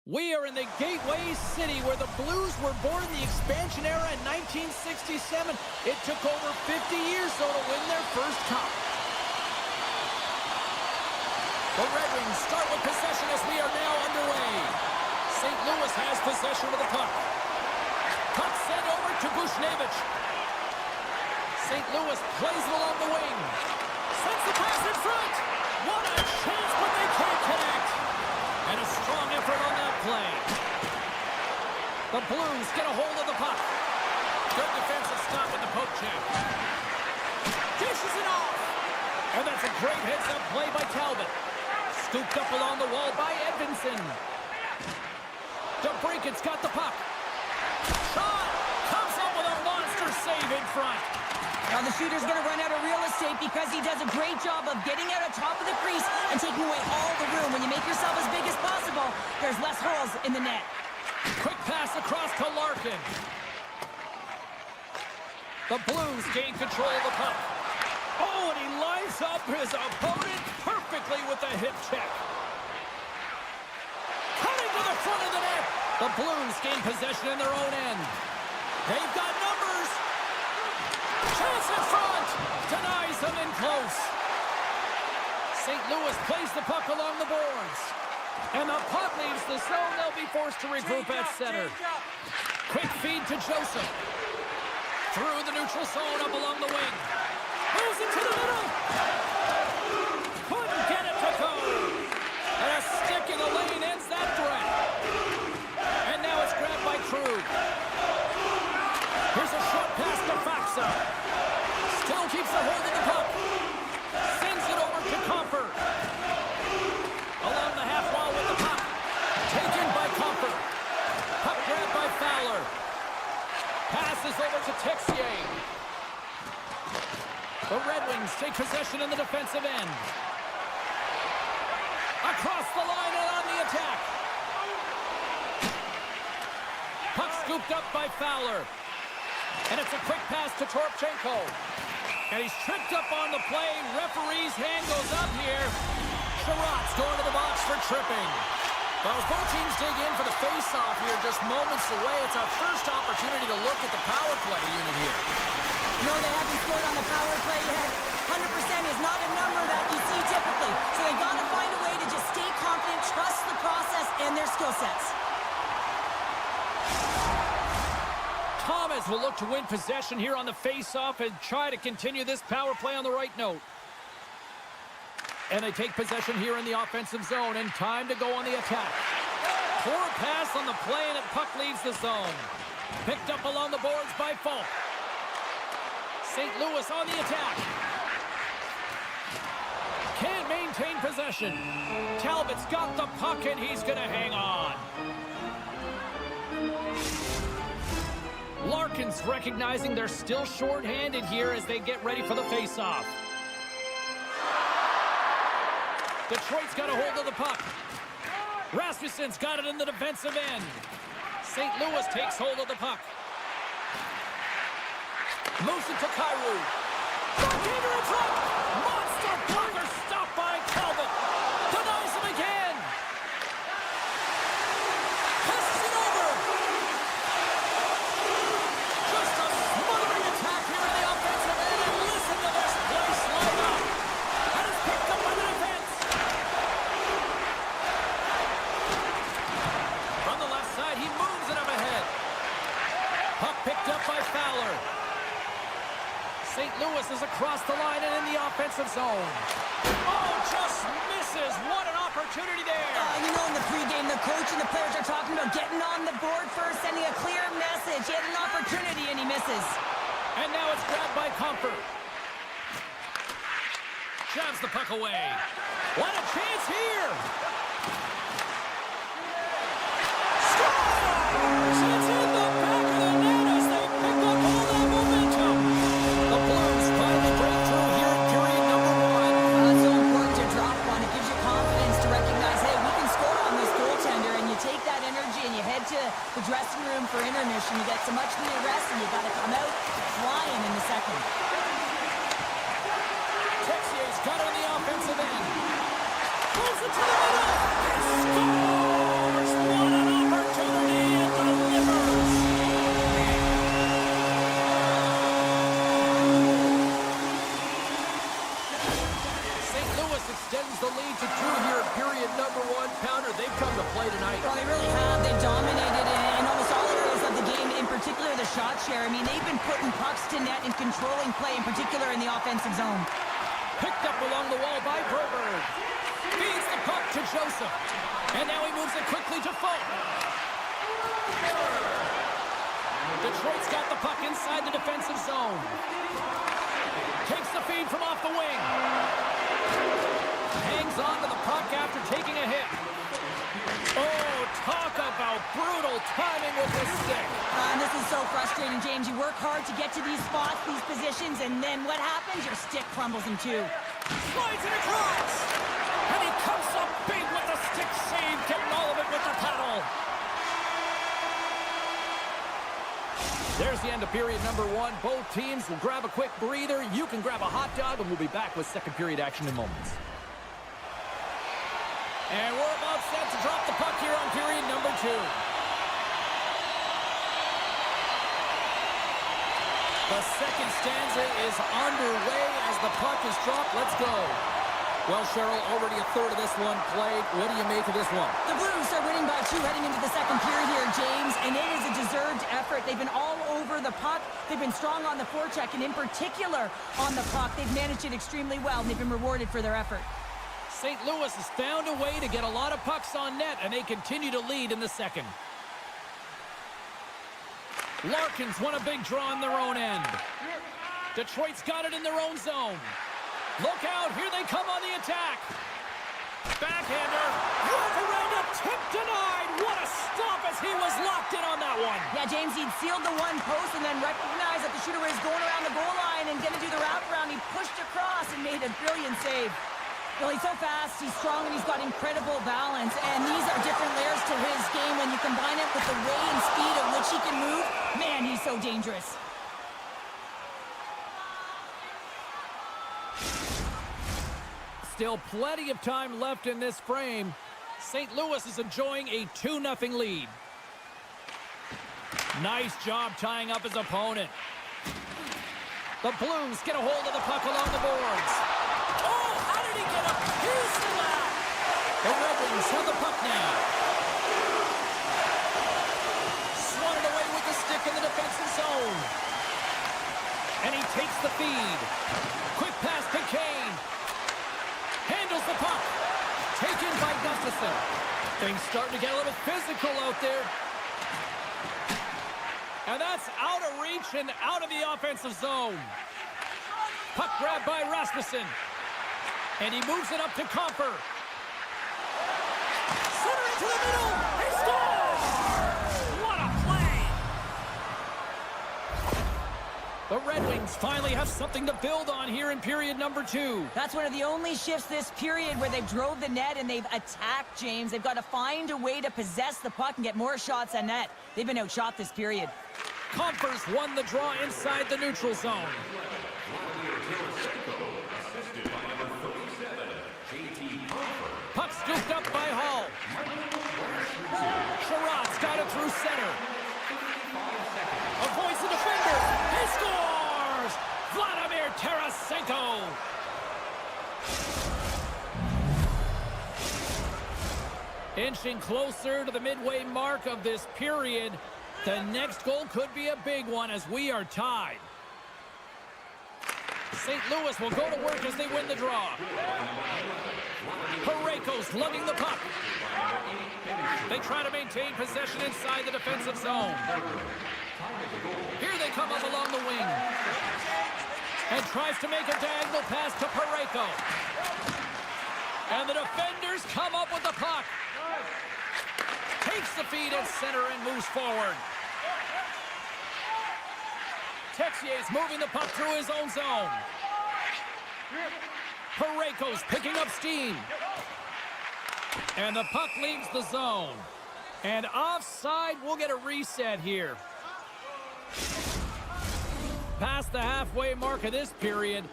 We are in the Gateway City where the Blues were born in the expansion era in 1967. It took over 50 years, though, to win their first cup. The Red Wings start with possession as we are now underway. St. Louis has possession of the puck. Puck sent over to Bushnevich. St. Louis plays it along the wing. Sends the pass in front. What a chance, but they can't connect. And a strong effort on that play. The Blues get a hold of the puck. Good defensive stop in the poke check. Dishes it off. And that's a great heads-up play by Talbot. Scooped up along the wall by Edvinsson. DeBrinket's got the puck. Shot! Comes up with a monster save in front. Now the shooter's going to run out of real estate because he does a great job of getting out on top of the crease and taking away all the room. When you make yourself as big as possible, there's less holes in the net. Quick pass across to Larkin. The Blues gain control of the puck. Oh, and he lines up his opponent perfectly with a hip check. Cutting to the front of the net. The Blues gain possession in their own end. They've got numbers. Chance in front. Denies them in close. St. Louis plays the puck along the boards. And the puck leaves the zone. They'll be forced to regroup at center. Quick feed to Joseph. Through the neutral zone up along the wing. Moves it to the middle. Couldn't get it to go. And a stick in the lane ends that threat. And now it's grabbed by Krug. Here's a short pass to Faxa. Still keeps a hold of the puck. Sends it over to Comfer. Along the half wall with the puck. Taken by Comfer. Puck grabbed by Fowler. Passes over to Texier. The Red Wings take possession in the defensive end. Across the line and on the attack. Puck scooped up by Fowler. And it's a quick pass to Toropchenko. And he's tripped up on the play. Referee's hand goes up here. Sherratt's going to the box for tripping. Well, as both teams dig in for the face-off here, just moments away, it's our first opportunity to look at the power play unit here. No, they haven't scored on the power play yet. 100% is not a number that you see typically. So they got to find a way to just stay confident, trust the process and their skill sets. Thomas will look to win possession here on the face-off and try to continue this power play on the right note. And they take possession here in the offensive zone, and time to go on the attack. Poor pass on the play, and the puck leaves the zone. Picked up along the boards by Falk. St. Louis on the attack. Can't maintain possession. Talbot's got the puck, and he's going to hang on. Larkin's recognizing they're still short-handed here as they get ready for the face-off. Detroit's got a hold of the puck. Rasmussen's got it in the defensive end. St. Louis takes hold of the puck. Moves it to Kyrou. Goaltender in front. Monster blocker stopped by Talbot. Denies him again. Passes it over. Just a smothering attack here in the offensive end. And listen to this place light up. And it's picked up by the defense. From the left side, he moves it up ahead. Puck picked up by Fowler. St. Louis is across the line and in the offensive zone. Oh, just misses. What an opportunity there. You know, in the pregame, the coach and the players are talking about getting on the board first, sending a clear message. He had an opportunity, and he misses. And now it's grabbed by Comfort. Shoves the puck away. What a chance here. Scores! It's in the back of the net as they pick up all that momentum. The Blues finally break through here in period number 1. It's so important to drop one. It gives you confidence to recognize, hey, we can score on this goaltender, and you take that energy and you head to the dressing room for intermission. You get some much-needed rest, and you got to come out flying in the second. Texier's got it on the offensive end. Pulls it to the middle. And scores! What an and controlling play, in particular in the offensive zone. Picked up along the wall by Broberg. Feeds the puck to Joseph. And now he moves it quickly to Folk. Detroit's got the puck inside the defensive zone. Takes the feed from off the wing. Hangs on to the puck after taking a hit. Oh, talk about brutal timing with this stick. This is so frustrating, James. You work hard to get to these spots, these positions, and then what happens? Your stick crumbles in two. Slides it across. And he comes up big with the stick save, getting all of it with the paddle. There's the end of period number one. Both teams will grab a quick breather. You can grab a hot dog, and we'll be back with second period action in moments. And we're about set to drop the puck here on period number two. The second stanza is underway as the puck is dropped. Let's go. Well, Cheryl, already a third of this one played. What do you make of this one? The Blues are winning by 2 heading into the second period here, James, and it is a deserved effort. They've been all over the puck. They've been strong on the forecheck, and in particular on the puck. They've managed it extremely well, and they've been rewarded for their effort. St. Louis has found a way to get a lot of pucks on net, and they continue to lead in the second. Larkins won a big draw on their own end. Detroit's got it in their own zone. Look out, here they come on the attack. Backhander, right around a tip denied. What a stop as he was locked in on that one. Yeah, James, he'd sealed the one post and then recognized that the shooter was going around the goal line and going to do the wraparound. He pushed across and made a brilliant save. Well, he's so fast, he's strong, and he's got incredible balance. And these are different layers to his game. When you combine it with the way and speed at which he can move, man, he's so dangerous. Still plenty of time left in this frame. St. Louis is enjoying a 2-0 lead. Nice job tying up his opponent. The Blues get a hold of the puck along the boards. Oh, how did he get a piece of that? The Red Wings have the puck now. Swatted away with the stick in the defensive zone. And he takes the feed. Quick pass to Kane. Handles the puck. Taken by Gustafsson. Things starting to get a little physical out there. And that's out of reach and out of the offensive zone. Puck grabbed by Rasmussen. And he moves it up to Comper. Center into the middle. He scores! What a play! The Red Wings finally have something to build on here in period number two. That's one of the only shifts this period where they've drove the net and they've attacked, James. They've got to find a way to possess the puck and get more shots on net. They've been outshot this period. Comper's won the draw inside the neutral zone. Puck scooped up by Hall. Sherrod's got it through center. Avoids the defender. He scores! Vladimir Tarasenko. Inching closer to the midway mark of this period. The next goal could be a big one as we are tied. St. Louis will go to work as they win the draw. Parayko's lugging the puck. They try to maintain possession inside the defensive zone. Here they come up along the wing. And tries to make a diagonal pass to Parayko. And the defenders come up with the puck. Takes the feed at center and moves forward. Texier's moving the puck through his own zone. Parayko's picking up steam. And the puck leaves the zone. And offside, we'll get a reset here. Past the halfway mark of this period,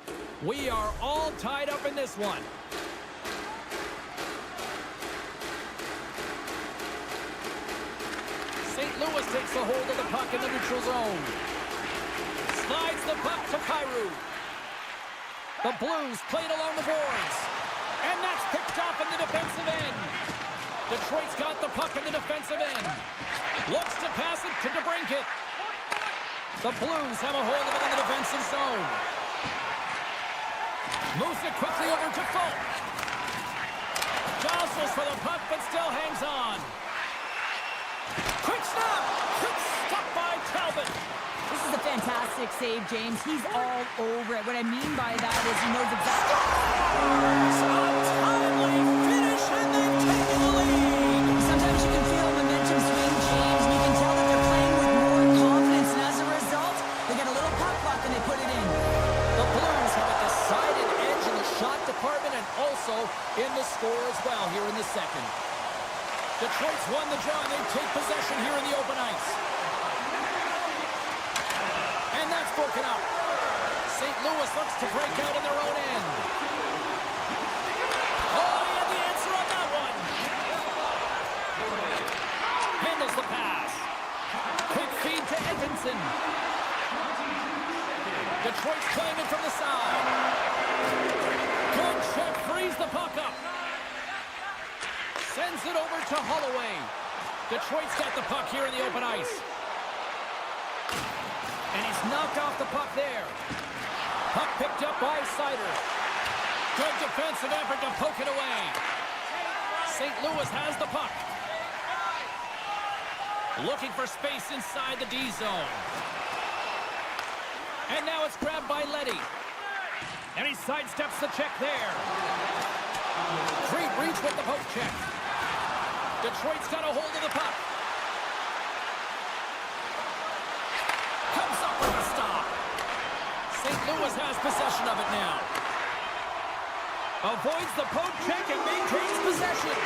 we are all tied up in this one. St. Louis takes a hold of the puck in the neutral zone. Slides the puck to Kyrou. The Blues played along the boards. And that's picked off in the defensive end. Detroit's got the puck in the defensive end. Looks to pass it to DeBrincat. The Blues have a hold of it in the defensive zone. Moves it quickly over to Fultz. Jostles for the puck, but still hangs on. Quick snap! Quick stop by Talbot. This is a fantastic save, James. He's all over it. What I mean by that is he knows exactly... Timely finish, and they've taken the lead. Sometimes you can feel momentum swing, James, and you can tell that they're playing with more confidence, and as a result, they get a little puck luck and they put it in. The Blues have a decided edge in the shot department and also in the score as well here in the second. Detroit's won the draw, and they take possession here in the open ice. And that's broken up. St. Louis looks to break out in their own end. Oh, he had the answer on that one. Handles the pass. Quick feed to Edmondson. Detroit's playing it from the side. Good check, frees the puck up. Sends it over to Holloway. Detroit's got the puck here in the open ice. And he's knocked off the puck there. Puck picked up by Sider. Good defensive effort to poke it away. St. Louis has the puck. Looking for space inside the D zone. And now it's grabbed by Leddy. And he sidesteps the check there. Great reach with the poke check. Detroit's got a hold of the puck. Comes up with a stop. St. Louis has possession of it now. Avoids the poke check and maintains possession.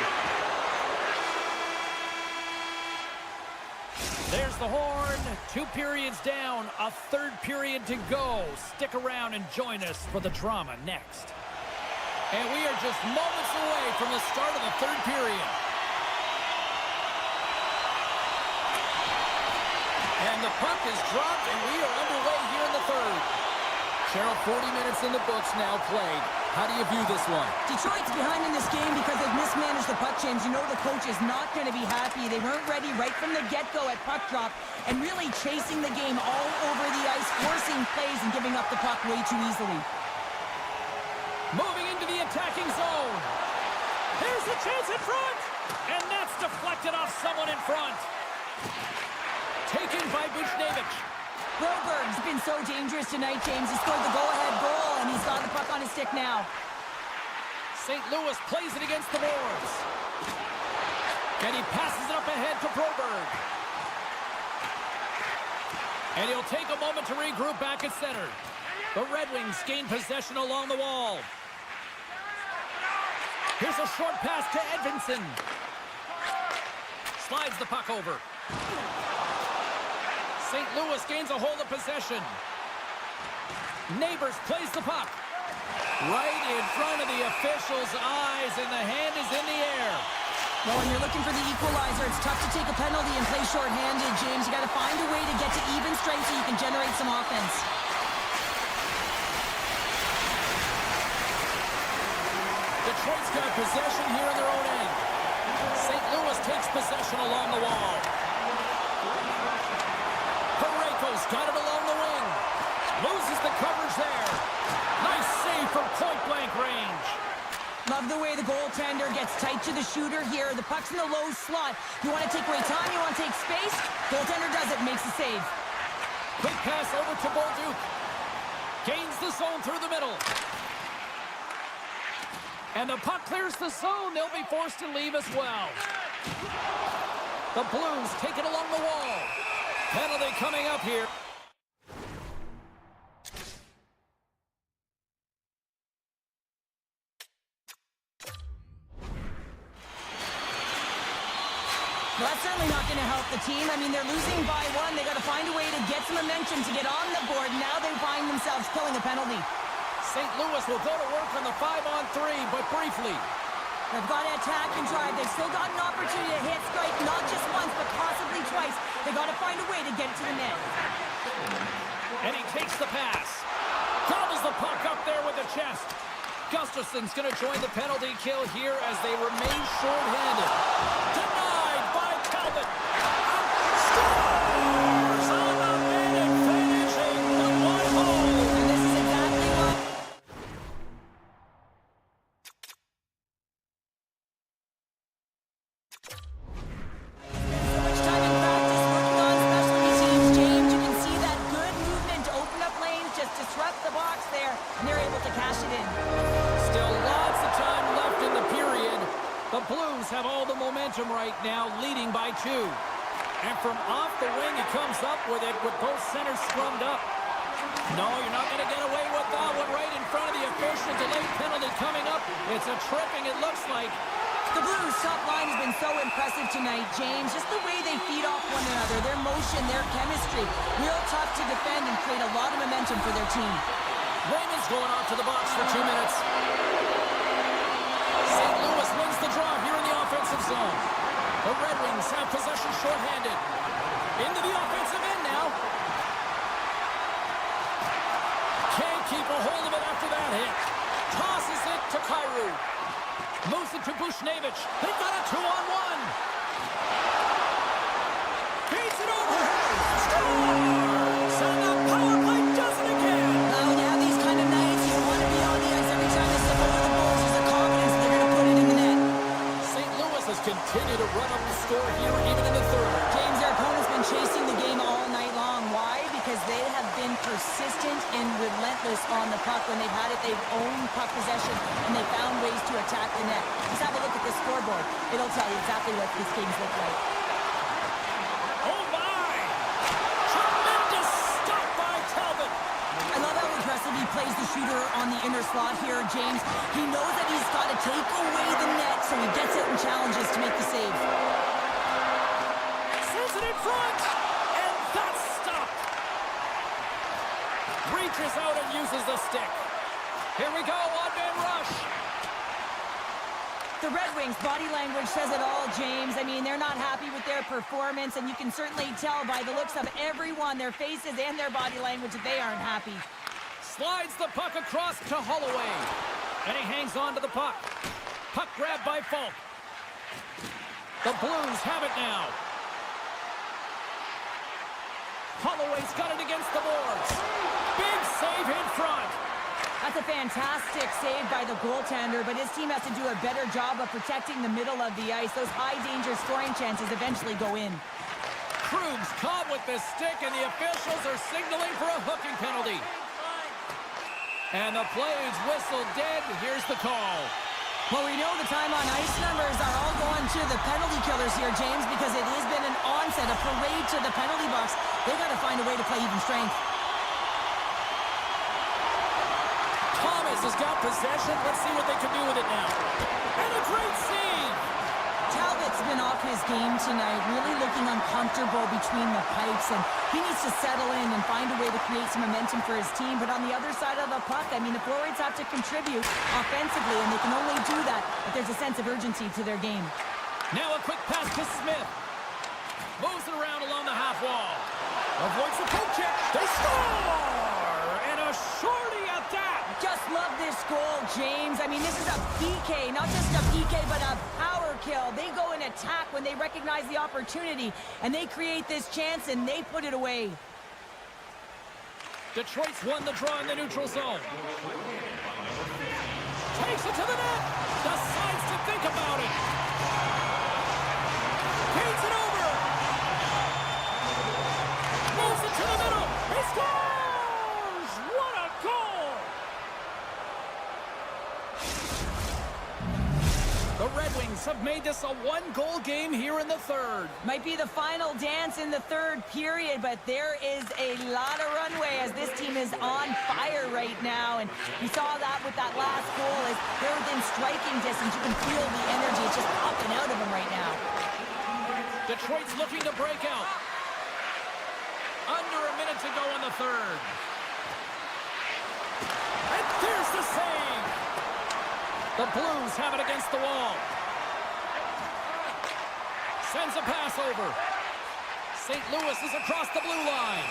There's the horn. 2 periods down. A third period to go. Stick around and join us for the drama next. And we are just moments away from the start of the third period. And the puck is dropped, and we are underway here in the third. Cheryl, 40 minutes in the books now played. How do you view this one? Detroit's behind in this game because they've mismanaged the puck, James. You know the coach is not going to be happy. They weren't ready right from the get-go at puck drop and really chasing the game all over the ice, forcing plays and giving up the puck way too easily. Moving into the attacking zone. Here's the chance in front. And that's deflected off someone in front. Taken by Buchnevich. Broberg's been so dangerous tonight, James. He scored the go-ahead goal, and he's got the puck on his stick now. St. Louis plays it against the boards. And he passes it up ahead to Broberg. And he'll take a moment to regroup back at center. The Red Wings gain possession along the wall. Here's a short pass to Edmondson. Slides the puck over. St. Louis gains a hold of possession. Neighbors plays the puck. Right in front of the official's eyes, and the hand is in the air. Well, when you're looking for the equalizer, it's tough to take a penalty and play shorthanded, James. You got to find a way to get to even strength so you can generate some offense. Detroit's got possession here in their own end. St. Louis takes possession along the wall. Parayko's got it along the wing. Loses the coverage there. Nice save from point-blank range. Love the way the goaltender gets tight to the shooter here. The puck's in the low slot. You want to take away time, you want to take space. Goaltender does it, makes the save. Quick pass over to Bolduc. Gains the zone through the middle. And the puck clears the zone. They'll be forced to leave as well. The Blues take it along the wall. Penalty coming up here. Well, that's certainly not going to help the team. I mean, they're losing by 1. They got to find a way to get some momentum to get on the board. Now they find themselves killing a penalty. St. Louis will go to work on the 5-on-3, but briefly. They've got to attack and drive. They've still got an opportunity to hit strike, not just once, but possibly twice. They got to find a way to get it to the net. And he takes the pass. Gobbles the puck up there with the chest. Gustafson's going to join the penalty kill here as they remain short-handed. Denied by Talbot. Scores on the minute, box there, and they're able to cash it in. Still lots of time left in the period. The Blues have all the momentum right now, leading by 2. And from off the wing, he comes up with it with both centers scrummed up. No, you're not going to get away with that one right in front of the official. Delayed penalty coming up. It's a tripping, it looks like. The Blues' top line has been so impressive tonight, James. Just the way they feed off one another, their motion, their chemistry. Real tough to defend and create a lot of momentum for their team. Raymond's going off to the box for 2 minutes. St. Louis wins the draw here in the offensive zone. The Red Wings have possession shorthanded. Into the offensive end now. Can't keep a hold of it after that hit. Tosses it to Kyrou. Moves it to Bushnevich. They've got a 2-on-1. Feeds it over. Scores! And the power play does it again. Now, when you have these kind of nights, you want to be on the ice every time they step over the goals. There's a confidence they're going to put it in the net. St. Louis has continued to run up the score here even in the third. James, their opponent's been chasing the game all night long. Why? Because they have been persistent and relentless on the puck. When they've had it, they've owned puck possession, and they found ways to attack the net. Just have a look at this scoreboard. It'll tell you exactly what these games look like. Oh, my! Tremendous stop by Talbot. I love how aggressive he plays the shooter on the inner slot here, James. He knows that he's got to take away the net, so he gets it and challenges to make the save. Sends it in front, and that's stopped. Reaches out and uses the stick. Here we go, one-man rush. The Red Wings' body language says it all, James. I mean, they're not happy with their performance, and you can certainly tell by the looks of everyone, their faces and their body language, that they aren't happy. Slides the puck across to Holloway. And he hangs on to the puck. Puck grabbed by Falk. The Blues have it now. Holloway's got it against the boards. Big save in front. That's a fantastic save by the goaltender, but his team has to do a better job of protecting the middle of the ice. Those high-danger scoring chances eventually go in. Krug's caught with the stick, and the officials are signaling for a hooking penalty. And the play is whistled dead. Here's the call. Well, we know the time on ice numbers are all going to the penalty killers here, James, because it has been an onset, a parade to the penalty box. They've got to find a way to play even strength. Thomas has got possession. Let's see what they can do with it now. And a great save. Talbot's been off his game tonight, really looking uncomfortable between the pipes, and he needs to settle in and find a way to create some momentum for his team. But on the other side of the puck, I mean, the forwards have to contribute offensively, and they can only do that if there's a sense of urgency to their game. Now a quick pass to Smith. Moves it around along the half wall. Avoids the poke check. They score! And a shorty at that. Just love this goal, James. I mean, this is a PK, not just a PK, but a power kill. They go and attack when they recognize the opportunity, and they create this chance, and they put it away. Detroit's won the draw in the neutral zone. Takes it to the net. Decides to think about it. Feeds it over. Moves it to the middle. He scores! What a goal! The Red Wings have made this a one-goal game here in the third. Might be the final dance in the third period, but there is a lot of runway as this team is on fire right now. And we saw that with that last goal as they're within striking distance. You can feel the energy. It's just popping out of them right now. Detroit's looking to break out. Under a minute to go in the third. And there's the save. The Blues have it against the wall. Sends a pass over. St. Louis is across the blue line.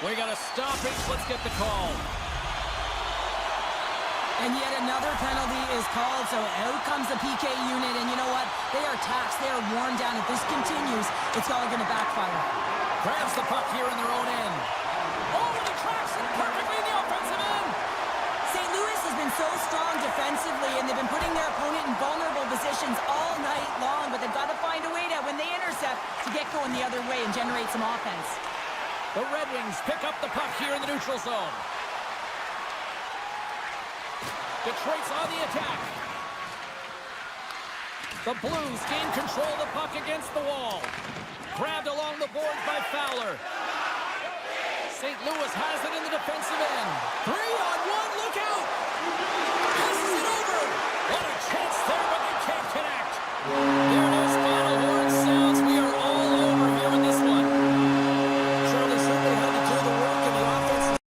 We got a stoppage. Let's get the call. And yet another penalty is called, so out comes the PK unit. And you know what? They are taxed. They are worn down. If this continues, it's all going to backfire. Grabs the puck here in their own end. Over the tracks and perfectly in the offensive end. St. Louis has been so strong defensively, and they've been putting their opponent in vulnerable positions all night long, but they've got to find a way to, when they intercept, to get going the other way and generate some offense. The Red Wings pick up the puck here in the neutral zone. Detroit's on the attack. The Blues gain control of the puck against the wall. Grabbed along the boards by Fowler. St. Louis has it in the defensive end. 3-on-1, look out! Passes it over! What a chance there, but they can't connect. There it is, final horn sounds. We are all over here in this one. Charlie certainly had to do the work in the offense.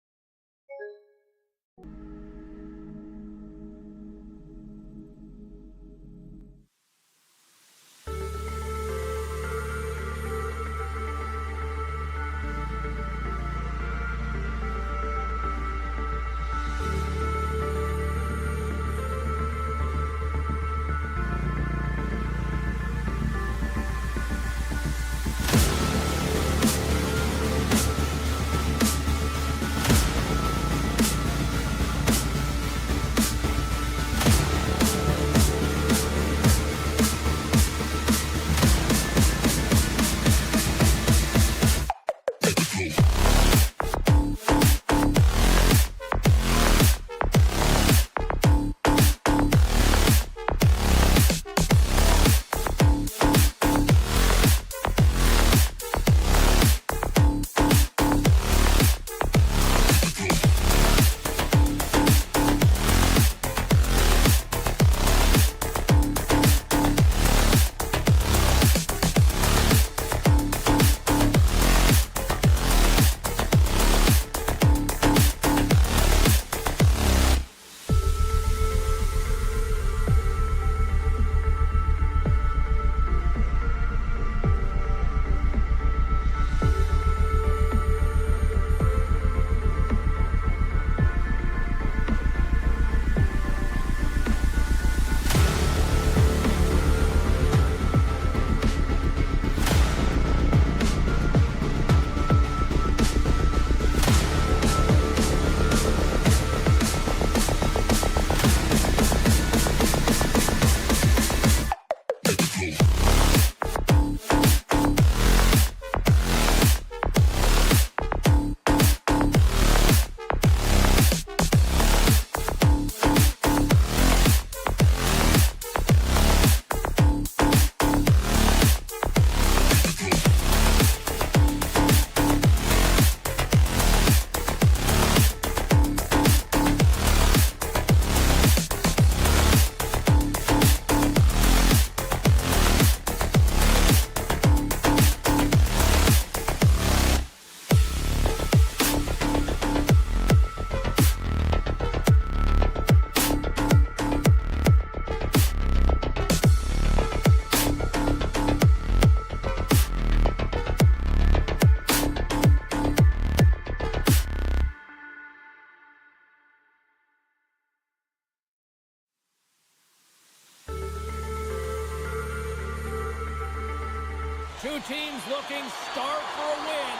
Two teams looking starved for a win,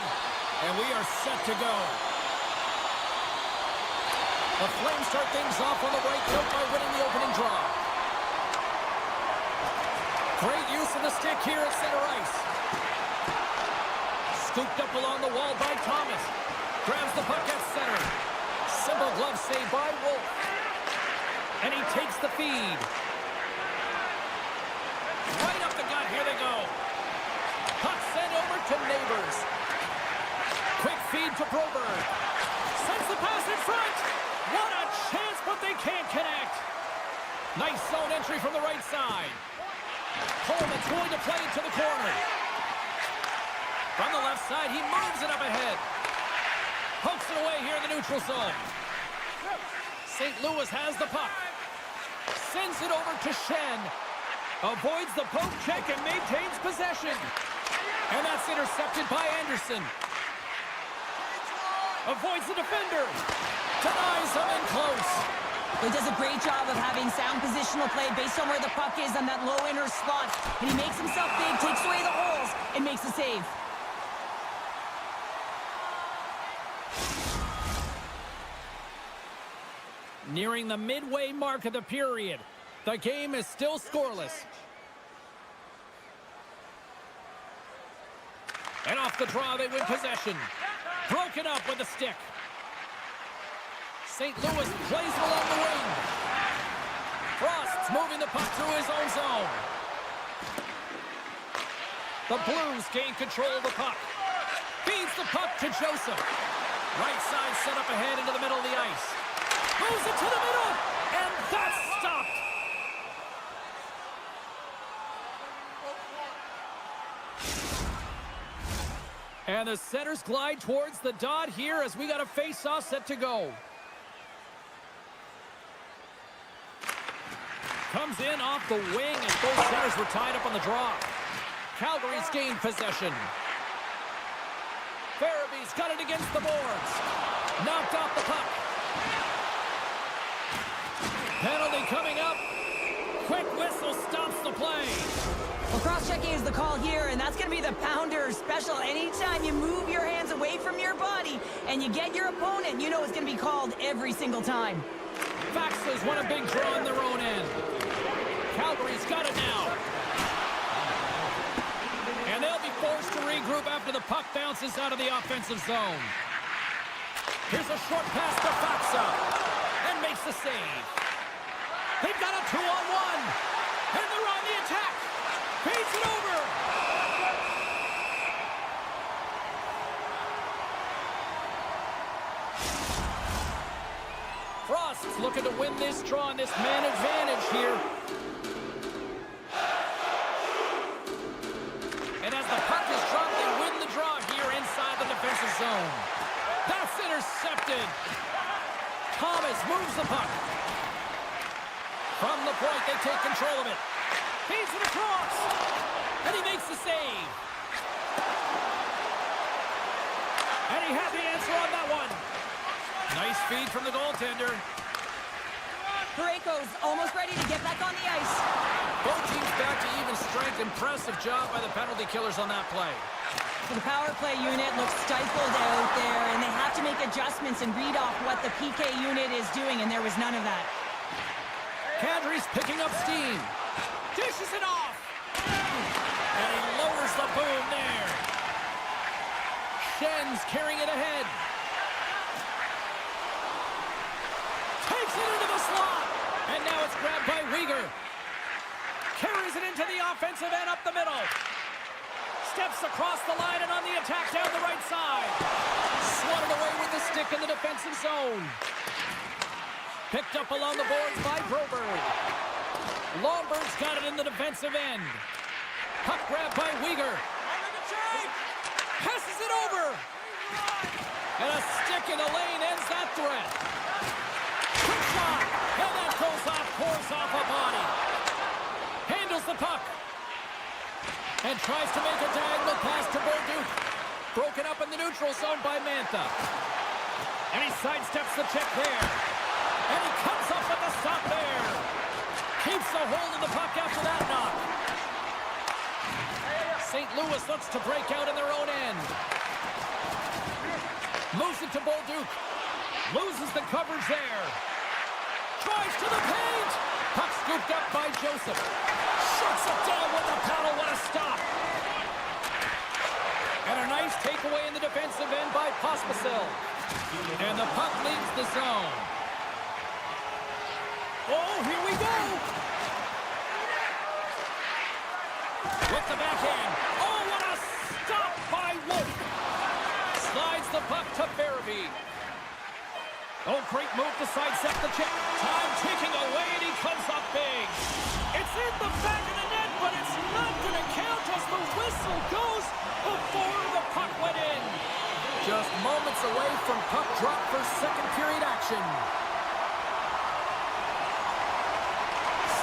and we are set to go. The Flames start things off on the right foot by winning the opening draw. Great use of the stick here at center ice. Scooped up along the wall by Thomas. Grabs the puck at center. Simple glove save by Wolf. And he takes the feed. Right up the gut, here they go. Puck sent over to Neighbors. Quick feed to Broberg. Sends the pass in front. What a chance, but they can't connect. Nice zone entry from the right side. Coleman's going to play it to the corner. From the left side, he moves it up ahead. Pokes it away here in the neutral zone. St. Louis has the puck. Sends it over to Shen. Avoids the poke check and maintains possession. And that's intercepted by Anderson. Avoids the defender. Denies him in close. He does a great job of having sound positional play based on where the puck is on that low inner slot. And he makes himself big, takes away the holes, and makes a save. Nearing the midway mark of the period. The game is still scoreless. And off the draw, they win possession. Broken up with a stick. St. Louis plays it along the wing. Frost's moving the puck through his own zone. The Blues gain control of the puck. Feeds the puck to Joseph. Right side set up ahead into the middle of the ice. Moves it to the middle, and that's stopped. And the centers glide towards the dot here as we got a face-off set to go. Comes in off the wing, and both centers were tied up on the draw. Calgary's gained possession. Farabee's got it against the boards. Knocked off the puck. Penalty coming up. Quick whistle stops the play. Well, cross-checking is the call here, and that's going to be the pounder special. Anytime you move your hands away from your body and you get your opponent, you know it's going to be called every single time. Faxas won a big draw on their own end. Calgary's got it now. And they'll be forced to regroup after the puck bounces out of the offensive zone. Here's a short pass to Faxa. And makes the save. They've got a 2-on-1. And they're on the attack. Feeds it over. Frost's looking to win this draw on this man advantage here. And as the puck is dropped, they win the draw here inside the defensive zone. That's intercepted. Thomas moves the puck. From the point, they take control of it. Feeds it across. And he makes the save. And he had the answer on that one. Nice feed from the goaltender. Parayko's almost ready to get back on the ice. Both teams back to even strength. Impressive job by the penalty killers on that play. So the power play unit looks stifled out there, and they have to make adjustments and read off what the PK unit is doing, and there was none of that. Kadri's picking up steam. Dishes it off. And he lowers the boom there. Schen's carrying it ahead. Takes it into the slot. And now it's grabbed by Weegar. Carries it into the offensive end up the middle. Steps across the line and on the attack down the right side. Swatted away with the stick in the defensive zone. Picked up along the boards by Broberg. Lomberg's got it in the defensive end. Puck grabbed by Weegar. Passes it over. And a stick in the lane ends that threat. Quick shot. And that goes off, pours off a body. Handles the puck. And tries to make a diagonal pass to Bolduc. Broken up in the neutral zone by Mantha. And he sidesteps the check there. And he comes up with the stop there. Keeps a hold of the puck after that knock. St. Louis looks to break out in their own end. Moves it to Bolduc. Loses the coverage there. Drives to the paint. Puck scooped up by Joseph. Shuts it down with the paddle. What a stop. And a nice takeaway in the defensive end by Pospisil. And the puck leaves the zone. Oh, here we go. With the backhand. Oh, what a stop by Wolf. Slides the puck to Farabee. Oh, great move to sidestep the check. Time ticking away, and he comes up big. It's in the back of the net, but it's not going to count as the whistle goes before the puck went in. Just moments away from puck drop for second period action.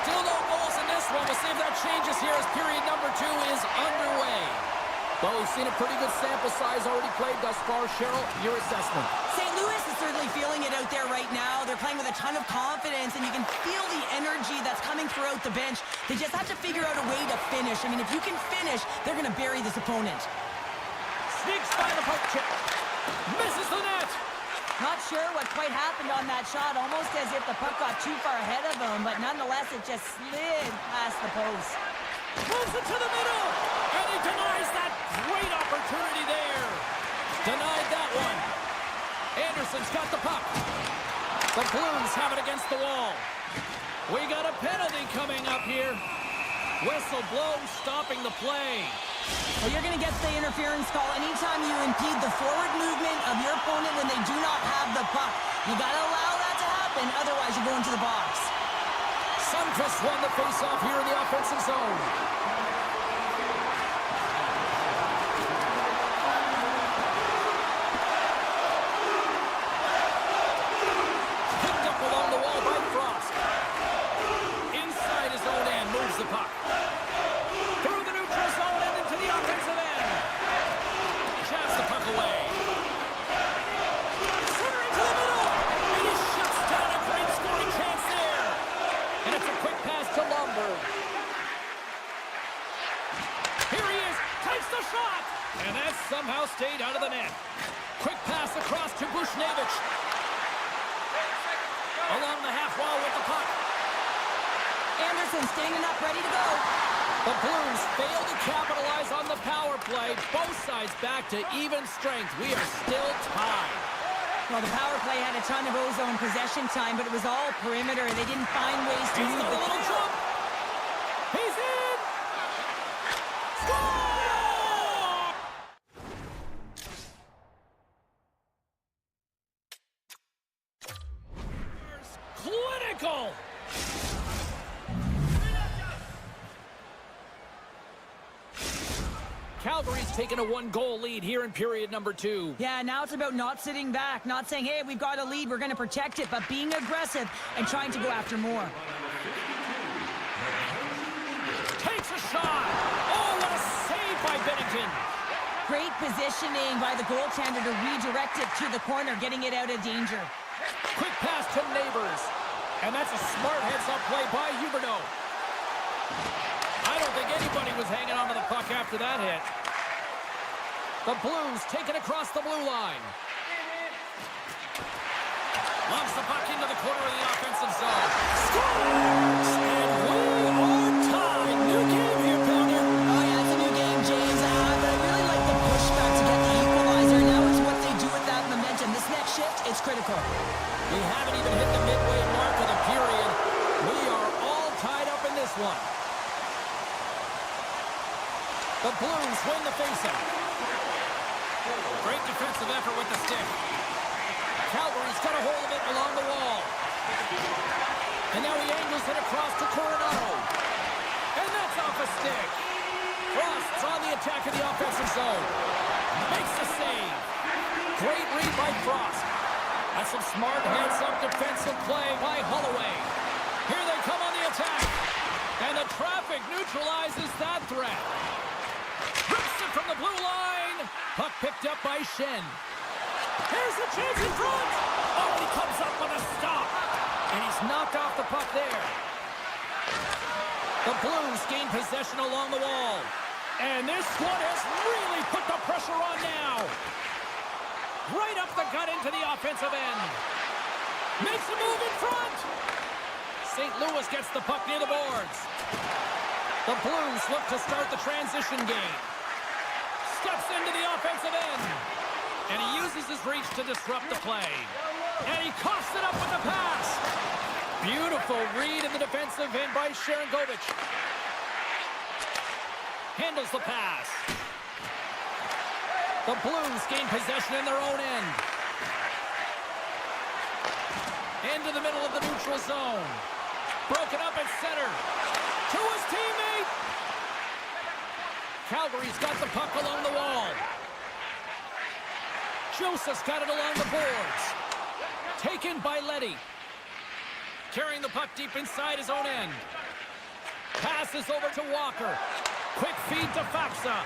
Still no goals in this one. We'll see if that changes here as period number 2 is underway. Well, we've seen a pretty good sample size already played thus far. Cheryl, your assessment. St. Louis is certainly feeling it out there right now. They're playing with a ton of confidence, and you can feel the energy that's coming throughout the bench. They just have to figure out a way to finish. I mean, if you can finish, they're going to bury this opponent. Sneaks by the poke check. Misses the net. Not sure what quite happened on that shot. Almost as if the puck got too far ahead of him, but nonetheless, it just slid past the post. Moves it to the middle. And he denies that great opportunity there. Denied that one. Anderson's got the puck. The Blues have it against the wall. We got a penalty coming up here. Whistle blows, stopping the play. Well, you're going to get the interference call anytime you impede the forward movement of your opponent when they do not have the puck. You got to allow that to happen, otherwise you're going to the box. Sundqvist won the faceoff here in the offensive zone. Picked up along the wall by Frost. Inside his own end, moves the puck. Through the neutral zone and into the offensive end. Jabs the puck away. Center into the middle. And he shuts down a great scoring chance there. And it's a quick pass to Lomberg. Here he is. Takes the shot. And that somehow stayed out of the net. Quick pass across to Bushnevich. Along the half wall with the puck. Anderson standing up, ready to go. The Blues fail to capitalize on the power play. Both sides back to even strength. We are still tied. Well, the power play had a ton of ozone possession time, but it was all perimeter. They didn't find ways to He's move got the a little puck. jump. He's in. Score! Clinical. Calgary's taken a one-goal lead here in period number 2. Yeah, now it's about not sitting back, not saying, hey, we've got a lead, we're going to protect it, but being aggressive and trying to go after more. Takes a shot. Oh, what a save by Bennington. Great positioning by the goaltender to redirect it to the corner, getting it out of danger. Quick pass to Neighbors. And that's a smart heads-up play by Huberdeau. I don't think anybody was hanging on to the puck after that hit. The Blues take it across the blue line. Lobs the puck into the corner of the offensive zone. Scores! And we are tied. New game here, Pilger. Oh, yeah, it's a new game, James. But I really like the pushback to get the equalizer. Now it's what they do with that momentum. This next shift, it's critical. We haven't even hit the midway mark of the period. We are all tied up in this one. The Blues win the faceoff. Great defensive effort with the stick. Calgary's got a hold of it along the wall. And now he angles it across to Coronado. And that's off a stick. Frost's on the attack of the offensive zone. Makes the save. Great read by Frost. That's some smart heads-up defensive play by Holloway. Here they come on the attack. And the traffic neutralizes that threat. Rips it from the blue line. Puck picked up by Shen. Here's the chance in front. Oh, he comes up with a stop. And he's knocked off the puck there. The Blues gain possession along the wall. And this one has really put the pressure on now. Right up the gut into the offensive end. Makes a move in front. St. Louis gets the puck near the boards. The Blues look to start the transition game. Steps into the offensive end. And he uses his reach to disrupt the play. And he coughs it up with the pass. Beautiful read in the defensive end by Sharangovich. Handles the pass. The Blues gain possession in their own end. Into the middle of the neutral zone. Broken up at center. To his teammate. Calgary's got the puck along the wall. Joseph's got it along the boards. Taken by Leddy. Carrying the puck deep inside his own end. Passes over to Walker. Quick feed to Faksa.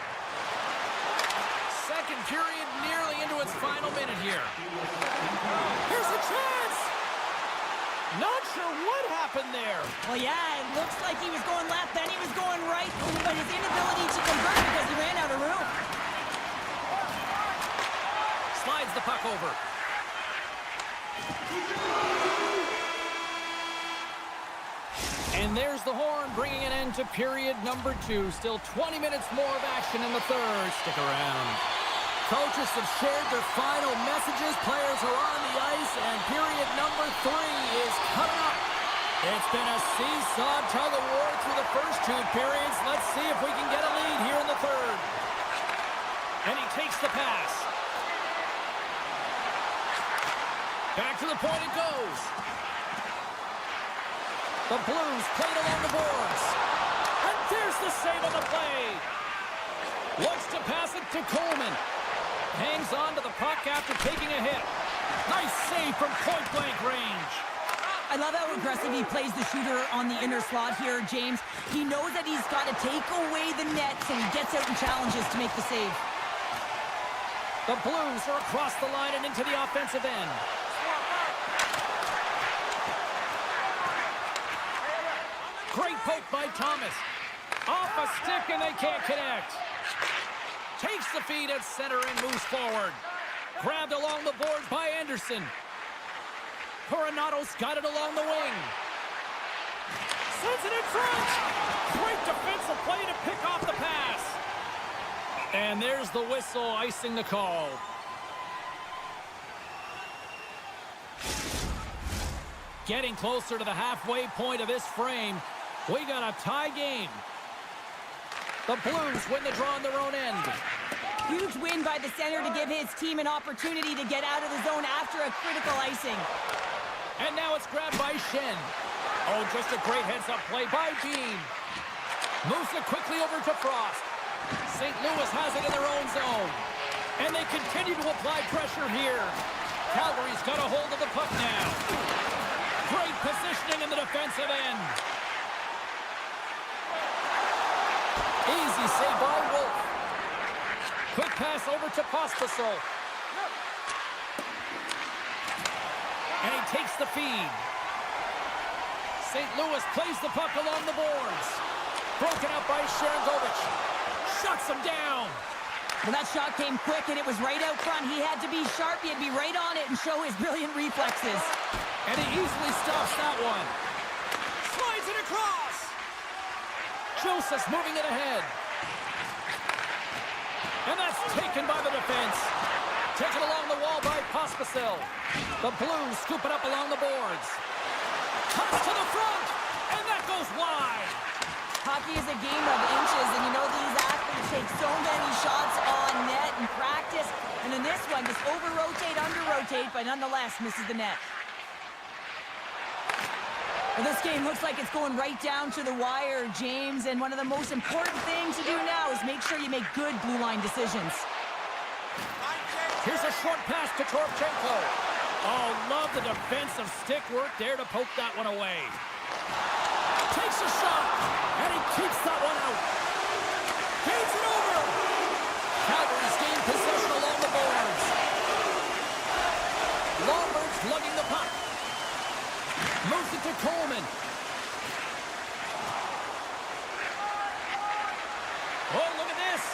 Second period nearly into its final minute here. Here's a chance! Not sure what happened there. Well, yeah, it looks like he was going left, then he was going right, but his inability to convert because he ran out of room. Slides the puck over. And there's the horn, bringing an end to period number 2. Still 20 minutes more of action in the third. Stick around. Coaches have shared their final messages. Players are on the ice, and period number 3 is coming up. It's been a seesaw tug-of-war through the first two periods. Let's see if we can get a lead here in the third. And he takes the pass. Back to the point it goes. The Blues played along the boards. And there's the save on the play. Looks to pass it to Coleman. Hangs on to the puck after taking a hit. Nice save from point-blank range. I love how aggressive he plays the shooter on the inner slot here, James. He knows that he's got to take away the net, so he gets out and challenges to make the save. The Blues are across the line and into the offensive end. Great poke by Thomas. Off a stick and they can't connect. Takes the feed at center and moves forward. Grabbed along the boards by Anderson. Coronato's got it along the wing. Sends it in front. Great defensive play to pick off the pass. And there's the whistle icing the call. Getting closer to the halfway point of this frame. We got a tie game. The Blues win the draw on their own end. Huge win by the center to give his team an opportunity to get out of the zone after a critical icing. And now it's grabbed by Shen. Oh, just a great heads-up play by Bean. Moves it quickly over to Frost. St. Louis has it in their own zone. And they continue to apply pressure here. Calgary's got a hold of the puck now. Great positioning in the defensive end. Easy save by Wolf. Quick pass over to Pospisil. And he takes the feed. St. Louis plays the puck along the boards. Broken up by Sharangovich. Shuts him down. Well, that shot came quick, and it was right out front. He had to be sharp. He had to be right on it and show his brilliant reflexes. And he easily stops that one. Slides it across. Joseph's moving it ahead. And that's taken by the defense. Taken along the wall by Pospisil. The Blues scoop it up along the boards. Cuts to the front, and that goes wide. Hockey is a game of inches, and you know these athletes take so many shots on net in practice. And in this one, just over-rotate, under-rotate, but nonetheless misses the net. Well, this game looks like it's going right down to the wire, James, and one of the most important things to do now is make sure you make good blue line decisions. Here's a short pass to Toropchenko. Oh, love the defensive stick work there to poke that one away. Takes a shot, and he keeps that one out. Feeds it over. Calgary's gained possession along the boards. Lombert's lugging the puck. Moves it to Coleman. Oh, look at this.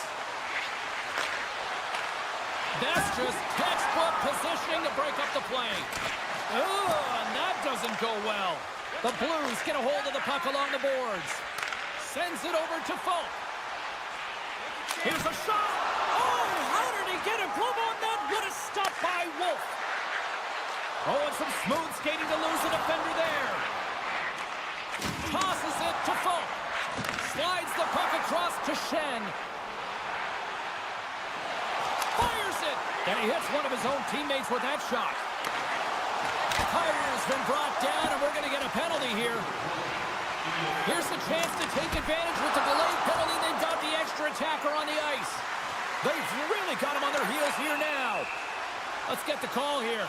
That's just textbook positioning to break up the play. Oh, and that doesn't go well. The Blues get a hold of the puck along the boards. Sends it over to Folk. Here's a shot. Oh, how did he get a glove on that? What a stop by Wolf. Oh, and some smooth skating to lose a defender there. Tosses it to Folk. Slides the puck across to Shen. Fires it. And he hits one of his own teammates with that shot. Kyer's been brought down, and we're going to get a penalty here. Here's the chance to take advantage with the delayed penalty. They've got the extra attacker on the ice. They've really got him on their heels here now. Let's get the call here.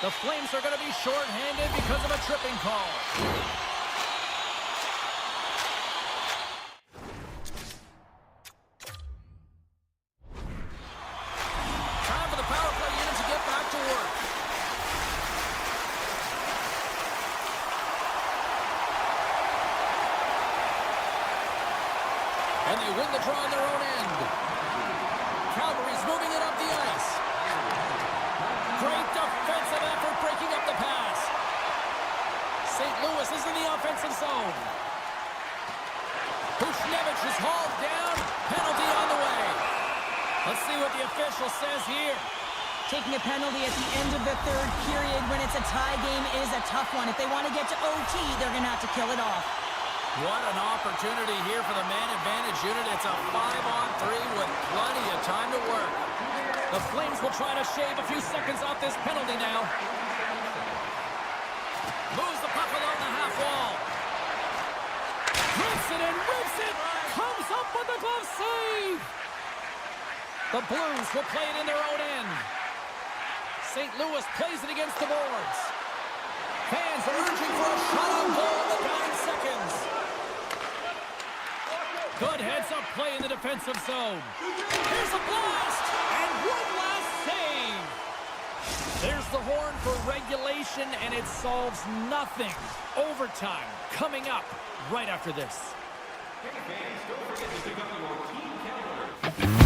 The Flames are going to be shorthanded because of a tripping call. Time for the power play unit to get back to work. And they win the draw on their own end. Calgary's moving it up the ice. Great defensive effort breaking up the pass. St. Louis is in the offensive zone. Bushnevich is hauled down. Penalty on the way. Let's see what the official says here. Taking a penalty at the end of the third period when it's a tie game is a tough one. If they want to get to OT, they're going to have to kill it off. What an opportunity here for the man advantage unit. It's a 5-on-3 with plenty of time to work. The Flames will try to shave a few seconds off this penalty now. Moves the puck along the half wall. Rips it and rips it. Comes up with the glove save. The Blues will play it in their own end. St. Louis plays it against the boards. Fans are urging for a shot on goal in the dying seconds. Good heads-up play in the defensive zone. Here's a blast! And one last save! There's the horn for regulation, and it solves nothing. Overtime coming up right after this. Hey fans, don't forget to pick up your team calendar.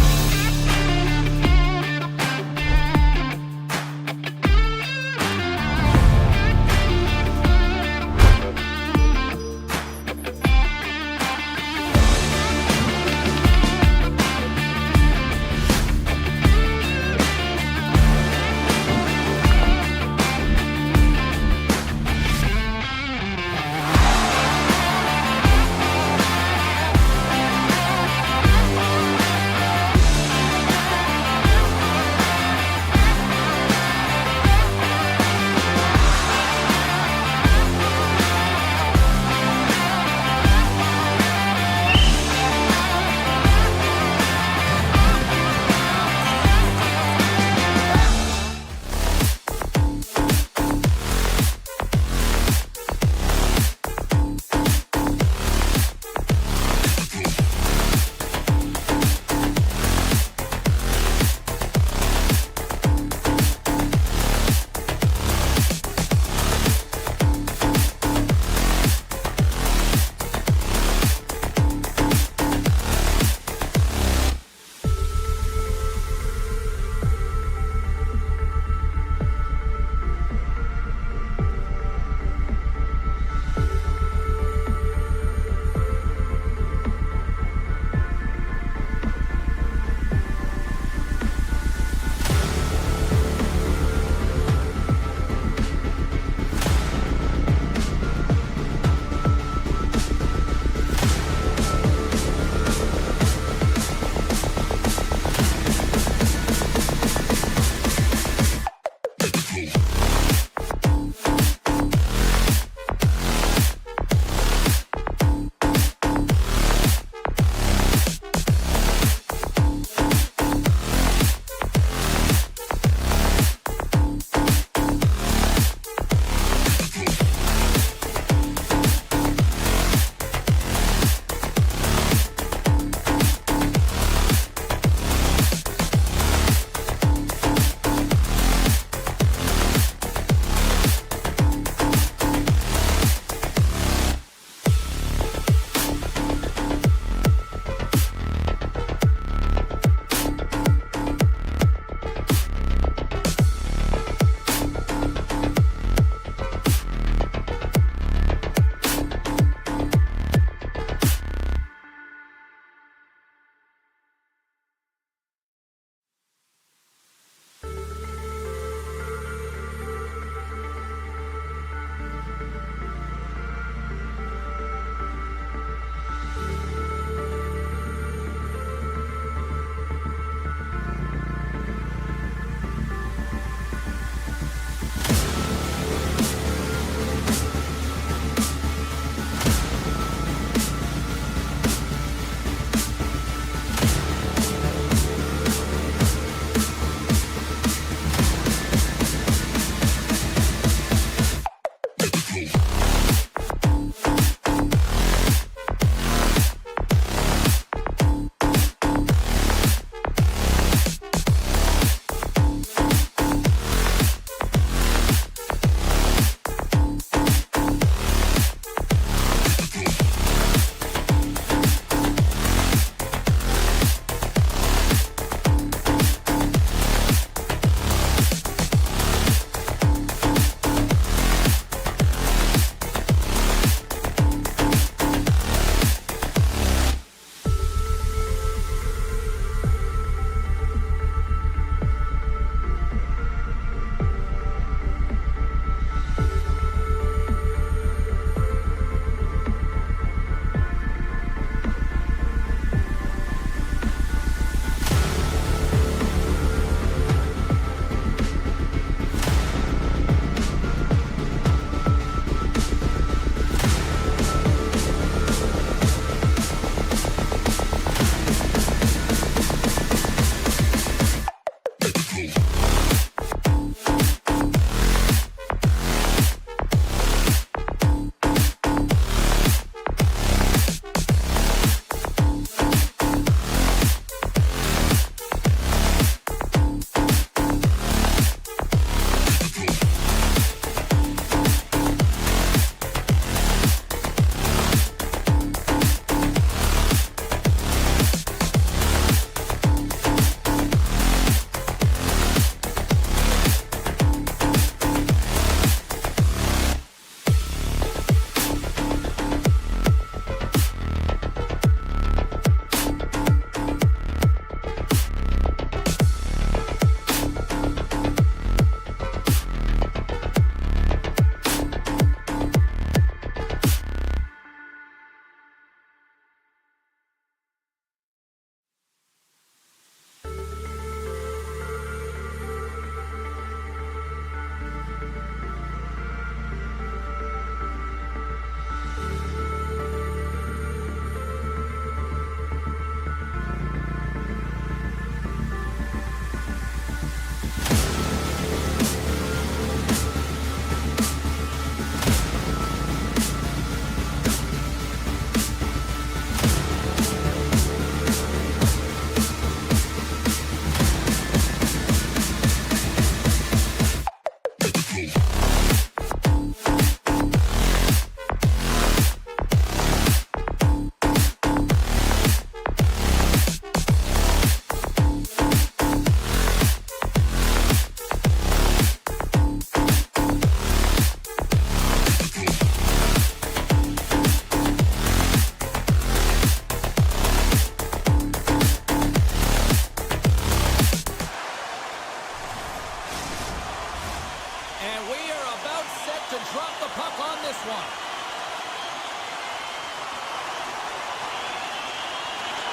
this one.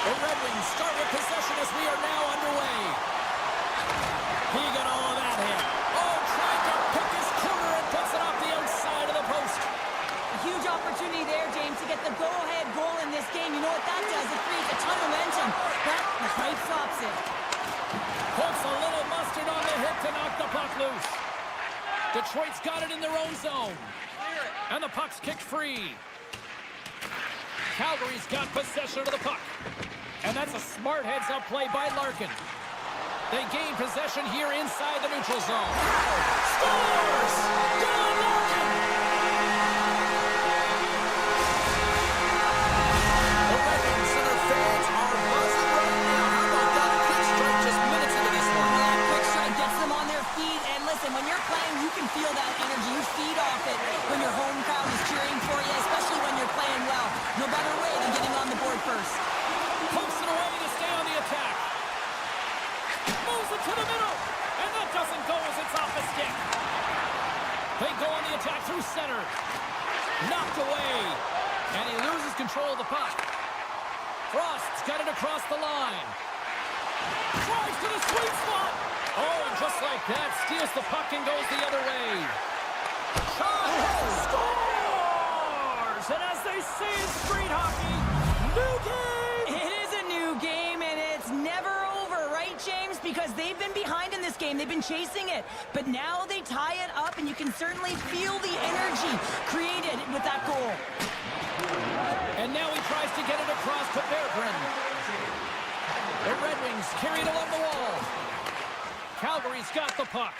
The Red Wings start with possession as we are now underway. He got all of that hit. Oh, trying to pick his corner and puts it off the outside of the post. A huge opportunity there, James, to get the go-ahead goal in this game. You know what that does? It creates a ton of momentum, but the pipe stops it. Puts a little mustard on the hit to knock the puck loose. Detroit's got it in their own zone. And the puck's kicked free. Calgary's got possession of the puck. And that's a smart heads-up play by Larkin. They gain possession here inside the neutral zone. Scores! Dylan Larkin! The Red Wings and their fans are buzzing right now. How about that quick strike just minutes into this one? That quick strike gets them on their feet. And listen, when you're playing, you can feel that energy. You feed off it when your home crowd is cheering for you, especially when you're playing well. No better way than getting on the board first. Pumps it away to stay on the attack. Moves it to the middle. And that doesn't go as it's off the stick. They go on the attack through center. Knocked away. And he loses control of the puck. Frost's got it across the line. Drives to the sweet spot. Oh, and just like that, steals the puck and goes the other way. Shot. Scores! And as they say in street hockey, new game! It is a new game, and it's never over, right, James? Because they've been behind in this game. They've been chasing it. But now they tie it up, and you can certainly feel the energy created with that goal. And now he tries to get it across to Berggren. The Red Wings carry it along the wall. Calgary's got the puck.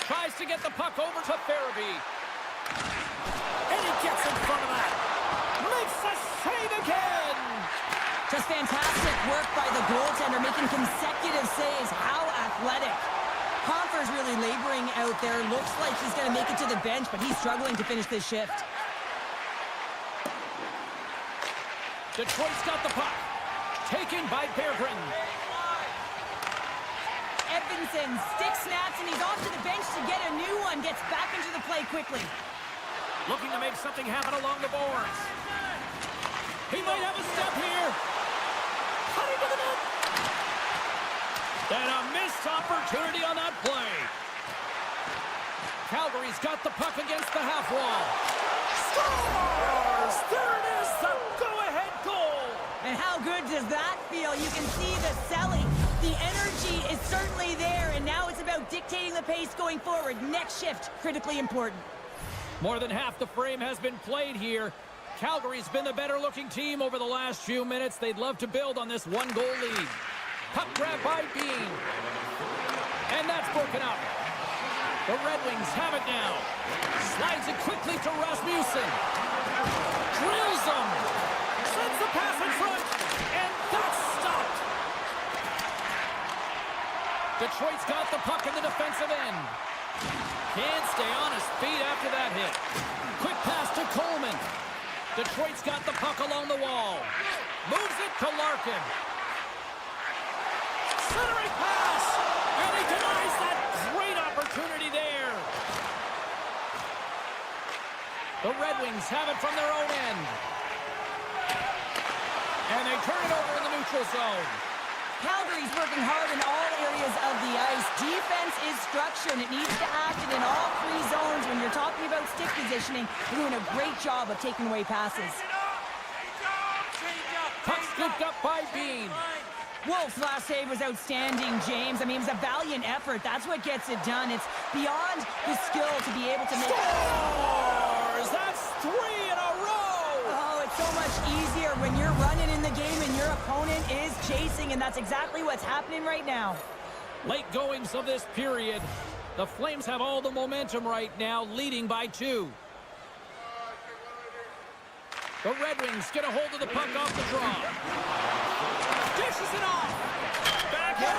Tries to get the puck over to Farabee. And he gets in front of that. Makes the save again. Just fantastic work by the goaltender, making consecutive saves. How athletic. Compher's really laboring out there. Looks like he's going to make it to the bench, but he's struggling to finish this shift. Detroit's got the puck. Taken by Berggren. Edvinsson stick snaps, and he's off to the bench to get a new one. Gets back into the play quickly. Looking to make something happen along the boards. He might have a step here. Cutting to the net. And a missed opportunity on that play. Calgary's got the puck against the half wall. Scores! There it is, the go-ahead goal. And how good does that feel? You can see the selling. The energy is certainly there, and now it's about dictating the pace going forward. Next shift, critically important. More than half the frame has been played here. Calgary's been the better-looking team over the last few minutes. They'd love to build on this one-goal lead. Puck grab by Bean. And that's broken up. The Red Wings have it now. Slides it quickly to Rasmussen. Drills him. Sends the pass in front. And that's stopped. Detroit's got the puck in the defensive end. Can't stay on his feet after that hit. Quick pass to Coleman. Detroit's got the puck along the wall. Moves it to Larkin. Centering pass. And he denies that great opportunity there. The Red Wings have it from their own end. And they turn it over in the neutral zone. Calgary's working hard in all areas of the ice. Defense is structured. It needs to act in all three zones. When you're talking about stick positioning, they're doing a great job of taking away passes. Puck scooped up by Bean. Wolf's last save was outstanding, James. I mean, it was a valiant effort. That's what gets it done. It's beyond the skill to be able to make... Scores! That's 3 in a row! Oh, it's so much easier when you're running in the game and your opponent is chasing, and that's exactly what's happening right now. Late goings of this period. The Flames have all the momentum right now, leading by 2. The Red Wings get a hold of the puck off the draw. Dishes it off. Backhand.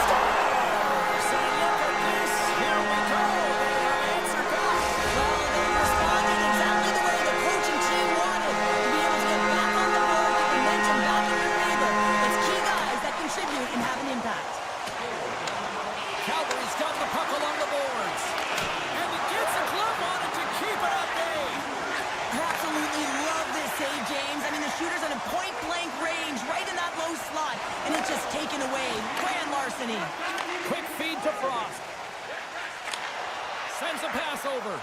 Scores! And look at this. Here we go. Answer back. Well, they responded exactly the way the coaching team wanted. To be able to get back on the board, get momentum back in your favor. It's key guys that contribute and have an impact. Calgary's got the puck along the boards. And he gets a glove on it to keep it at bay. a pass over.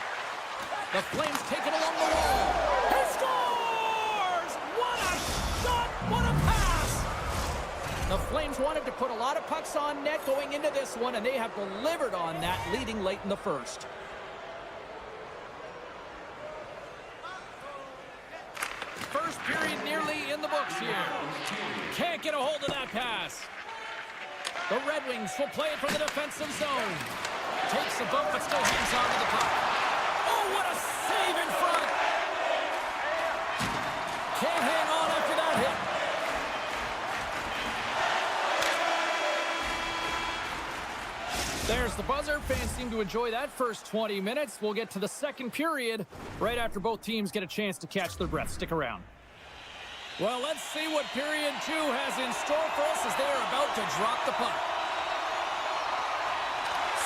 The Flames take it along the wall. He scores! What a shot! What a pass! The Flames wanted to put a lot of pucks on net going into this one, and they have delivered on that, leading late in the first. First period nearly in the books here. Can't get a hold of that pass. The Red Wings will play it from the defensive zone. Takes a bump, but still hangs on to the puck. Oh, what a save in front! Can't hang on after that hit. There's the buzzer. Fans seem to enjoy that first 20 minutes. We'll get to the second period right after both teams get a chance to catch their breath. Stick around. Well, let's see what period 2 has in store for us as they are about to drop the puck.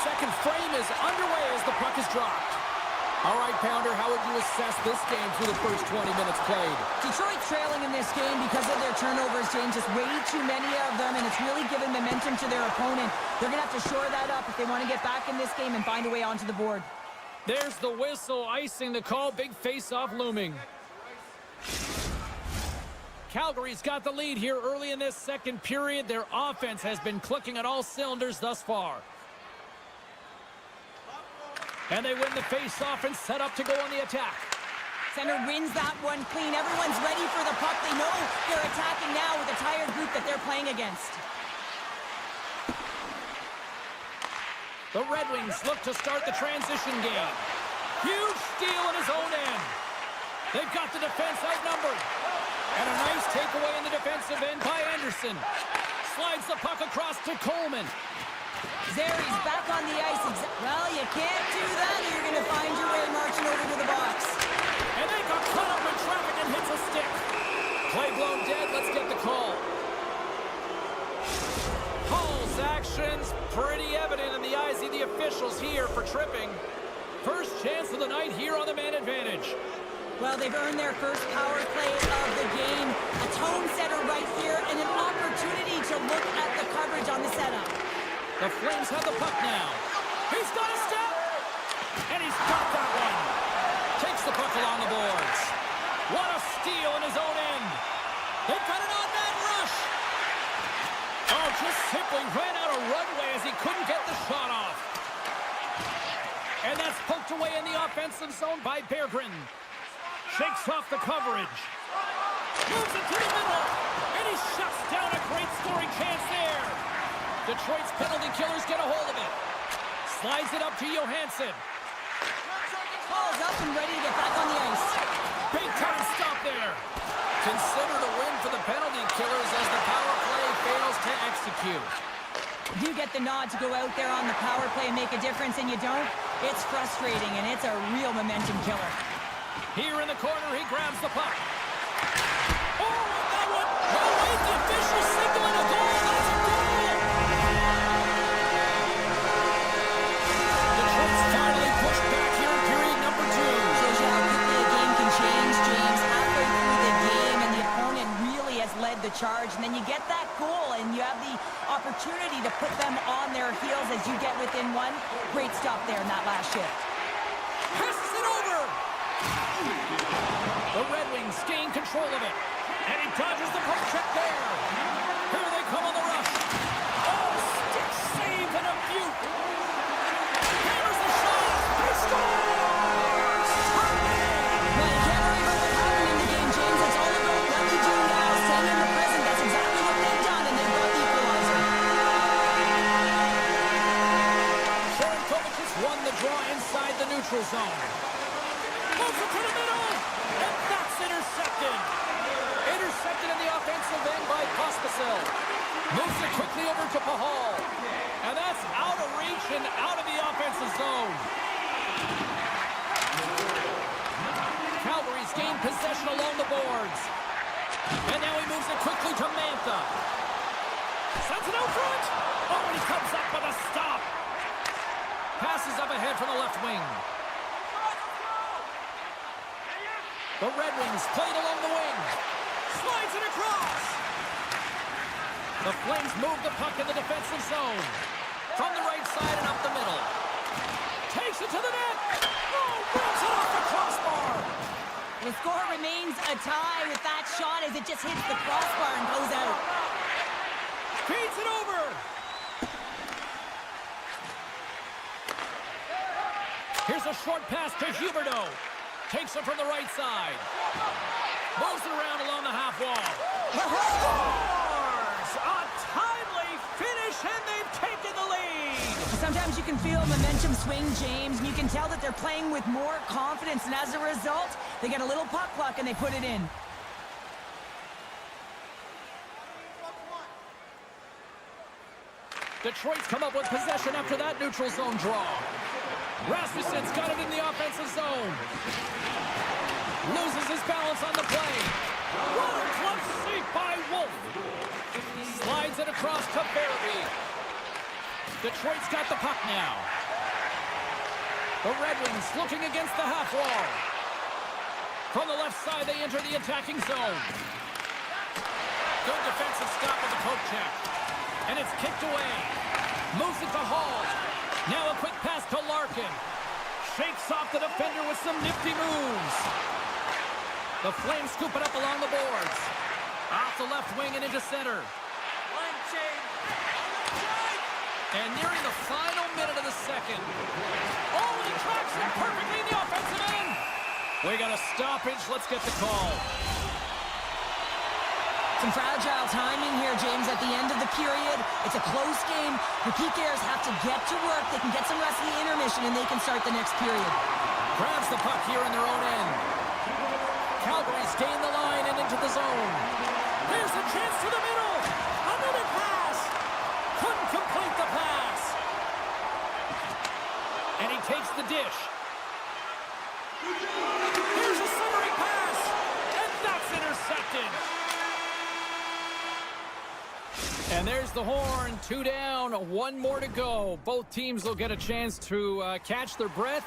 Second frame is underway as the puck is dropped. All right, Pounder, how would you assess this game through the first 20 minutes played? Detroit trailing in this game because of their turnovers, James. Just way too many of them, and it's really given momentum to their opponent. They're going to have to shore that up if they want to get back in this game and find a way onto the board. There's the whistle, icing the call. Big face-off looming. Calgary's got the lead here early in this second period. Their offense has been clicking on all cylinders thus far. And they win the face-off and set up to go on the attack. Center wins that one clean. Everyone's ready for the puck. They know they're attacking now with a tired group that they're playing against. The Red Wings look to start the transition game. Huge steal in his own end. They've got the defense outnumbered. And a nice takeaway in the defensive end by Anderson. Slides the puck across to Coleman. Zeri's back on the ice. Well, you can't do that. You're going to find your way marching over to the box. And they got caught up in traffic and hits a stick. Play blown dead. Let's get the call. Hall's actions pretty evident in the eyes of the officials here for tripping. First chance of the night here on the man advantage. Well, they've earned their first power play of the game. A tone setter right here and an opportunity to look at the coverage on the setup. The Flames have the puck now. He's got a step. And he's got that one. Takes the puck along the boards. What a steal in his own end. They've got an on-man rush. Oh, just simply ran out of runway as he couldn't get the shot off. And that's poked away in the offensive zone by Berggren. Shakes off the coverage. Moves it to the middle. And he shuts down a great scoring chance there. Detroit's penalty killers get a hold of it. Slides it up to Johansson. Ball's up and ready to get back on the ice. Big time stop there. Considered a win for the penalty killers as the power play fails to execute. You get the nod to go out there on the power play and make a difference, and you don't. It's frustrating, and it's a real momentum killer. Here in the corner, he grabs the puck. Oh, that one! Oh, wait, the official signaling a goal. That's a goal! Detroit's finally pushed back here in period number 2. Shows you how quickly a game can change, James. Halfway through the game, and the opponent really has led the charge, and then you get that goal, and you have the opportunity to put them on their heels as you get within one. Great stop there in that last shift. Passes it over! The Red Wings gain control of it. And he dodges the poke check there. Here they come on the rush. Oh, stick save and a beaut. Hammers the shot. He scores! Well, you can't worry about what happened in the game, James. It's all about what you do now. Staying in the present. That's exactly what they've done, and they've got the equalizer. Sharankovic has won the draw inside the neutral zone. Moves it to the middle. And that's intercepted. Intercepted in the offensive end by Pospisil. Moves it quickly over to Pahal. And that's out of reach and out of the offensive zone. Calgary's gained possession along the boards. And now he moves it quickly to Mantha. Sends it out front. Oh, and he comes up with a stop. Passes up ahead from the left wing. The Red Wings played along the wing. Slides it across. The Flames move the puck in the defensive zone. From the right side and up the middle. takes it to the net. Oh, rips it off the crossbar. The score remains a tie with that shot as it just hits the crossbar and goes out. Feeds it over. Here's a short pass to Huberdeau. Takes it from the right side. Moves it around along the half wall. Scores! A timely finish, and they've taken the lead. Sometimes you can feel momentum swing, James, and you can tell that they're playing with more confidence, and as a result, they get a little puck luck and they put it in. Detroit's come up with possession after that neutral zone draw. Rasmussen's got it in the offensive zone. Loses his balance on the play. What a close save by Wolf. Slides it across to Barabee. Detroit's got the puck now. The Red Wings looking against the half wall. From the left side, they enter the attacking zone. Good defensive stop with the poke check. And it's kicked away. Moves it to Hall. Now a quick pass to Larkin. Shakes off the defender with some nifty moves. The Flames scoop it up along the boards. Off the left wing and into center. And nearing the final minute of the second. Oh, and he tracks it perfectly in the offensive end. We got a stoppage. Let's get the call. Some fragile timing here, James, at the end of the period. It's a close game. The PKers have to get to work. They can get some rest in the intermission, and they can start the next period. Grabs the puck here in their own end. Calgary's gained the line and into the zone. Here's a chance to the middle. Another pass. Couldn't complete the pass. And he takes the dish. Here's a centering pass. And that's intercepted. And there's the horn. 2 down, 1 more to go. Both teams will get a chance to catch their breath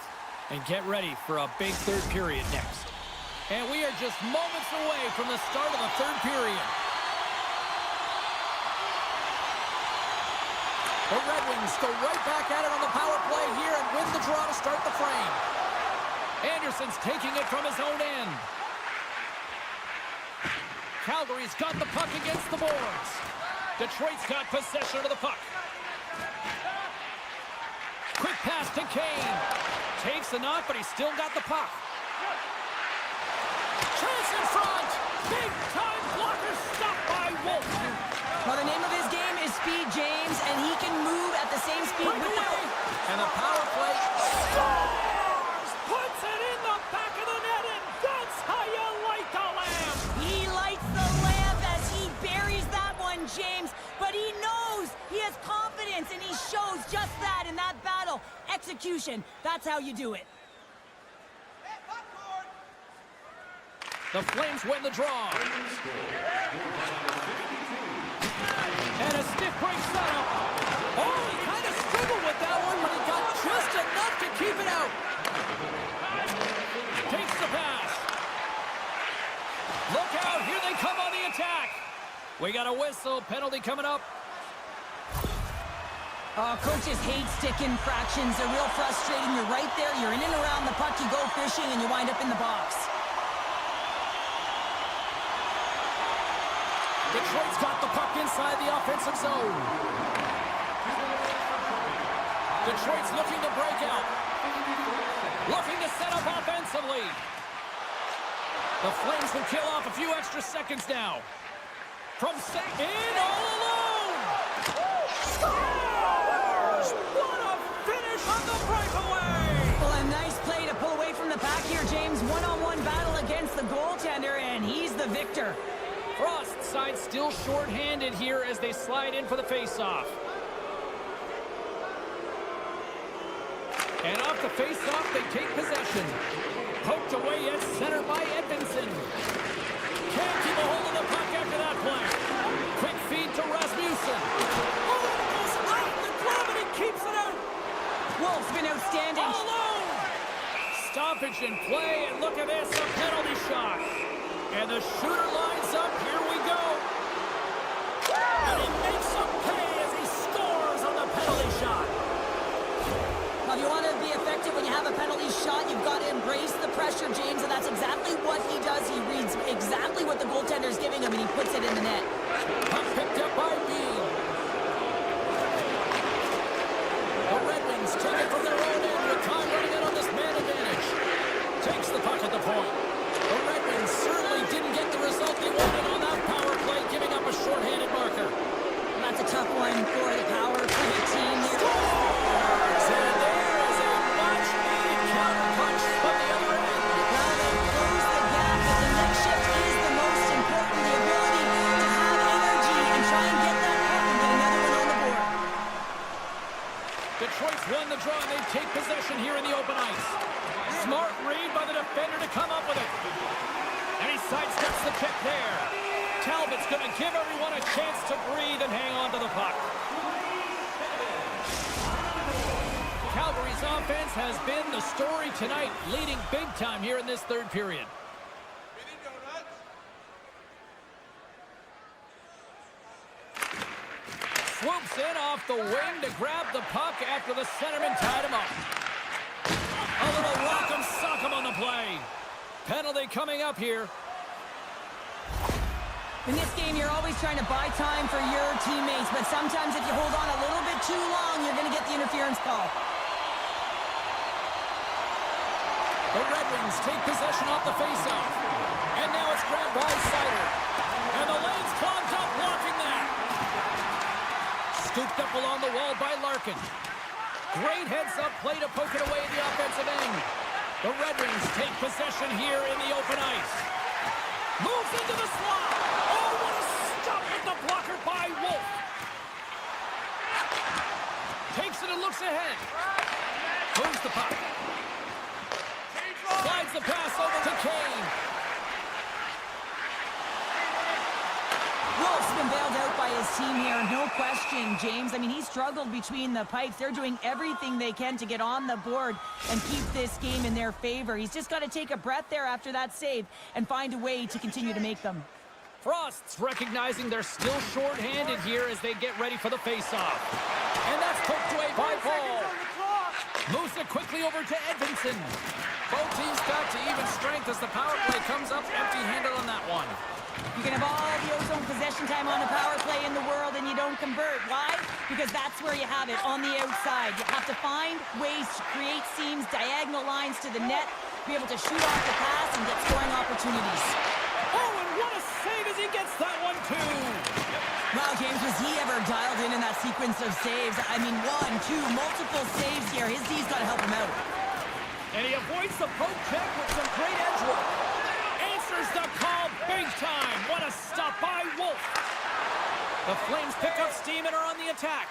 and get ready for a big third period next. And we are just moments away from the start of the third period. The Red Wings go right back at it on the power play here and win the draw to start the frame. Anderson's taking it from his own end. Calgary's got the puck against the boards. Detroit's got possession of the puck. Quick pass to Kane. Takes the knock, but he's still got the puck. Chance in front. Big time blocker stopped by Wolf. Well, the name of his game is speed, James, and he can move at the same speed. And the power play scores! Puts it in the back of the net, and that's how you light the lamp. He lights the lamp as he buries that one, James, but he knows he has confidence, and he shows just that in that battle. Execution, that's how you do it. The Flames win the draw. And a stiff break setup. Oh, he kind of struggled with that one, but he got just enough to keep it out. Takes the pass. Look out, here they come on the attack. We got a whistle, penalty coming up. Coaches hate stick infractions. They're real frustrating. You're right there. You're in and around the puck. You go fishing, and you wind up in the box. Detroit's got the puck inside the offensive zone. Detroit's looking to break out. Looking to set up offensively. The Flames will kill off a few extra seconds now. From in all alone. Scores! What a finish on the breakaway! Well, a nice play to pull away from the pack here, James. One-on-one battle against the goaltender, and he's the victor. Frost side still short-handed here as they slide in for the face-off. And off the face-off, they take possession. Poked away at center by Edmondson. Can't keep a hold of the puck after that play. Quick feed to Rasmussen. Oh, it goes out the glove and he keeps it out. Wolf's been outstanding. All alone. Stoppage in play, and look at this, a penalty shot. And the shooter lines up. Here we go. And he makes some pay as he scores on the penalty shot. Well, if you want to be effective have a penalty shot, you've got to embrace the pressure, James, and that's exactly what he does. He reads exactly what the goaltender's giving him, and he puts it in the net. Puck picked up by Bean. The Red Wings take it from their own end with time running out on this man advantage. Takes the puck at the point. The Red Wings certainly didn't get the result they wanted on that power play, giving up a shorthanded marker. And that's a tough one for the power play team here. Scores! And there is a much-needed counterpunch from the other end. Well, they close the gap, but the next shift is the most important. The ability to have energy and try and get that puck and get another one on the board. Detroit's won the draw, and they take possession here in the open ice. Smart read by the defender to come up with it. And he sidesteps the pick there. Talbot's going to give everyone a chance to breathe and hang on to the puck. Calgary's offense has been the story tonight, leading big time here in this third period. Swoops in off the wing to grab the puck after the centerman tied him up. A little rock'em sock'em on the play. Penalty coming up here. In this game, you're always trying to buy time for your teammates, but sometimes if you hold on a little bit too long, you're going to get the interference call. The Red Wings take possession off the faceoff. And now it's grabbed by Sider. And the lane's clogged up, blocking that. Scooped up along the wall by Larkin. Great heads-up play to poke it away in the offensive end. The Red Wings take possession here in the open ice. Moves into the slot. Oh, what a stop with the blocker by Wolf. Takes it and looks ahead. Moves the puck. Slides the pass over to Kane. Wolf's been bailed out by his team here, no question, James. I mean, he struggled between the pipes. They're doing everything they can to get on the board and keep this game in their favor. He's just got to take a breath there after that save and find a way to continue to make them. Frost's recognizing they're still short-handed here as they get ready for the face-off. And that's poked away by Paul. Moves it quickly over to Edvinsson. Both teams back to even strength as the power play comes up empty-handed on that one. You can have all the ozone possession time on the power play in the world and you don't convert. Why? Because that's where you have it, on the outside. You have to find ways to create seams, diagonal lines to the net, be able to shoot off the pass and get scoring opportunities. Oh, and what a save as he gets that one, too! Wow, James, was he ever dialed in that sequence of saves? I mean, one, two, multiple saves here. His D's got to help him out. And he avoids the poke check with some great edge work. Answers the call big time. What a stop by Wolf. The Flames pick up steam and are on the attack.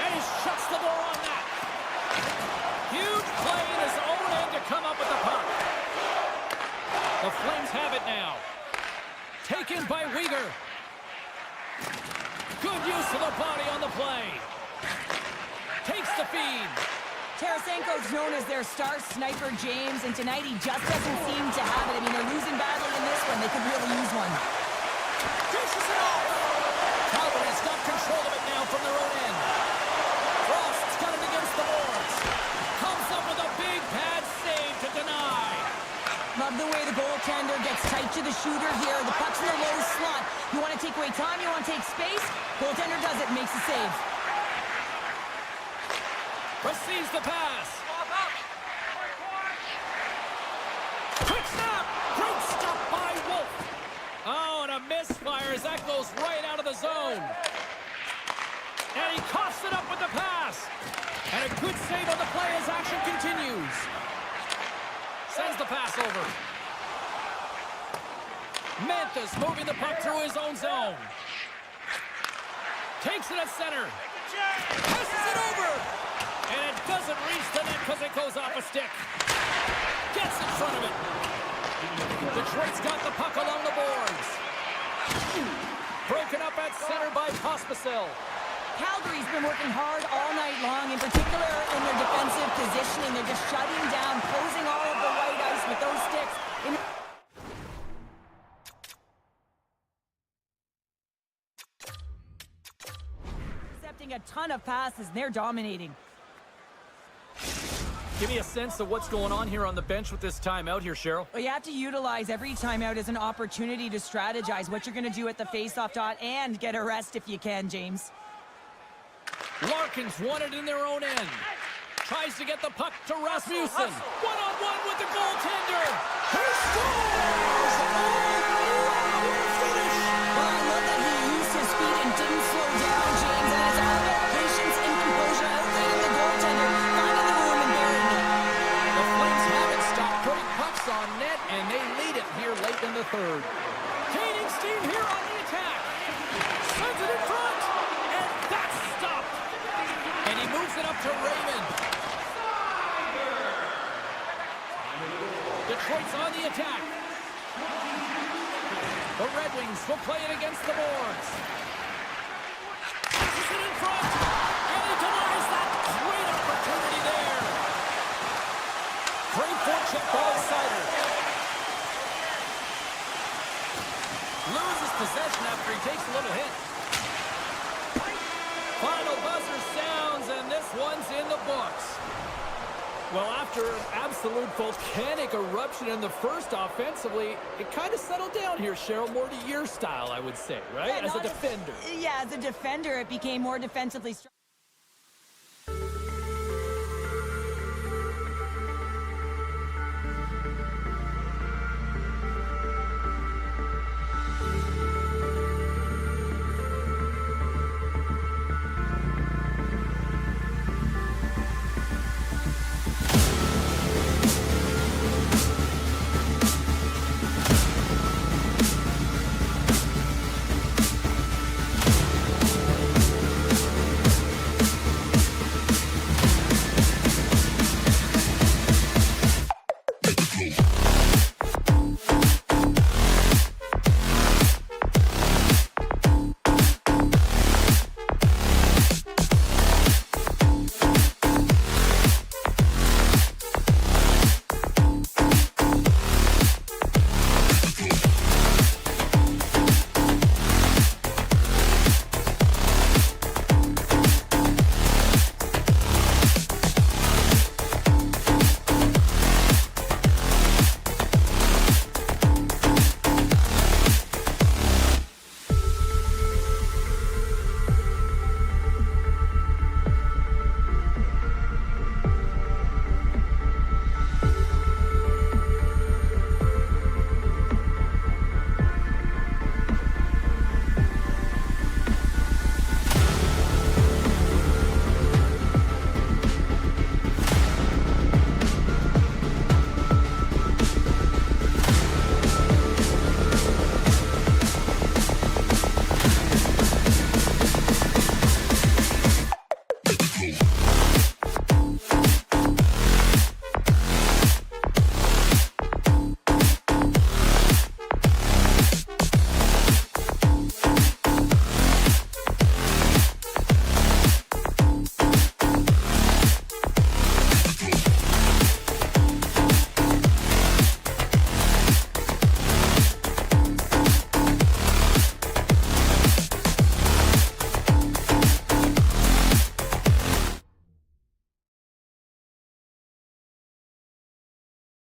And he shuts the door on that. Huge play in his own end to come up with the puck. The Flames have it now. Taken by Weegar. Good use of the body on the play. Takes the feed. Tarasenko's known as their star sniper, James, and tonight he just doesn't seem to have it. I mean, they're losing badly in this one. They could really use one. Dishes it off. Calgary's got control of it now from their own end. Frost's got it against the boards. Comes up with a big pad save to deny. Love the way the goaltender gets tight to the shooter here. The puck's in the low slot. You want to take away time, you want to take space. Goaltender does it and makes the save. Receives the pass. Quick snap. Great stop by Wolf. Oh, and a misfire as that goes right out of the zone. And he coughs it up with the pass. And a good save on the play as action continues. Sends the pass over. Manthus moving the puck through his own zone. Takes it at center. Passes it over. And it doesn't reach the net because it goes off a stick. Gets in front of it. Detroit's got the puck along the boards. Broken up at center by Pospisil. Calgary's been working hard all night long, in particular in their defensive positioning. They're just shutting down, closing all of the white ice with those sticks. Intercepting a ton of passes, and they're dominating. Give me a sense of what's going on here on the bench with this timeout here, Cheryl. Well, you have to utilize every timeout as an opportunity to strategize what you're going to do at the face-off dot and get a rest if you can, James. Larkin's won it in their own end. Tries to get the puck to Rasmussen. One-on-one with the goaltender. He scores! Finish! Well, I love that he used his speed and didn't slow down, James. And it's all about patience and composure, outleading the goaltender, finding the room and burying it. The Flames haven't stopped putting pucks on net, and they lead it here late in the third. Gaining steam here on the attack. Sends it in front, and that's stopped. And he moves it up to Raymond. Detroit's on the attack. The Red Wings will play it against the boards. Pushes it in front, and he denies that. Great opportunity there. Great forecheck by Sider. Loses possession after he takes a little hit. Final buzzer sounds, and this one's in the books. Well, after an absolute volcanic eruption in the first offensively, it kind of settled down here, Cheryl, more to your style, I would say, right? Yeah, as a defender. Yeah, as a defender, it became more defensively strong.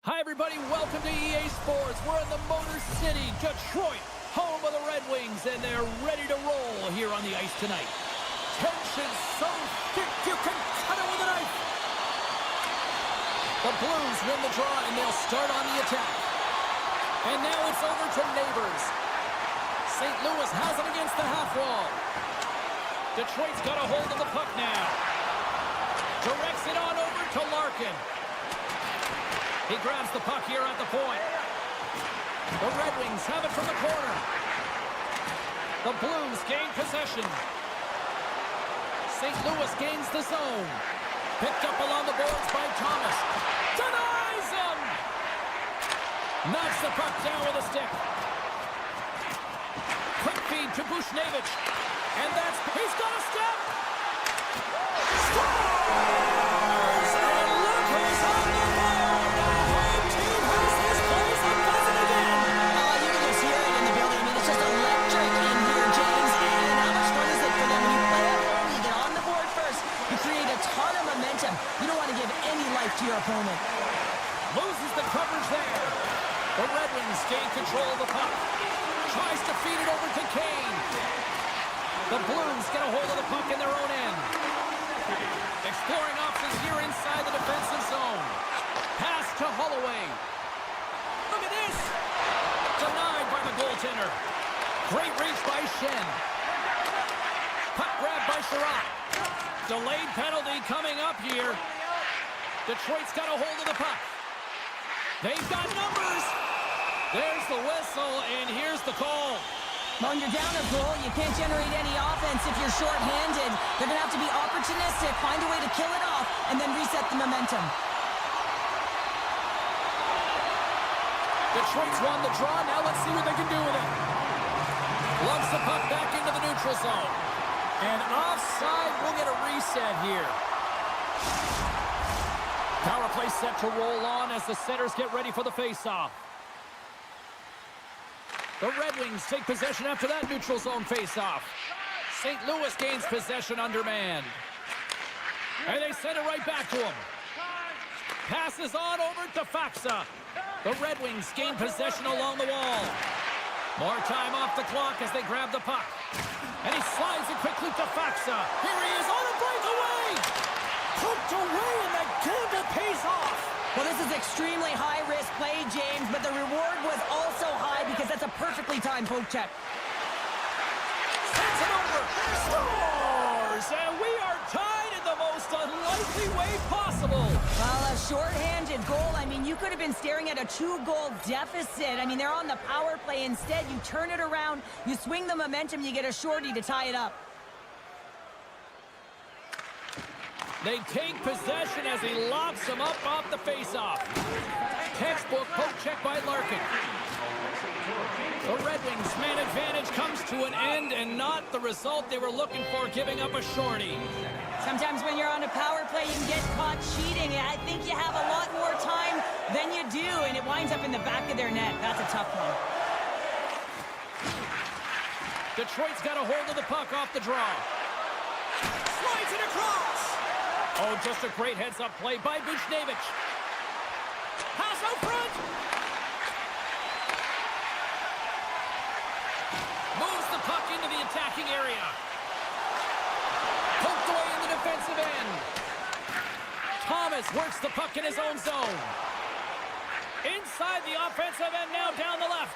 Hi, everybody. Welcome to EA Sports. We're in the Motor City, Detroit, home of the Red Wings, and they're ready to roll here on the ice tonight. Tension so thick you can cut it with a knife. The Blues win the draw, and they'll start on the attack. And now it's over to Neighbors. St. Louis has it against the half wall. Detroit's got a hold of the puck now. Directs it on over to Larkin. He grabs the puck here at the point. The Red Wings have it from the corner. The Blues gain possession. St. Louis gains the zone. Picked up along the boards by Thomas. Denies him! Knocks the puck down with a stick. Quick feed to Bushnevich. And that's... He's got a step! Scores! And look who's on the board! The home team has this place on buzzer again! You can just hear it in the building. I mean, it's just electric in here, James. And how much fun is it for them? When you play at home, you get on the board first. You create a ton of momentum. You don't want to give any life to your opponent. Wings gain control of the puck. Tries to feed it over to Kane. The Blues get a hold of the puck in their own end. Exploring options here inside the defensive zone. Pass to Holloway. Look at this. Denied by the goaltender. Great reach by Shen. Puck grab by Sherratt. Delayed penalty coming up here. Detroit's got a hold of the puck. They've got numbers. There's the whistle, and here's the call. When you're down a goal, you can't generate any offense if you're short-handed. They're going to have to be opportunistic, find a way to kill it off, and then reset the momentum. Detroit's won the draw. Now let's see what they can do with it. Lumps the puck back into the neutral zone. And offside, we'll get a reset here. Power play set to roll on as the setters get ready for the face-off. The Red Wings take possession after that neutral zone face-off. St. Louis gains possession undermanned. And they send it right back to him. Passes on over to Faxa. The Red Wings gain possession along the wall. More time off the clock as they grab the puck. And he slides it quickly to Faxa. Here he is on a breakaway. Poked away, and that gamble pays off. Well, this is extremely high-risk play, James, but the reward was also high because that's a perfectly timed poke check. Sends it over. Scores! And we are tied in the most unlikely way possible. Well, a short-handed goal. I mean, you could have been staring at a 2-goal deficit. I mean, they're on the power play. Instead, you turn it around, you swing the momentum, you get a shorty to tie it up. They take possession as he locks him up off the face-off. Textbook poke check by Larkin. The Red Wings' man advantage comes to an end, and not the result they were looking for, giving up a shorty. Sometimes when you're on a power play, you can get caught cheating. I think you have a lot more time than you do, and it winds up in the back of their net. That's a tough one. Detroit's got a hold of the puck off the draw. Slides it across. Oh, just a great heads-up play by Buchnevich. Pass out front. Moves the puck into the attacking area. Poked away in the defensive end. Thomas works the puck in his own zone. Inside the offensive end, now down the left.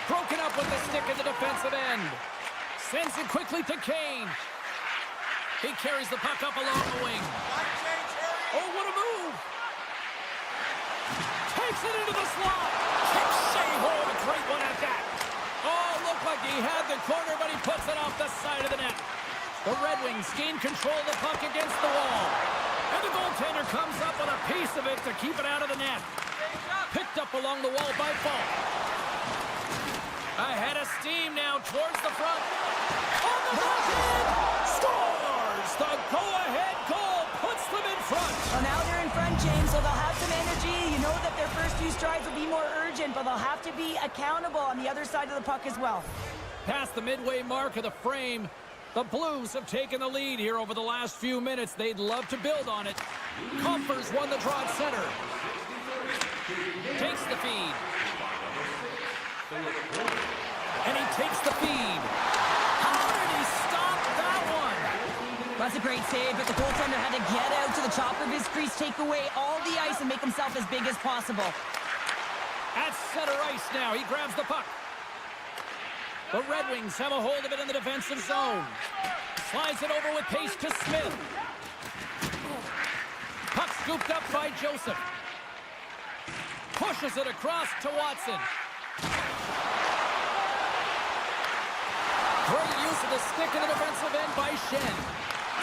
Broken up with the stick in the defensive end. Sends it quickly to Kane. He carries the puck up along the wing. Oh, what a move! Takes it into the slot. Kicks save. Oh, a great one at that. Oh, looked like he had the corner, but he puts it off the side of the net. The Red Wings gain control of the puck against the wall. And the goaltender comes up with a piece of it to keep it out of the net. Picked up along the wall by Falk. Ahead of steam now towards the front. On the backhand! Scores! The go-ahead goal puts them in front. Well, now they're in front, James, so they'll have some energy. You know that their first few strides will be more urgent, but they'll have to be accountable on the other side of the puck as well. Past the midway mark of the frame, the Blues have taken the lead here over the last few minutes. They'd love to build on it. Compher's won the draw at center. Takes the feed. And he takes the feed. How did he stop that one? That's a great save, but the goaltender had to get out to the top of his crease, take away all the ice, and make himself as big as possible. At center ice now, he grabs the puck. The Red Wings have a hold of it in the defensive zone. Slides it over with pace to Smith. Puck scooped up by Joseph. Pushes it across to Watson. Great use of the stick in the defensive end by Shen.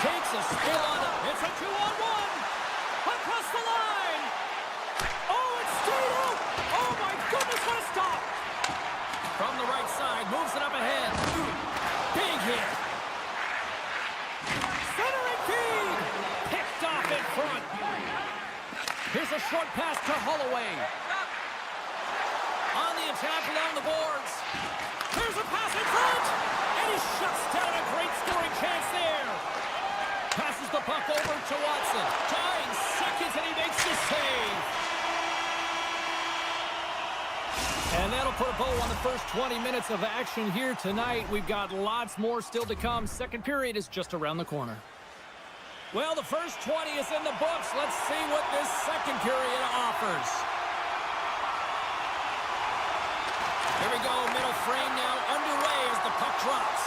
Takes a spill on it. It's a 2-on-1. Across the line. Oh, it stayed out. Oh, my goodness, what a stop. From the right side, moves it up ahead. Big hit. Centering feed. Picked off in front. Here's a short pass to Holloway. On the attack along the boards. Here's a pass in front. And he shuts down a great scoring chance there. Passes the puck over to Watson. Tying seconds, and he makes the save. And that'll put a bow on the first 20 minutes of action here tonight. We've got lots more still to come. Second period is just around the corner. Well, the first 20 is in the books. Let's see what this second period offers. Here we go, middle frame now underway as the puck drops.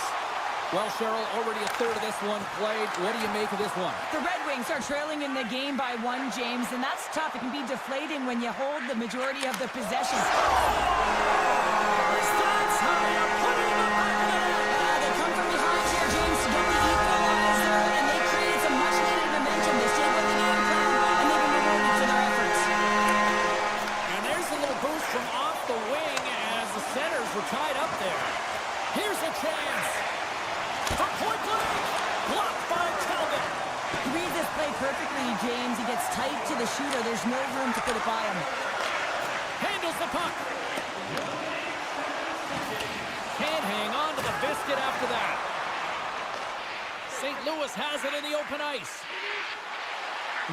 Well, Cheryl, already a third of this one played. What do you make of this one? The Red Wings are trailing in the game by 1, James, and that's tough. It can be deflating when you hold the majority of the possession. That's how you put it in the back of the net. They come from behind here, James, to get the equalizer, and they created some much-needed momentum. They stayed with the game plan, and they've been rewarded for their efforts. And there's a little boost from off the wing as the centers were tied up there. Here's a chance. From point blank, blocked by Calvin. He reads this play perfectly, James. He gets tight to the shooter. There's no room to put it by him. Handles the puck. Can't hang on to the biscuit after that. St. Louis has it in the open ice.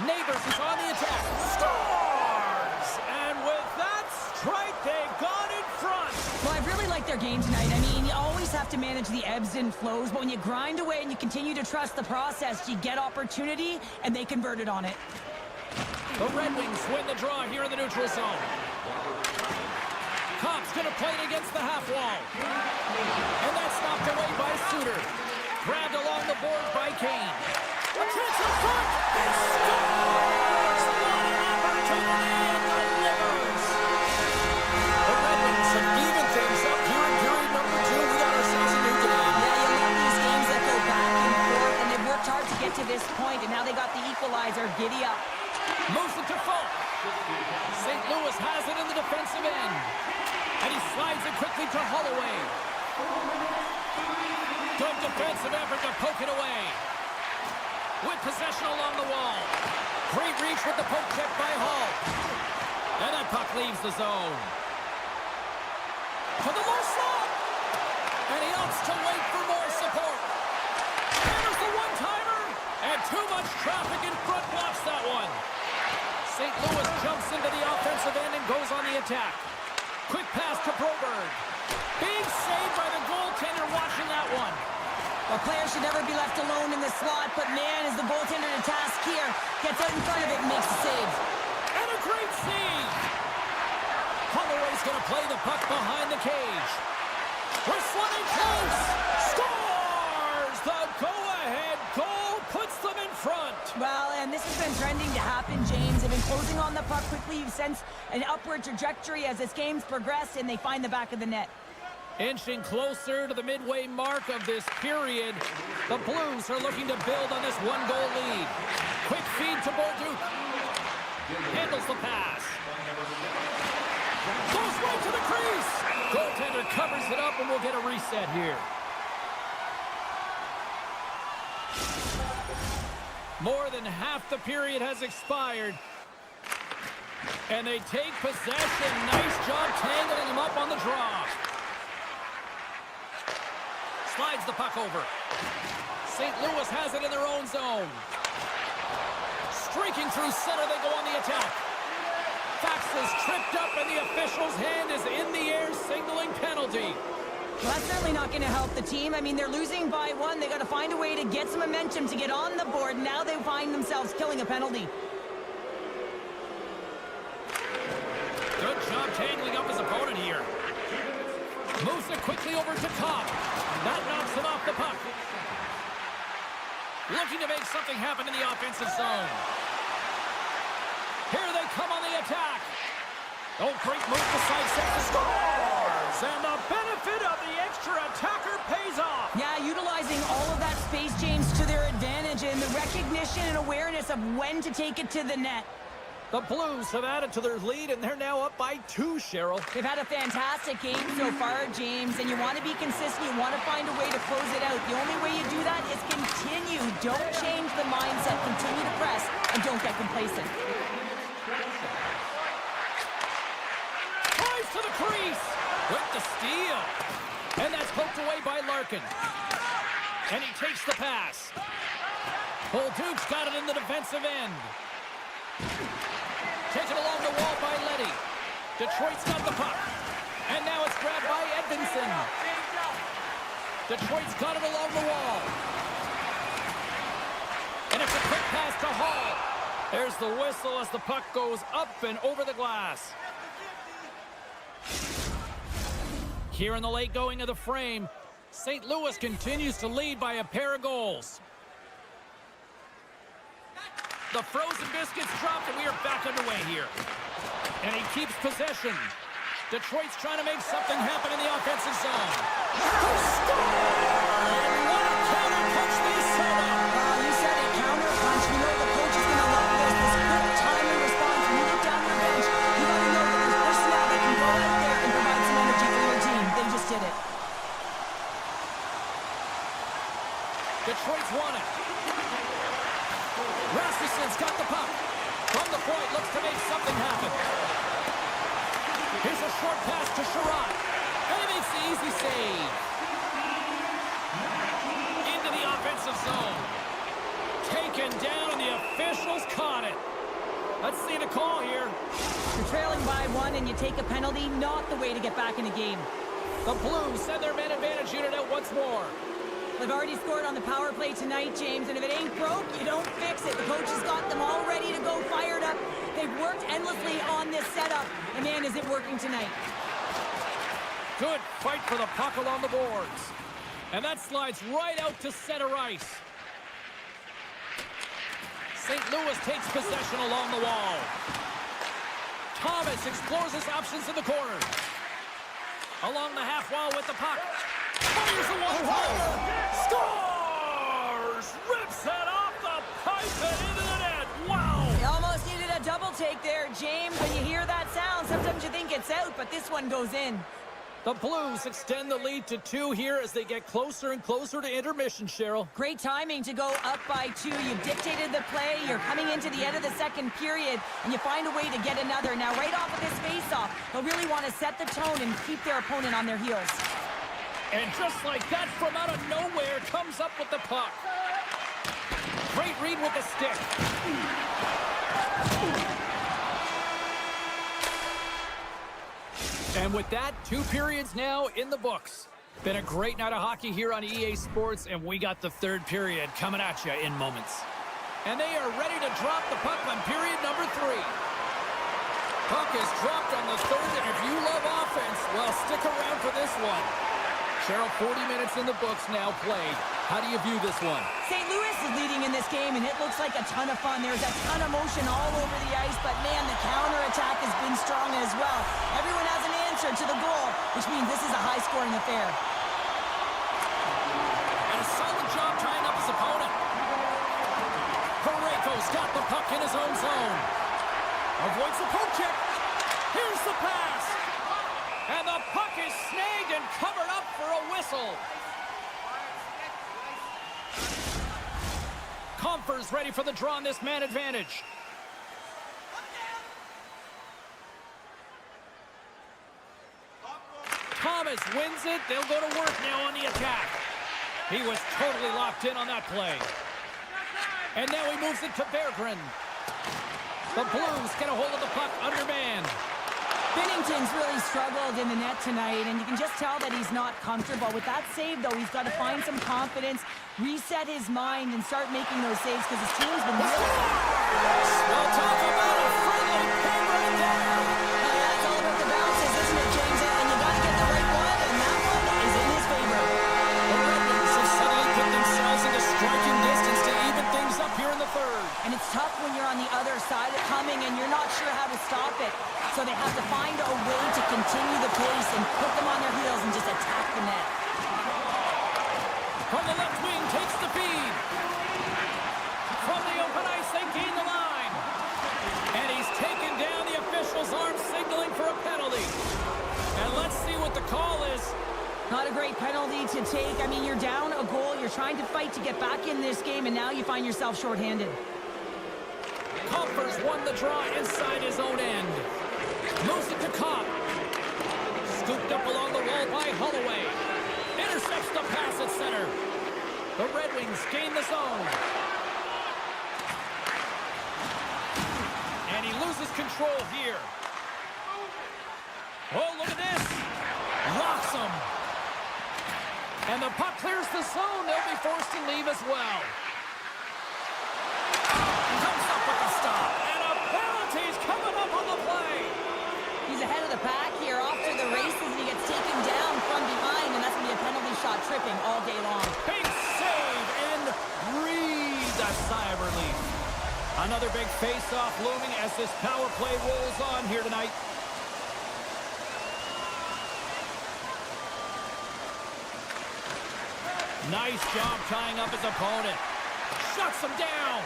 Neighbors is on the attack. Scores! And with that strike, they got in front. Well, I really like their game tonight. I mean, you always have to manage the ebbs and flows, but when you grind away and you continue to trust the process, you get opportunity, and they converted on it. The Red Wings win the draw here in the neutral zone. Copp's going to play it against the half wall. And that's knocked away by Suter. Grabbed along the boards by Kane. A chance in front! He scores! What an opportunity! And delivers! The Red Wings have evened things up here in period number 2. We got ourselves a new game. Yeah, you love these games that go back and forth, and they've worked hard to get to this point, and now they got the equalizer. Giddy up. Moves it to Falk. St. Louis has it in the defensive end. And he slides it quickly to Holloway. Good defensive effort to poke it away. With possession along the wall. Great reach with the poke check by Hall. And that puck leaves the zone. To the low slot. And he opts to wait for more support. There's the one-timer. And too much traffic in front blocks that one. St. Louis jumps into the offensive end and goes on the attack. Quick pass to Broberg. Big save by the goaltender watching that one. Well, players should never be left alone in the slot, but man, is the goaltender to task here. Gets out in front of it and makes the save. And a great save. Holloway's going to play the puck behind the cage. We're slipping close. Scores! The go-ahead goal puts them in front. Well, and this has been trending to happen, James. They've been closing on the puck quickly. You've sensed an upward trajectory as this game's progressed, and they find the back of the net. Inching closer to the midway mark of this period, the Blues are looking to build on this one-goal lead. Quick feed to Bolduc. Handles the pass. Goes right to the crease. Goaltender covers it up, and we'll get a reset here. More than half the period has expired. And they take possession. Nice job tangling him up on the draw. Slides the puck over. St. Louis has it in their own zone. Streaking through center, they go on the attack. Fax is tripped up, and the official's hand is in the air, signaling penalty. Well, that's certainly not going to help the team. I mean, they're losing by 1. They got to find a way to get some momentum to get on the board. Now they find themselves killing a penalty. Good job tangling up his opponent here. Moves it quickly over to Cobb. That knocks him off the puck. Looking to make something happen in the offensive zone. Here they come on the attack. Oh, great move to sidestep the scores! And the benefit of the extra attacker pays off. Yeah, utilizing all of that space, James, to their advantage, and the recognition and awareness of when to take it to the net. The Blues have added to their lead, and they're now up by 2, Cheryl. They've had a fantastic game so far, James, and you want to be consistent. You want to find a way to close it out. The only way you do that is continue. Don't change the mindset. Continue to press, and don't get complacent. Drives to the crease with the steal. And that's poked away by Larkin. And he takes the pass. Bolduc's got it in the defensive end. Taken along the wall by Leddy. Detroit's got the puck. Detroit's got it along the wall. And it's a quick pass to Hall. There's the whistle as the puck goes up and over the glass. Here in the late going of the frame, St. Louis continues to lead by a pair of goals. The frozen biscuits dropped, and we are back underway here. And he keeps possession. Detroit's trying to make something happen in the offensive zone. What a counter punch they set up! You said it, counter punch. You know the coach is going to love this. This quick timely response. When you get down your bench, you got to know that there's personnel that can go out there and provide some energy for your team. They just did it. Detroit's won it. Rasmussen's got the puck. From the point, looks to make something happen. Here's a short pass to Sherrod. And he makes the easy save. Into the offensive zone. Taken down, and the officials caught it. Let's see the call here. You're trailing by one and you take a penalty. Not the way to get back in the game. The Blues send their man advantage unit out once more. They've already scored on the power play tonight, James, and if it ain't broke, you don't fix it. The coach has got them all ready to go, fired up. They've worked endlessly on this setup, and man, is it working tonight. Good fight for the puck along the boards. And that slides right out to center ice. St. Louis takes possession along the wall. Thomas explores his options in the corner. Along the half wall with the puck. Fires a one-timer. Scores! Rips it off the pipe and into the net. Wow! You almost needed a double take there, James. When you hear that sound, sometimes you think it's out, but this one goes in. The Blues extend the lead to 2 here as they get closer and closer to intermission, Cheryl. Great timing to go up by 2. You've dictated the play. You're coming into the end of the second period, and you find a way to get another. Now, right off of this faceoff, they'll really want to set the tone and keep their opponent on their heels. And just like that, from out of nowhere, comes up with the puck. Great read with the stick. And with that, 2 periods now in the books. Been a great night of hockey here on EA Sports, and we got the 3rd period coming at you in moments. And they are ready to drop the puck on period number 3. Puck is dropped on the 3rd, and if you love offense, well, stick around for this one. Cheryl, 40 minutes in the books now played. How do you view this one? St. Louis is leading in this game, and it looks like a ton of fun. There's a ton of motion all over the ice, but man, the counterattack has been strong as well. Everyone has an answer to the goal, which means this is a high-scoring affair. And a solid job tying up his opponent. Parayko's got the puck in his own zone. Avoids the poke check. Here's the pass. And the puck is snagged and covered up for a whistle. Comfer's ready for the draw on this man advantage. Thomas wins it. They'll go to work now on the attack. He was totally locked in on that play. And now he moves it to Berggren. The Blues get a hold of the puck undermanned. Binnington's really struggled in the net tonight, and you can just tell that he's not comfortable. With that save, though, he's got to find some confidence, reset his mind, and start making those saves because his team's been really... Well, talk about a friendly pin right there. Yeah, it's all about the bounces, isn't it, James? And you got to get the right one, and that one is in his favor. The Red Wings have suddenly put themselves into striking distance to even things up here in the 3rd. And it's tough when you're on the other side of coming and you're not sure how to stop it. So they have to find a way to continue the pace and put them on their heels and just attack the net. From the left wing, takes the feed. From the open ice, they gain the line. And he's taken down. The official's arm signaling for a penalty. And let's see what the call is. Not a great penalty to take. I mean, you're down a goal. You're trying to fight to get back in this game, and now you find yourself shorthanded. Comfer's won the draw inside his own end. Moves it to Cobb. Scooped up along the wall by Holloway. Intercepts the pass at center. The Red Wings gain the zone. And he loses control here. Oh, look at this. Locks him. And the puck clears the zone. They'll be forced to leave as well. Comes up with the stop. And a penalty's coming up on the play. He's ahead of the pack here, off to the races, and he gets taken down from behind, and that's going to be a penalty shot tripping all day long. Big save, and breathe a sigh of relief. Another big face-off looming as this power play rolls on here tonight. Nice job tying up his opponent. Shuts him down.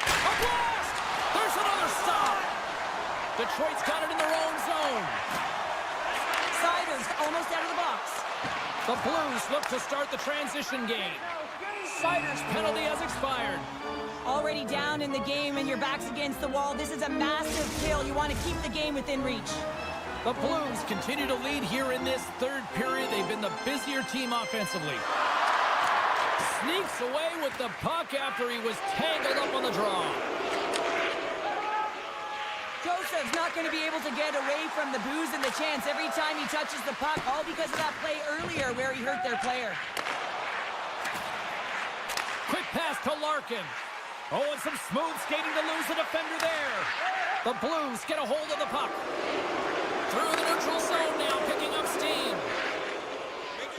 A blast! There's another stop. Detroit's got it in their own zone. Siders almost out of the box. The Blues look to start the transition game. Siders' penalty has expired. Already down in the game, and your back's against the wall. This is a massive kill. You want to keep the game within reach. The Blues continue to lead here in this third period. They've been the busier team offensively. Sneaks away with the puck after he was tangled up on the draw. Joseph's not going to be able to get away from the booze and the chance every time he touches the puck, all because of that play earlier where he hurt their player. Quick pass to Larkin. Oh, and some smooth skating to lose the defender there. The Blues get a hold of the puck. Through the neutral zone now, picking up steam.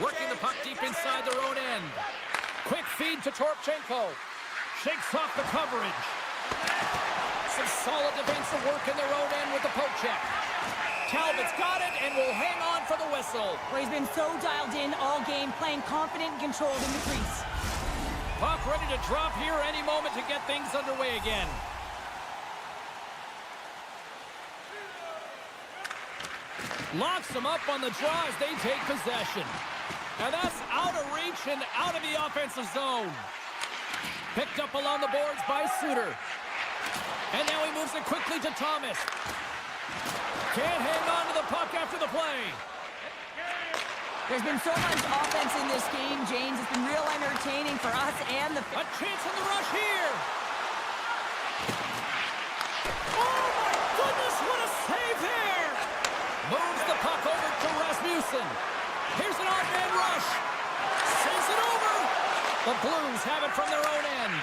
Working the puck deep inside their own end. Quick feed to Torpchenko. Shakes off the coverage. Some solid defensive work in their own end with the poke check. Talbot's got it and will hang on for the whistle. Well, he's been so dialed in all game, playing confident and controlled in the crease. Puck ready to drop here any moment to get things underway again. Locks them up on the draw as they take possession. Now that's out of reach and out of the offensive zone. Picked up along the boards by Suter. And now he moves it quickly to Thomas. Can't hang on to the puck after the play. There's been so much offense in this game, James. It's been real entertaining for us and the... A chance on the rush here. Oh, my goodness, what a save there. Moves the puck over to Rasmussen. Here's an odd man rush. Sends it over. The Blues have it from their own end.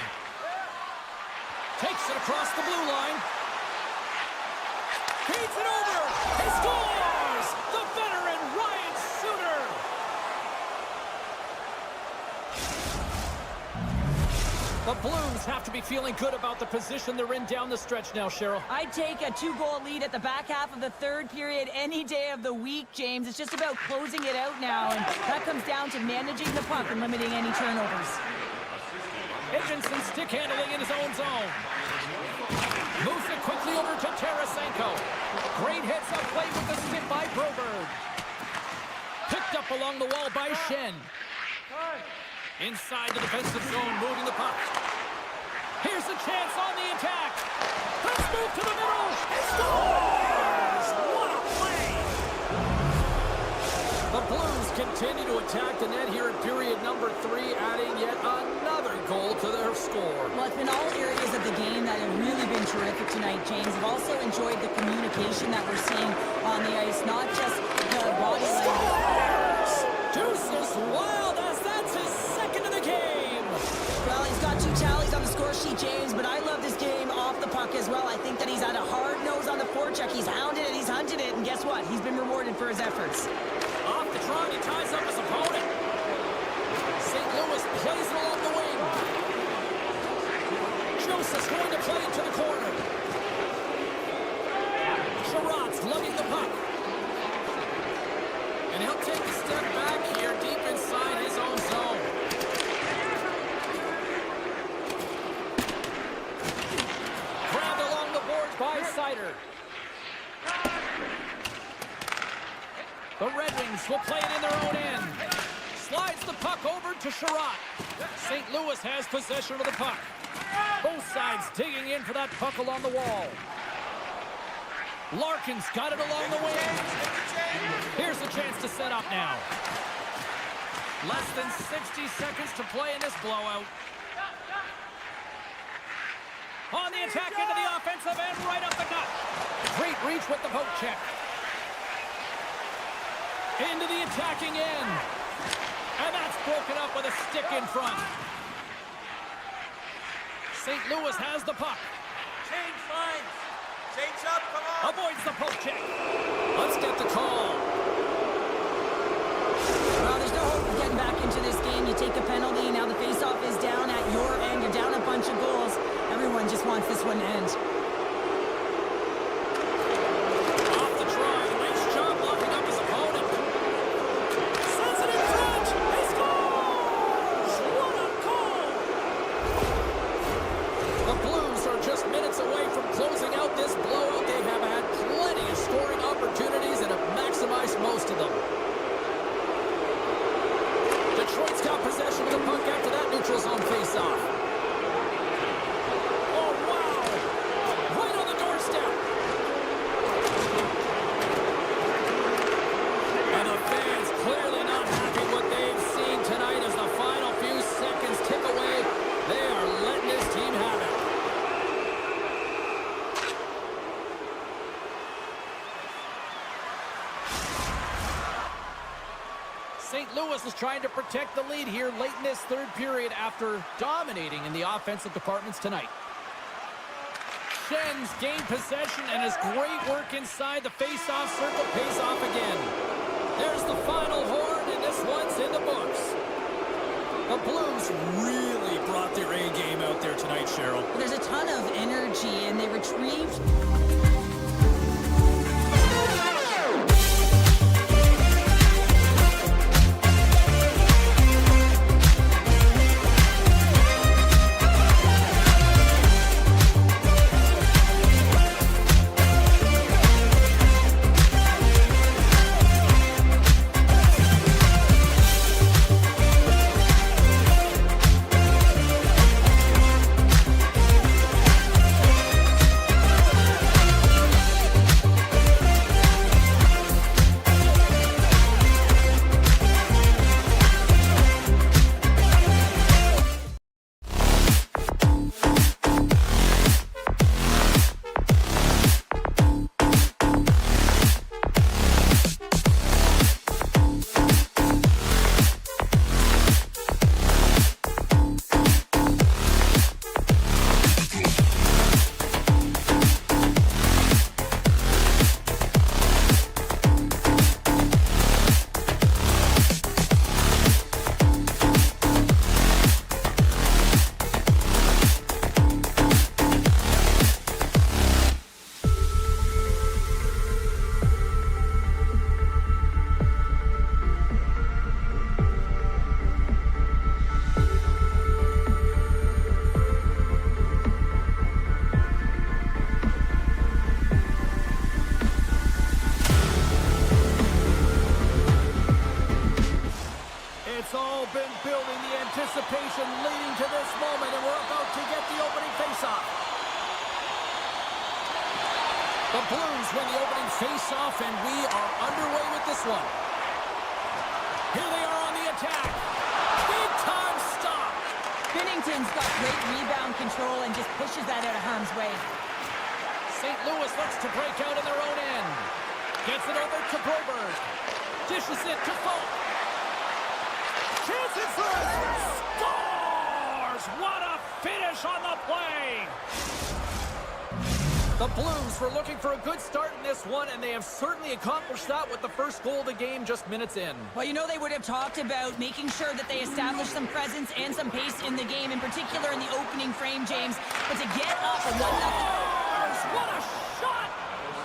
Takes it across the blue line. Feeds it over. He scores! The veteran Ryan Suter. The Blues have to be feeling good about the position they're in down the stretch now, Cheryl. I'd take a 2-goal lead at the back half of the third period any day of the week, James. It's just about closing it out now, and that comes down to managing the puck and limiting any turnovers. Edmondson stick handling in his own zone. Moves it quickly over to Tarasenko. Great heads-up play with the stick by Broberg. Picked up along the wall by Shen. Inside the defensive zone, moving the puck. Here's a chance on the attack. Let's move to the middle. He scores! What a play! The Blues continue to attack the net here in period number 3, adding yet another goal to their score. Well, it's been all areas of the game that have really been terrific tonight, James. I've also enjoyed the communication that we're seeing on the ice, not just the body language. Deuce is wild as that's his second of the game. Well, he's got 2 tallies on the score sheet, James, but I love this game off the puck as well. I think that he's had a hard nose on the forecheck. He's hounded it, he's hunted it, and guess what? He's been rewarded for his efforts. Off the draw, he ties up his opponent. St. Louis plays it along the wing. Joseph's going to play it to the corner. Sherrod's lugging the puck. And he'll take a step back here deep inside his own zone. Grabbed along the boards by Sider. The Red Wings will play it in their own end. Slides the puck over to Sherrod. St. Louis has possession of the puck. Both sides digging in for that puck along the wall. Larkin's got it along the wing. Here's a chance to set up now. Less than 60 seconds to play in this blowout. On the attack into the offensive end, right up the gut. Great reach with the poke check. Into the attacking end. And that's broken up with a stick in front. St. Louis has the puck. Change lines. Change up, come on. Avoids the poke check. Let's get the call. Well, there's no hope of getting back into this game. You take a penalty, now the faceoff is down at your end. You're down a bunch of goals. Everyone just wants this one to end. Off the try. Nice job locking up his opponent. Sends it in front. He scores! What a goal! The Blues are just minutes away from closing out this blowout. They have had plenty of scoring opportunities and have maximized most of them. Detroit's got possession of the puck after that neutral zone faceoff. Oh, wow! Right on the doorstep. And the fans clearly not happy what they've seen tonight as the final few seconds tick away. They are letting this team have it. St. Louis is trying to protect the lead here late in this third period after dominating in the offensive departments tonight. Schenns gained possession and has great work inside the face-off circle. Pays off again. There's the final horn, and this one's in the books. The Blues really brought their A game out there tonight, Cheryl. There's a ton of energy, and they retrieved... anticipation leading to this moment, and we're about to get the opening faceoff. The Blues win the opening faceoff, and we are underway with this one. Here they are on the attack. Big time stop. Binnington's got great rebound control and just pushes that out of harm's way. St. Louis looks to break out in their own end. Gets it over to Broberg. Dishes it to Falk. Chance in front. Scores! What a finish on the play! The Blues were looking for a good start in this one, and they have certainly accomplished that with the first goal of the game just minutes in. Well, you know they would have talked about making sure that they establish some presence and some pace in the game, in particular in the opening frame, James. But to get up and What a shot!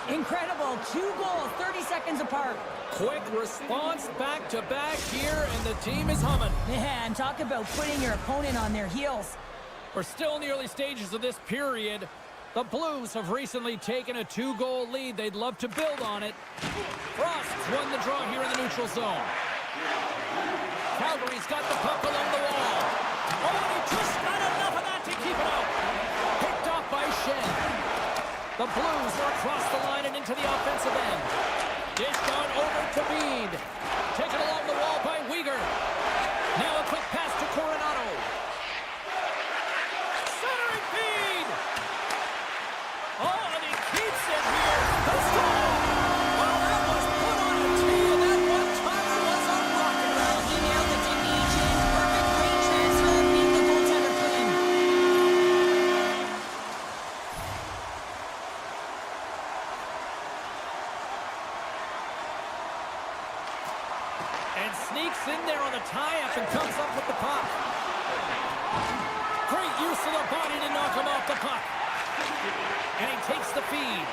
incredible. 2 goals, 30 seconds apart. Quick response back-to-back here, and the team is humming. Man, talk about putting your opponent on their heels. We're still in the early stages of this period. The Blues have recently taken a 2-goal lead. They'd love to build on it. Frost's won the draw here in the neutral zone. Calgary's got the puck along the wall. Oh, he just got enough of that to keep it out. Picked off by Schenn. The Blues are across the line and into the offensive end. Dished on over to Bede. Taken along the wall by Weegar. Now a quick pass to Coronado. Centering feed. Oh, and he keeps it here. The score. Oh, that was put on a tee, and that one-timer was a rocket. Well, he nailed the technique And sneaks in there on the tie-up and comes up with the puck. Great use of the body to knock him off the puck. And he takes the feed.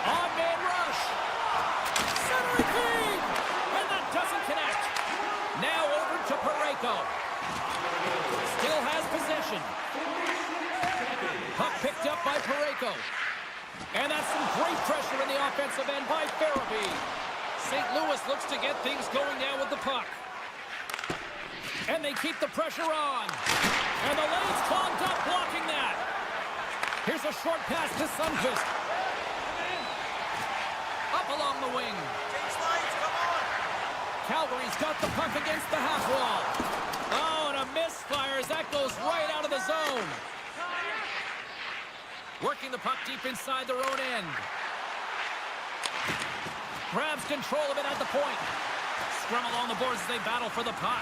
On-man rush. Centering feed. And that doesn't connect. Now over to Parayko. Still has possession. Puck picked up by Parayko. And that's some great pressure in the offensive end by Farabee. St. Louis looks to get things going now with the puck. And they keep the pressure on. And the lane's clogged up blocking that. Here's a short pass to Sundqvist. Up along the wing. Change lines, come on. Calgary's got the puck against the half wall. Oh, and a misfire as that goes right out of the zone. Working the puck deep inside their own end. Grabs control of it at the point. Scrum along the boards as they battle for the puck.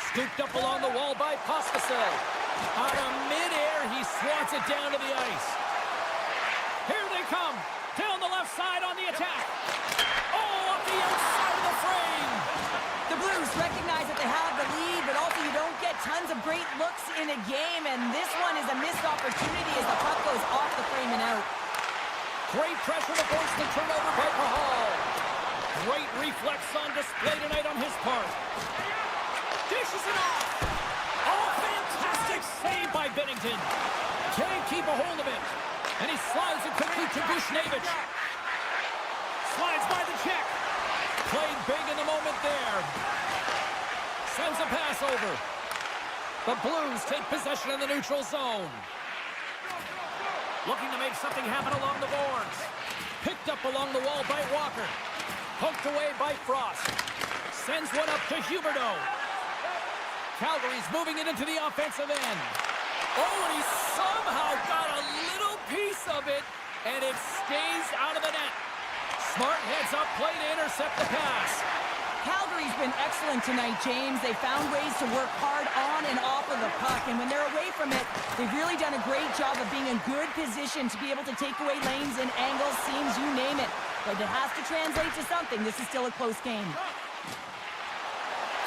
Scooped up along the wall by Pospisil. Out of midair, he swats it down to the ice. Here they come. Down the left side on the attack. Oh, up the outside of the frame. The Blues recognize that they have the lead, but also you don't get tons of great looks in a game, and this one is a missed opportunity as the puck goes off the frame and out. Great pressure to force the turnover by Pahal. Great reflex on display tonight on his part. Dishes it off. Oh, fantastic save by Bennington. Can't keep a hold of it. And he slides it quickly to Bushnevich. Slides by the check. Played big in the moment there. Sends a pass over. The Blues take possession in the neutral zone. Looking to make something happen along the boards. Picked up along the wall by Walker. Poked away by Frost. Sends one up to Huberdeau. Calgary's moving it into the offensive end. Oh, and he somehow got a little piece of it, and it stays out of the net. Smart heads up play to intercept the pass. Calgary's been excellent tonight, James. They found ways to work hard on and off of the puck, and when they're away from it, they've really done a great job of being in good position to be able to take away lanes and angles, seams, you name it. But it has to translate to something. This is still a close game.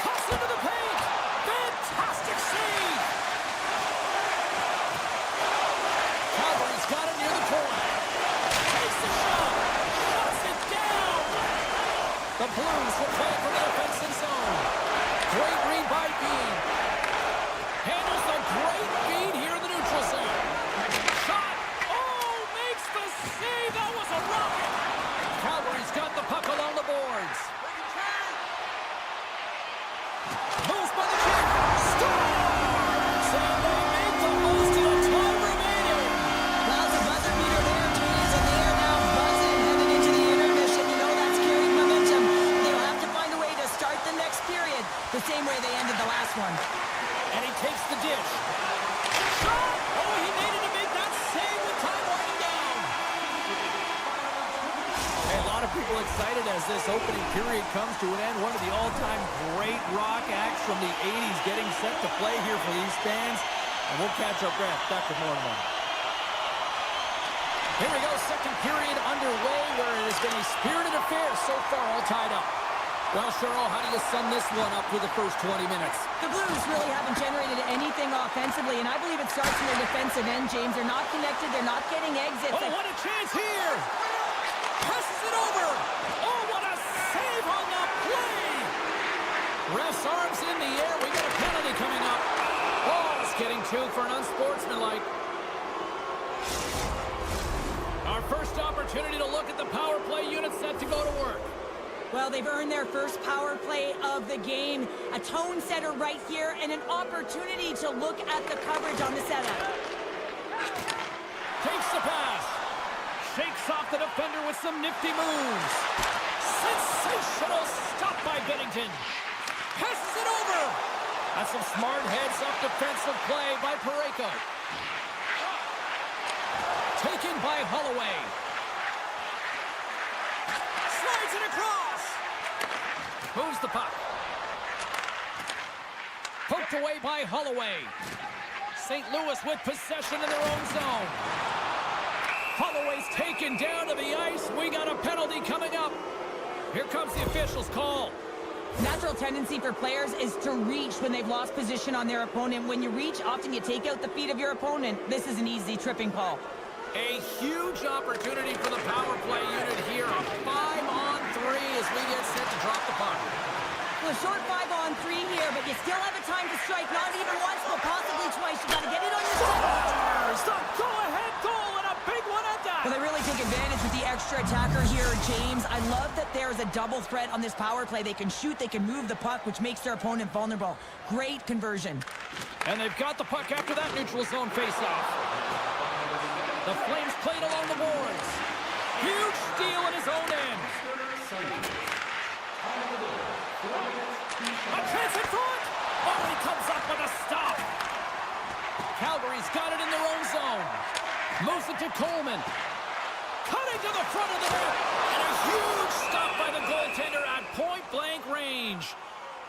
Cuts into the paint. Fantastic save. Calgary's got it near the corner. Takes the shot. Shuts it down. The Blues will play from the defensive zone. Great read by Bean. Handles the great feed here in the neutral zone. Shot. Oh, makes the save. That was a rocket. Calgary's got the puck along the boards. Moves by the check. Scores! And they make the most of the time remaining. Well, the buzzer beater there, James, and they are now buzzing heading into the intermission. You know that's carrying momentum. They'll have to find a way to start the next period the same way they ended the last one. And he takes the dish. Shot! Oh, he needed to make that save with time winding down. Hey, a lot of people excited as this opening period comes to an end. One of the all-time great rock acts from the 80s getting set to play here for these fans. And we'll catch our breath. Back with more in a moment. Here we go, second period underway where it has been a spirited affair so far, all tied up. Well, Cheryl, how do you sum this one up through the first 20 minutes? The Blues really haven't generated anything offensively, and I believe it starts in their defensive end, James. They're not connected. They're not getting exits. Oh, what a chance here! Passes it over! Oh, what a save on the play! Ref's arms in the air. We got a penalty coming up. Oh, it's getting two for an unsportsmanlike. Our first opportunity to look at the power play unit set to go to work. Well, they've earned their first power play of the game. A tone setter right here and an opportunity to look at the coverage on the setup. Takes the pass. Shakes off the defender with some nifty moves. Sensational stop by Bennington. Passes it over. That's some smart heads-up defensive play by Parayko. Taken by Holloway. Slides it across. Moves the puck. Poked away by Holloway. St. Louis with possession in their own zone. Holloway's taken down to the ice. We got a penalty coming up. Here comes the official's call. Natural tendency for players is to reach when they've lost position on their opponent. When you reach, often you take out the feet of your opponent. This is an easy tripping call. A huge opportunity for the power play unit here. A 5-on-3 as we get set to drop the puck. Well, a short 5-on-3 here, but you still have a time to strike. Not even once, but possibly twice. You got to get it on your There's the go-ahead goal and a big one at that. Well, they really take advantage with the extra attacker here, James. I love that there's a double threat on this power play. They can shoot, they can move the puck, which makes their opponent vulnerable. Great conversion. And they've got the puck after that neutral zone faceoff. The Flames played along the boards. Huge steal in his own end. A chance in front. Oh, he comes up with a stop. Calgary's got it in their own zone. Moves it to Coleman. Cutting to the front of the net. And a huge stop by the goaltender at point-blank range.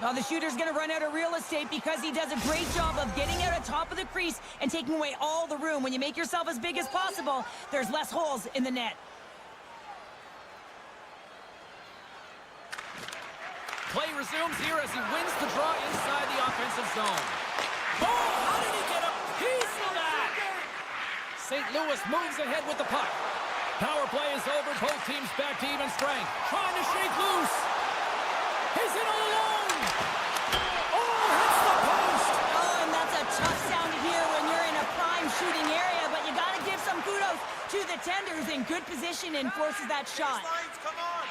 Now the shooter's going to run out of real estate because he does a great job of getting out on top of the crease and taking away all the room. When you make yourself as big as possible, there's less holes in the net. Play resumes here as he wins the draw inside the offensive zone. Oh, how did he get a piece of that? St. Louis moves ahead with the puck. Power play is over. Both teams back to even strength. Trying to shake loose. He's in all alone. Oh, hits the post. Oh, and that's a tough sound to hear when you're in a prime shooting area, but you got to give some kudos to the tenders in good position and forces that shot. Lines, come on.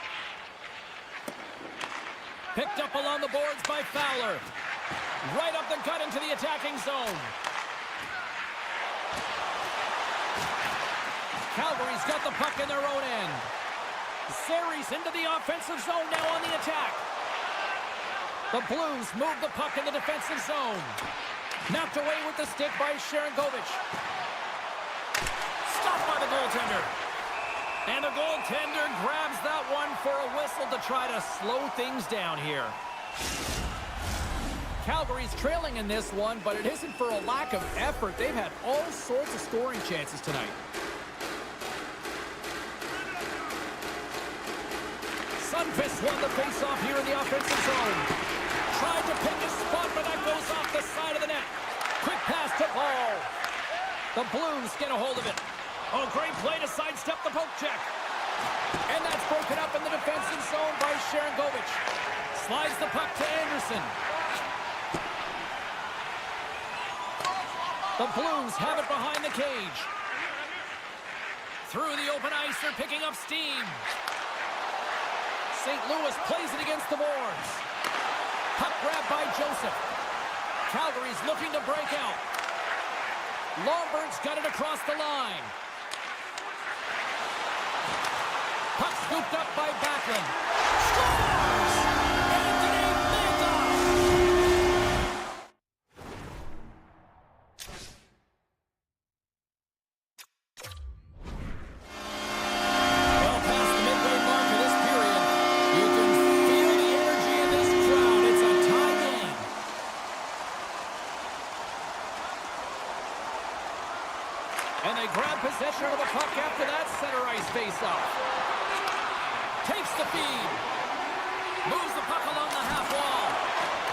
Picked up along the boards by Fowler. Right up the gut into the attacking zone. Calgary's got the puck in their own end. Series into the offensive zone now on the attack. The Blues move the puck in the defensive zone. Knocked away with the stick by Sharangovich. Stopped by the goaltender. And the goaltender grabs that one for a whistle to try to slow things down here. Calgary's trailing in this one, but it isn't for a lack of effort. They've had all sorts of scoring chances tonight. Sundqvist won the faceoff here in the offensive zone. Tried to pick a spot, but that goes off the side of the net. Quick pass to Paul. The Blues get a hold of it. Oh, great play to sidestep the poke check. And that's broken up in the defensive zone by Sharangovich. Slides the puck to Anderson. The Blues have it behind the cage. Through the open ice, they're picking up steam. St. Louis plays it against the boards. Puck grab by Joseph. Calgary's looking to break out. Lomberg's got it across the line. Puck scooped up by Backlund. Scores! Anthony Mantha! Well past the midway mark of this period, you can feel the energy in this crowd. It's a tie game. And they grab possession of the puck after that center ice face-off. Takes the feed. Moves the puck along the half wall.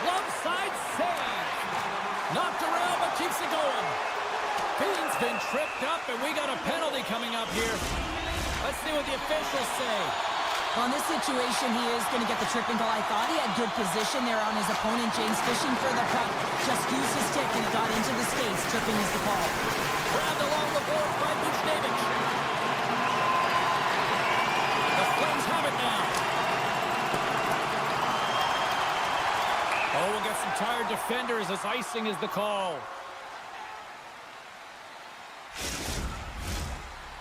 Glove side save. Knocked around but keeps it going. Feed's been tripped up and we got a penalty coming up here. Let's see what the officials say. Well, in this situation, he is going to get the tripping call. I thought he had good position there on his opponent, James, fishing for the puck. Just used his stick and it got into the skates. Tripping is the call. Grabbed along the boards by Buchnevich. The Flames have it now. Oh, we'll get some tired defenders as icing is the call.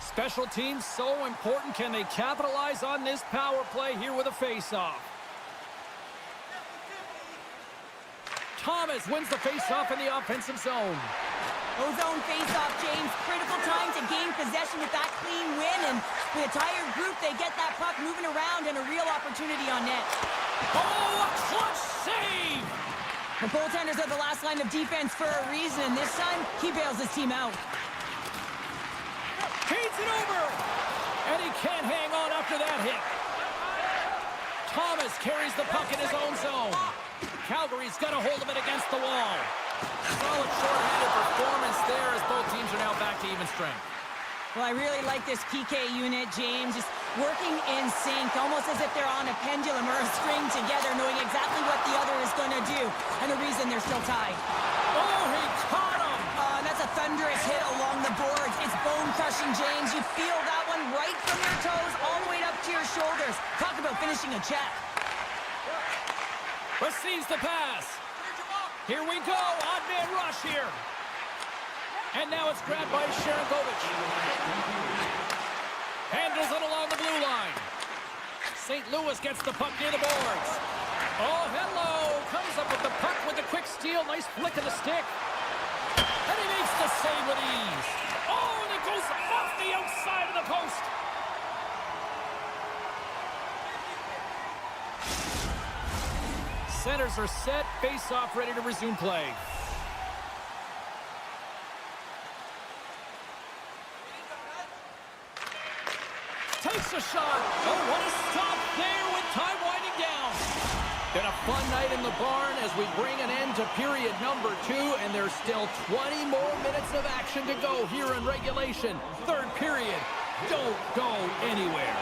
Special teams so important. Can they capitalize on this power play here with a face-off? Thomas wins the face-off in the offensive zone. Ozone face-off, James. Critical time to gain possession with that clean win. And with a tired group, they get that puck moving around and a real opportunity on net. Oh, a clutch save! The goaltenders are the last line of defense for a reason. And this time, he bails his team out. Feeds it over! And he can't hang on after that hit. Thomas carries the puck in his own zone. Calgary's got a hold of it against the wall. Solid short-handed performance there as both teams are now back to even strength. Well, I really like this PK unit, James. Just working in sync, almost as if they're on a pendulum or a string together, knowing exactly what the other is going to do, and the reason they're still tied. Oh, he caught him! That's a thunderous hit along the boards. It's bone-crushing, James. You feel that one right from your toes all the way up to your shoulders. Talk about finishing a check. Receives the pass. Here we go. Odd man rush here. And now it's grabbed by Sharangovich. Handles it along the blue line. St. Louis gets the puck near the boards. Oh, hello. Comes up with the puck with a quick steal. Nice flick of the stick. And he makes the save with ease. Oh, and it goes off the outside of the post. Centers are set. Face-off ready to resume play. Takes a shot. Oh, what a stop there with time winding down. Been a fun night in the barn as we bring an end to period number 2, and there's still 20 more minutes of action to go here in regulation. Third period. Don't go anywhere.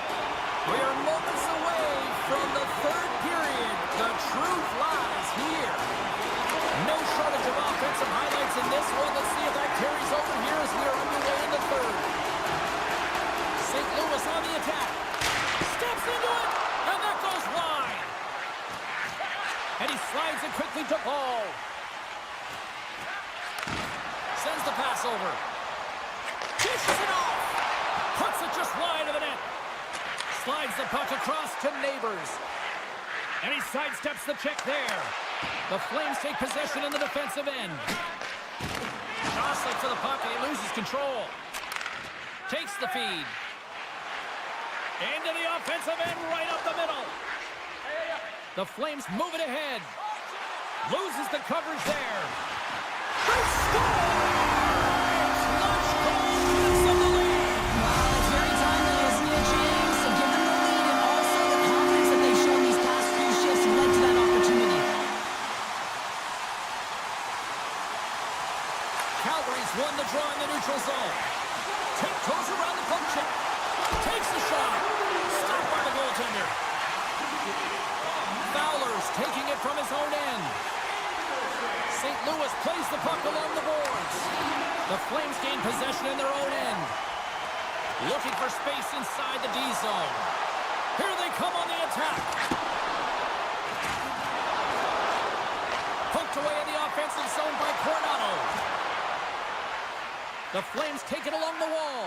We are moments away from the third period. The truth lies here. No shortage of offensive highlights in this one. Let's see if that carries over here as we are underway in the third. St. Louis on the attack. Steps into it, and that goes wide. And he slides it quickly to Paul. Sends the pass over. Dishes it off. Puts it just wide of the net. Slides the puck across to Neighbors. And he sidesteps the check there. The Flames take possession in the defensive end. Jostling for the puck, and he loses control. Takes the feed. Into the offensive end, right up the middle. The Flames move it ahead. Loses the coverage there. They score! Clutch goal gives them the lead. Wow, it's very timely, isn't it, James? To give them the lead and also the confidence that they've shown these past few shifts led to that opportunity. Calgary's won the draw in the neutral zone. Tiptoes around the puck chip. Takes the shot. Stopped by the goaltender. Fowler's taking it from his own end. St. Louis plays the puck along the boards. The Flames gain possession in their own end. Looking for space inside the D zone. Here they come on the attack. Poked away in the offensive zone by Coronado. The Flames take it along the wall.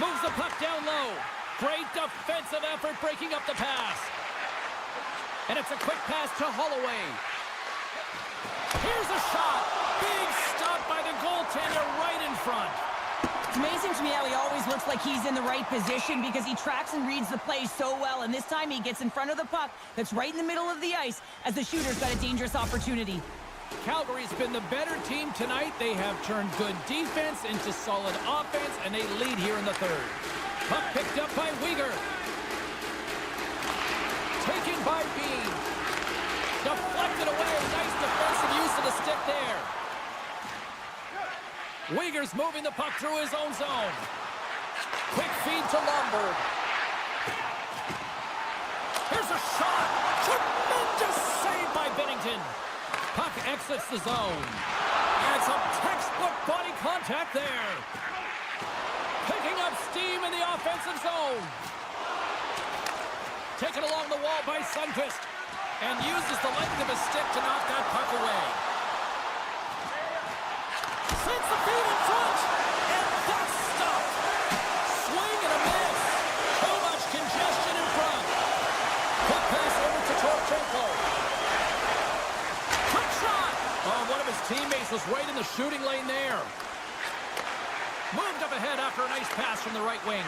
Moves the puck down low. Great defensive effort breaking up the pass. And it's a quick pass to Holloway. Here's a shot. Big stop by the goaltender right in front. It's amazing to me how he always looks like he's in the right position because he tracks and reads the play so well. And this time he gets in front of the puck that's right in the middle of the ice as the shooter's got a dangerous opportunity. Calgary's been the better team tonight. They have turned good defense into solid offense, and they lead here in the third. Puck picked up by Weegar. Taken by Bean. Deflected away. Nice defensive use of the stick there. Weegar's moving the puck through his own zone. Quick feed to Lombard. Here's a shot. Tremendous save by Bennington. Puck exits the zone. And some textbook body contact there. Picking up steam in the offensive zone. Taken along the wall by Sundqvist. And uses the length of his stick to knock that puck away. Sends the feed in front. And that's stopped. Swing and a miss. Too much congestion in front. Quick pass over to Torchenko. Quick shot. Oh, one of his teammates was right in the shooting lane there. Moved up ahead after a nice pass from the right wing.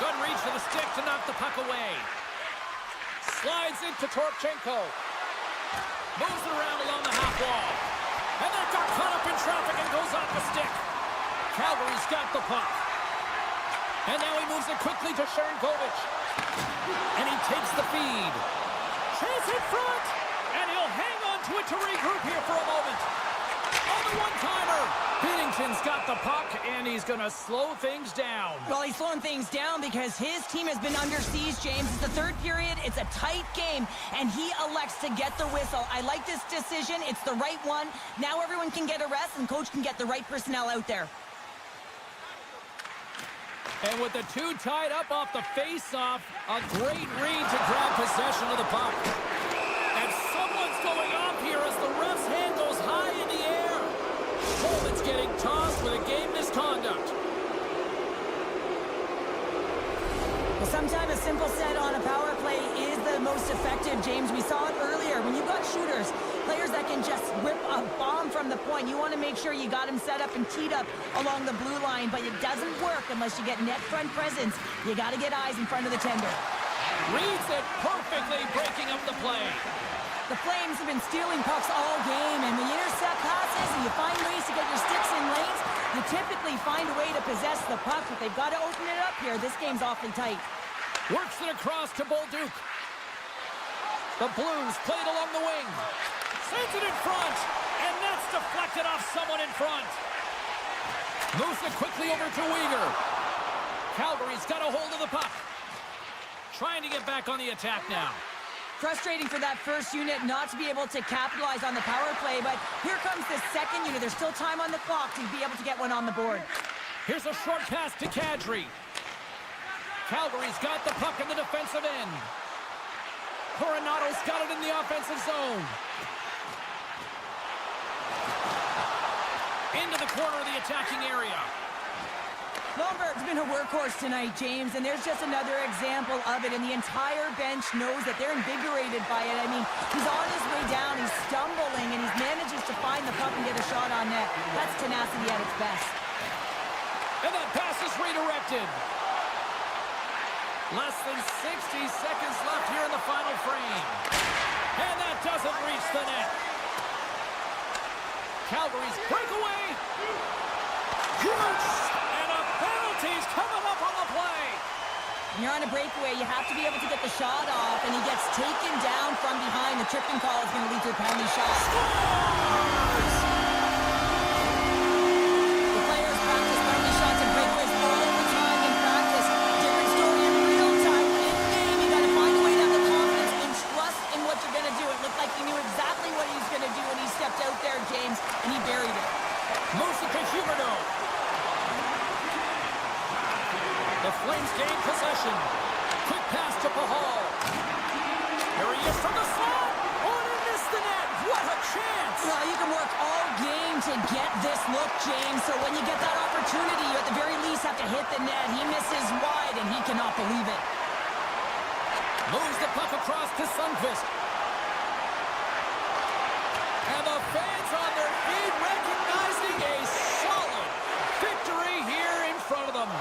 Good reach to the stick to knock the puck away. Slides into Torchenko. Moves it around along the half wall. And that got caught up in traffic and goes off the stick. Calgary's got the puck. And now he moves it quickly to Sharangovich. And he takes the feed. Chase in front. And he'll hang on to it to regroup here for a moment. On the one-timer. Binnington's got the puck, and he's going to slow things down. Well, he's slowing things down because his team has been under siege, James. It's the third period. It's a tight game, and he elects to get the whistle. I like this decision. It's the right one. Now everyone can get a rest, and coach can get the right personnel out there. And with the two tied up off the face-off, a great read to grab possession of the puck. And someone's going off here as the ref's hand goes high in the air. Coleman's getting tossed with a game misconduct. Well, sometimes a simple set on a power play is the most effective, James. We saw it earlier. When you've got shooters, players that can just whip a bomb from the point, you want to make sure you got him set up and teed up along the blue line, but it doesn't work unless you get net front presence. You got to get eyes in front of the tender. Reads it perfectly, breaking up the play. The Flames have been stealing pucks all game, and when you intercept passes and you find ways to get your sticks in lanes, you typically find a way to possess the puck, but they've got to open it up here. This game's awfully tight. Works it across to Bolduc. The Blues played along the wing. Sends it in front, and that's deflected off someone in front. Moves it quickly over to Weegar. Calgary's got a hold of the puck. Trying to get back on the attack now. Frustrating for that first unit not to be able to capitalize on the power play, but here comes the second unit. There's still time on the clock to be able to get one on the board. Here's a short pass to Kadri. Calgary's got the puck in the defensive end. Coronado's got it in the offensive zone. Into the corner of the attacking area. Lomberg's been a workhorse tonight, James, and there's just another example of it, and the entire bench knows that they're invigorated by it. I mean, he's on his way down, he's stumbling, and he manages to find the puck and get a shot on net. That's tenacity at its best. And that pass is redirected. Less than 60 seconds left here in the final frame. And that doesn't reach the net. Calgary's breakaway. Huge! And a penalty's coming up on the play. When you're on a breakaway, you have to be able to get the shot off, and he gets taken down from behind. The tripping call is going to lead to a penalty shot. Scores! The players practice penalty shots and breakaways all the time in practice. Different story in real time. In game, you got to find a way to have the confidence and trust in what you're going to do. It looked like he knew exactly what he was going to do when he stepped out there, James, and he buried it. Moves it to Huberdeau. The Flames gain possession. Quick pass to Pahal. Here he is from the slot. Oh, and he missed the net. What a chance. Well, you can work all game to get this look, James. So when you get that opportunity, you at the very least have to hit the net. He misses wide, and he cannot believe it. Moves the puck across to Sundqvist. And the fans on their feet recognizing a solid victory here in front of them.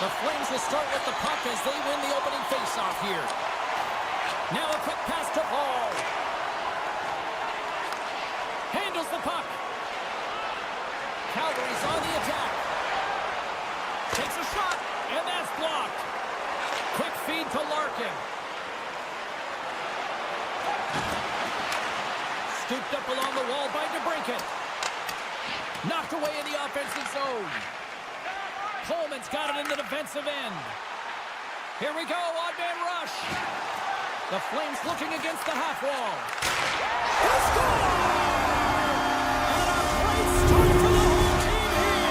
The Flames will start with the puck as they win the opening faceoff here. Now a quick pass to Paul. Handles the puck. Calgary's on the attack. Takes a shot, and that's blocked. Quick feed to Larkin. Scooped up along the wall by DeBrincat. Knocked away in the offensive zone. Coleman's got it in the defensive end. Here we go, odd-man rush. The Flames looking against the half wall. He scores! And a great start for the home team here.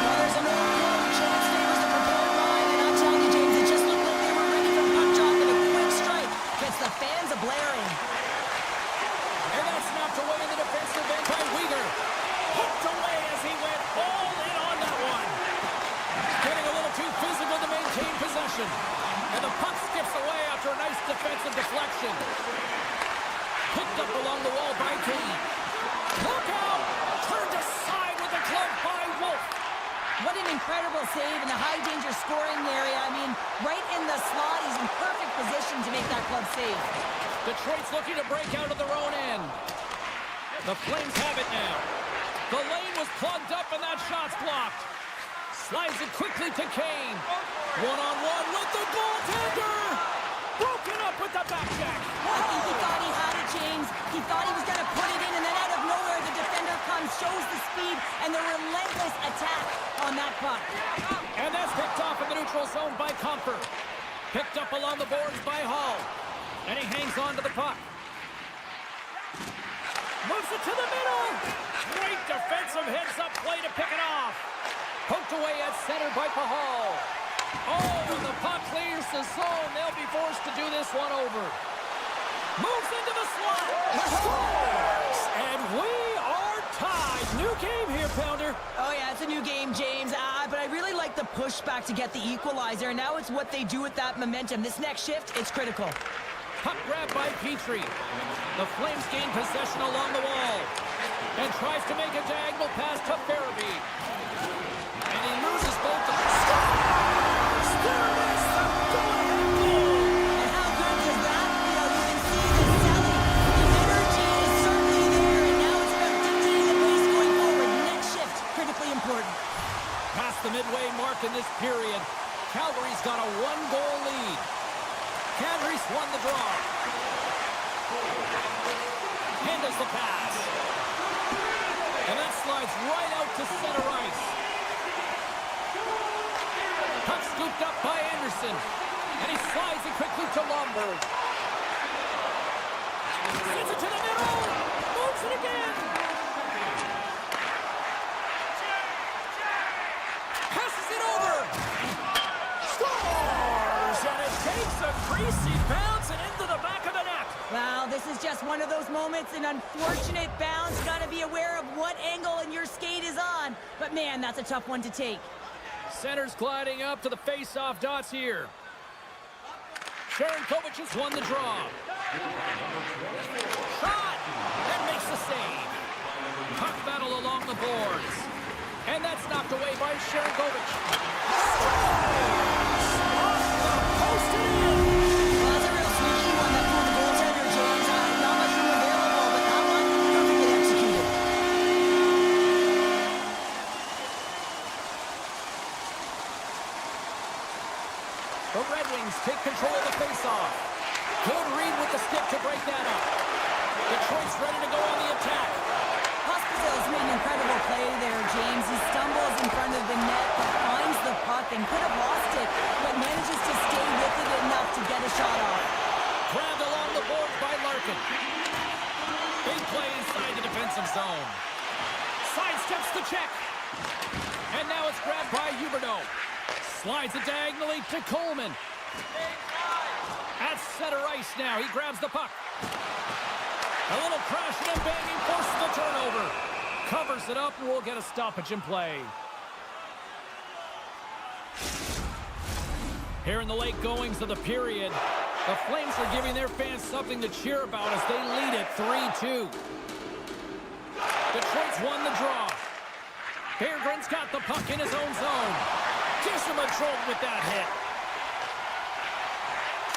Well, there's an old goal. Chance favors the prepared line, and I'm telling you, James, it just looked like they were ready for the puck drop, and a quick strike gets the fans a-blaring. And that's knocked away in the defensive end by Weegar. Hooked away as he went all in on that one. Getting a little too physical to maintain possession. And the puck skips away after a nice defensive deflection. Picked up along the wall by Kane. Look out! Turned aside with a glove by Wolf. What an incredible save in the high-danger scoring area. I mean, right in the slot, he's in perfect position to make that glove save. Detroit's looking to break out of their own end. The Flames have it now. The lane was plugged up and that shot's blocked. Slides it quickly to Kane. One-on-one with the goaltender. Broken up with the back check. I think he thought he had it, James. He thought he was going to put it in, and then out of nowhere, the defender comes, shows the speed, and the relentless attack on that puck. And that's picked off in the neutral zone by Comfer. Picked up along the boards by Hall. And he hangs on to the puck. Moves it to the middle. Great defensive heads-up play to pick it off. Poked away at center by Pahal. Oh, and the puck clears the zone. They'll be forced to do this one over. Moves into the slot. Scores! And we are tied. New game here, Pounder. Oh, yeah, it's a new game, James. But I really like the pushback to get the equalizer. And now it's what they do with that momentum. This next shift, it's critical. Puck grab by Petrie. The Flames gain possession along the wall. And tries to make a diagonal pass to Farabee. And he loses both of them. Scores! There it is! The go-ahead goal! And how good was that? You know, you can see the selling. The energy is certainly there. And now it's about dictating the pace going forward. Next shift, critically important. Past the midway mark in this period, Calgary's got a one-goal lead. Calgary's won the draw. Handles the pass. And that slides right out to center ice. Puck scooped up by Anderson. And he slides it quickly to Lomberg. Sends it to the middle. Moves it again. Passes it over. Scores! And it takes a greasy bounce and into the back of the net. Well, this is just one of those moments, an unfortunate bounce. Got to be aware of what angle your skate is on. But, man, that's a tough one to take. Center's gliding up to the face-off dots here. Sharankovic has won the draw. Shot! And makes the save. Puck battle along the boards. And that's knocked away by Sharankovic. Off the post and in! Well, that's a real sneaky one that pulled the goaltender, James. Not much room available, but that one perfectly executed. The Red Wings take control of the faceoff. Good read with the stick to break that up. Detroit's ready to go on the attack. Pospisil's made an incredible play there, James. He stumbles in front of the net, but finds the puck and could have lost it, but manages to stay with it enough to get a shot off. Grabbed along the boards by Larkin. Big play inside the defensive zone. Sidesteps the check. And now it's grabbed by Huberdeau. Slides it diagonally to Coleman. At center ice now. He grabs the puck. A little crashing and banging forces the turnover. Covers it up and we'll get a stoppage in play. Here in the late goings of the period, the Flames are giving their fans something to cheer about as they lead it 3-2. Detroit's won the draw. Berggren's got the puck in his own zone. Gives him a jolt with that hit.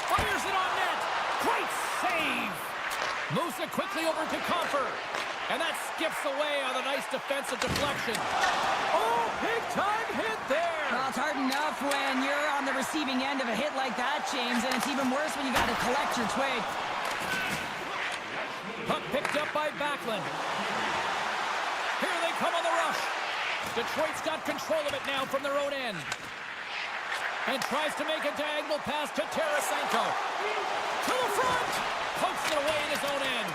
Fires it on net. Great save. Moves it quickly over to Comfort. And that skips away on a nice defensive deflection. Oh, big-time hit there. Well, it's hard enough when you're on the receiving end of a hit like that, James, and it's even worse when you got to collect your twig. Puck picked up by Backlund. Here they come on the rush. Detroit's got control of it now from their own end. And tries to make a diagonal pass to Tarasenko. To the front. Pokes it away in his own end.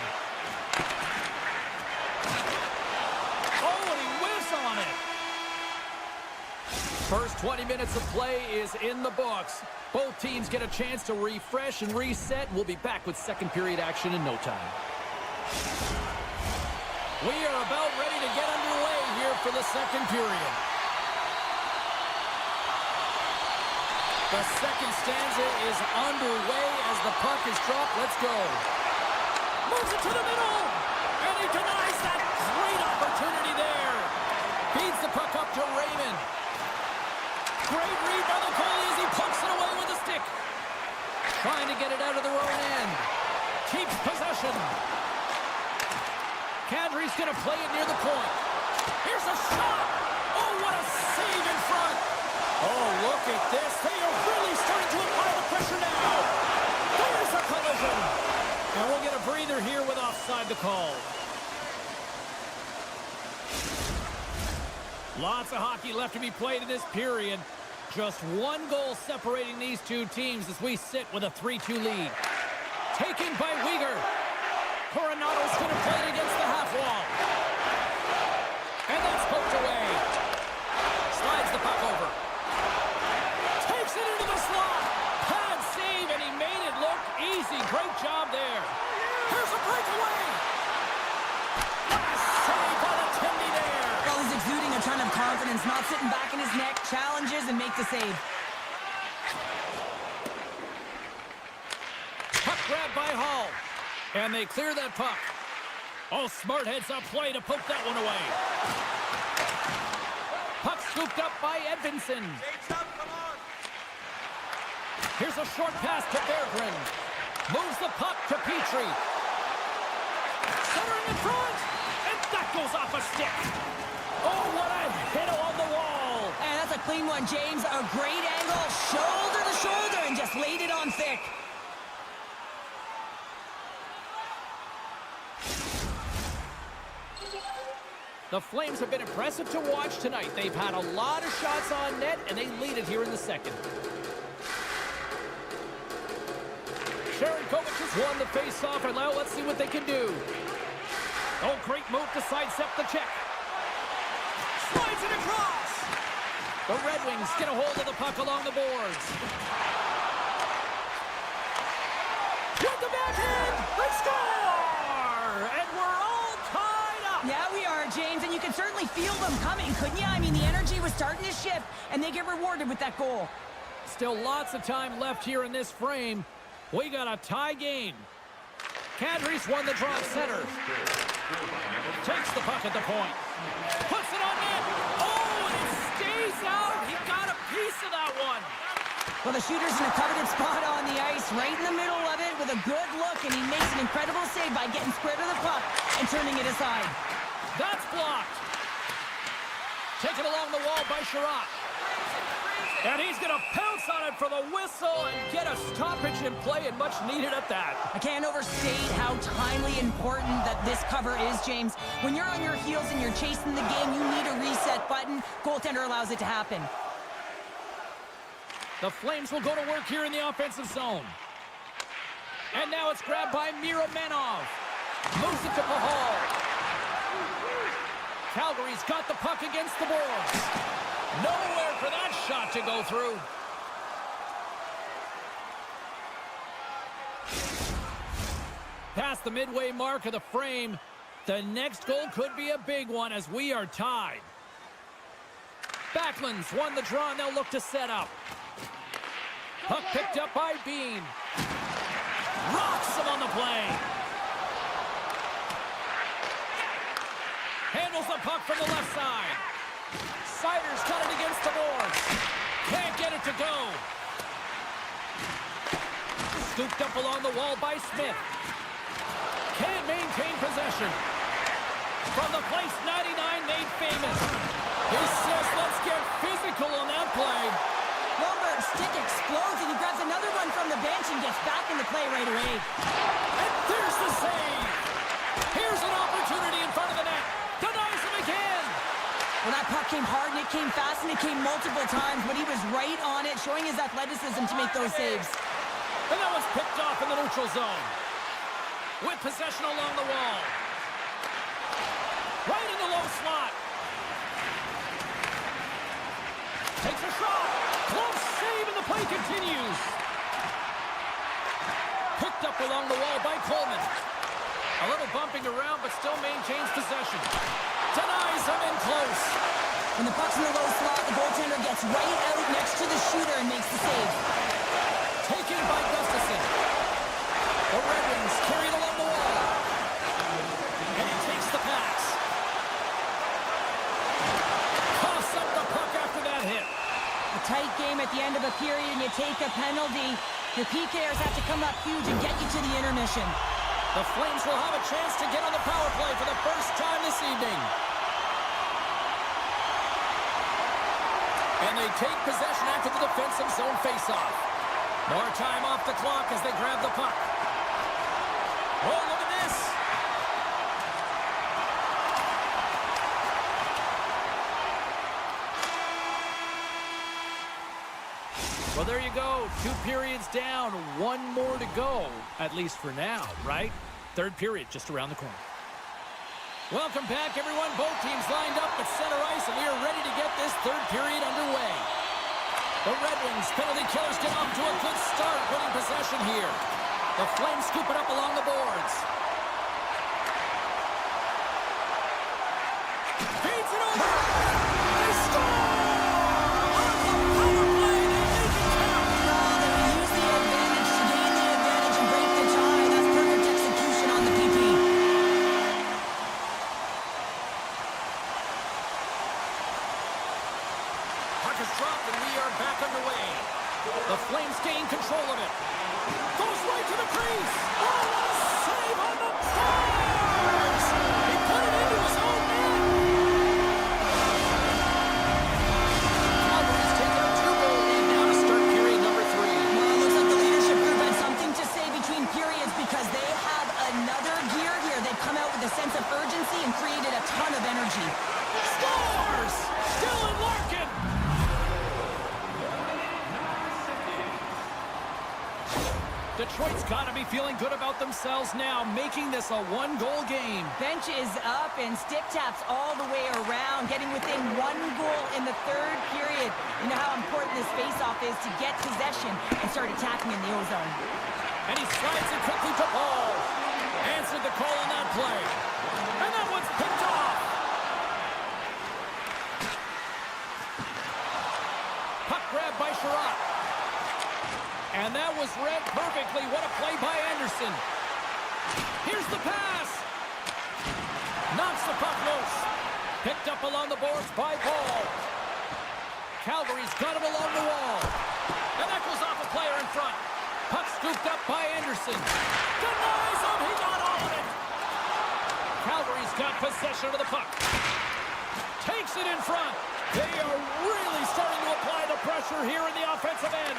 Oh, and he whiffs on it. First 20 minutes of play is in the books. Both teams get a chance to refresh and reset. We'll be back with second period action in no time. We are about ready to get underway here for the second period. The second stanza is underway as the puck is dropped. Let's go. Moves it to the middle. And he denies that great opportunity there. Feeds the puck up to Raymond. Great read by the goalie as he pokes it away with a stick. Trying to get it out of their own end. Keeps possession. Kadri's going to play it near the point. Here's a shot. Oh, what a save in front. Oh, look at this. They are really starting to apply the pressure now. There's a collision. And we'll get a breather here with offside the call. Lots of hockey left to be played in this period. Just one goal separating these two teams as we sit with a 3-2 lead. Taken by Weegar. Coronado's going to play it against the half wall. And that's poked away. Slides the puck over. Takes it into the slot. Pad save, and he made it look easy. Great job there. Here's a breakaway. What a save by the Timney there. Well, he's exuding a ton of confidence, not sitting back in his neck, challenges and makes a save. Puck grabbed by Hall. And they clear that puck. Oh, smart heads-up play to poke that one away. Puck scooped up by Edvinsson. James up, come on. Here's a short pass to Berggren. Moves the puck to Petrie. Centering in front. And that goes off a stick. Oh, what a hit along the wall. And that's a clean one, James. A great angle, shoulder to shoulder, and just laid it on thick. The Flames have been impressive to watch tonight. They've had a lot of shots on net, and they lead it here in the second. Sharankovic has won the face-off, and now let's see what they can do. Oh, great move to sidestep the check. Slides it across. The Red Wings get a hold of the puck along the boards. With the backhand, they score! And we're all tied up. Yeah, we are, James, and you can certainly feel them coming, couldn't you? I mean, the energy was starting to shift, and they get rewarded with that goal. Still lots of time left here in this frame. We got a tie game. Kadri's won the draw center. Takes the puck at the point. Puts it on net. Oh, and it stays out. He got a piece of that one. Well, the shooter's in a coveted spot on the ice, right in the middle of it with a good look, and he makes an incredible save by getting square to the puck and turning it aside. That's blocked. Taken along the wall by Sherratt. And he's going to pounce on it for the whistle and get a stoppage in play, and much needed at that. I can't overstate how timely important that this cover is, James. When you're on your heels and you're chasing the game, you need a reset button. Goaltender allows it to happen. The Flames will go to work here in the offensive zone. And now it's grabbed by Miromanov. Moves it to Pahal. Calgary's got the puck against the boards. Nowhere for that shot to go through. Past the midway mark of the frame, the next goal could be a big one as we are tied. Backlund's won the draw, and they'll look to set up. Puck picked up by Bean. Rocks him on the play. Handles the puck from the left side. Sider's got it against the boards. Can't get it to go. Scooped up along the wall by Smith. Can't maintain possession. From the place 99 made famous. He says, let's get physical on that play. Lomberg's stick explodes, and he grabs another one from the bench and gets back in the play right away. And there's the save. Here's an opportunity in front of the net. Denies him again. Well, that puck came hard, and it came fast, and it came multiple times, but he was right on it, showing his athleticism to make those saves. And that was picked off in the neutral zone. With possession along the wall. Right in the low slot. Takes a shot. Close save, and the play continues. Picked up along the wall by Coleman. A little bumping around, but still maintains possession. Denies him in close. When the puck's in the low slot, the goaltender gets right out next to the shooter and makes the save. Taken by Gustafson. The Red Wings carry it along the wall. And he takes the pass. Coughs up the puck after that hit. A tight game at the end of a period, and you take a penalty. Your PKers have to come up huge and get you to the intermission. The Flames will have a chance to get on the power play for the first time this evening. And they take possession after the defensive zone faceoff. More time off the clock as they grab the puck. Oh, look at this. Well, there you go. 2 periods down, 1 more to go, at least for now, right? Third period just around the corner. Welcome back, everyone. Both teams lined up at center ice, and we are ready to get this third period underway. The Red Wings penalty killers get off to a good start, winning possession here. The Flames scoop it up along the boards. Feeds it over. They score! On the power play, they make it count. They use the advantage to gain the advantage and break the tie. That's perfect execution on the PP. Puck is dropped, and we are back underway. The Flames gain control of it. Goes right to the crease. Oh, what a save on the Stars! He put it into his own net. Calgary's taken a 2-goal lead now to start period number 3. Well, it looks like the leadership group had something to say between periods because they have another gear here. They've come out with a sense of urgency and created a ton of energy. Scores! Dylan Larkin! Detroit's got to be feeling good about themselves now, making this a 1-goal game. Bench is up and stick taps all the way around, getting within 1 goal in the third period. You know how important this faceoff is to get possession and start attacking in the O-zone. And he slides it quickly to Paul. Answered the call on that play. And that one's picked off. Puck grab by Sherratt. And that was read perfectly. What a play by Anderson. Here's the pass. Knocks the puck loose. Picked up along the boards by Paul. Calgary's got it along the wall. And that goes off a player in front. Puck scooped up by Anderson. Denies him. He got all of it. Calgary's got possession of the puck. Takes it in front. They are really starting to apply the pressure here in the offensive end.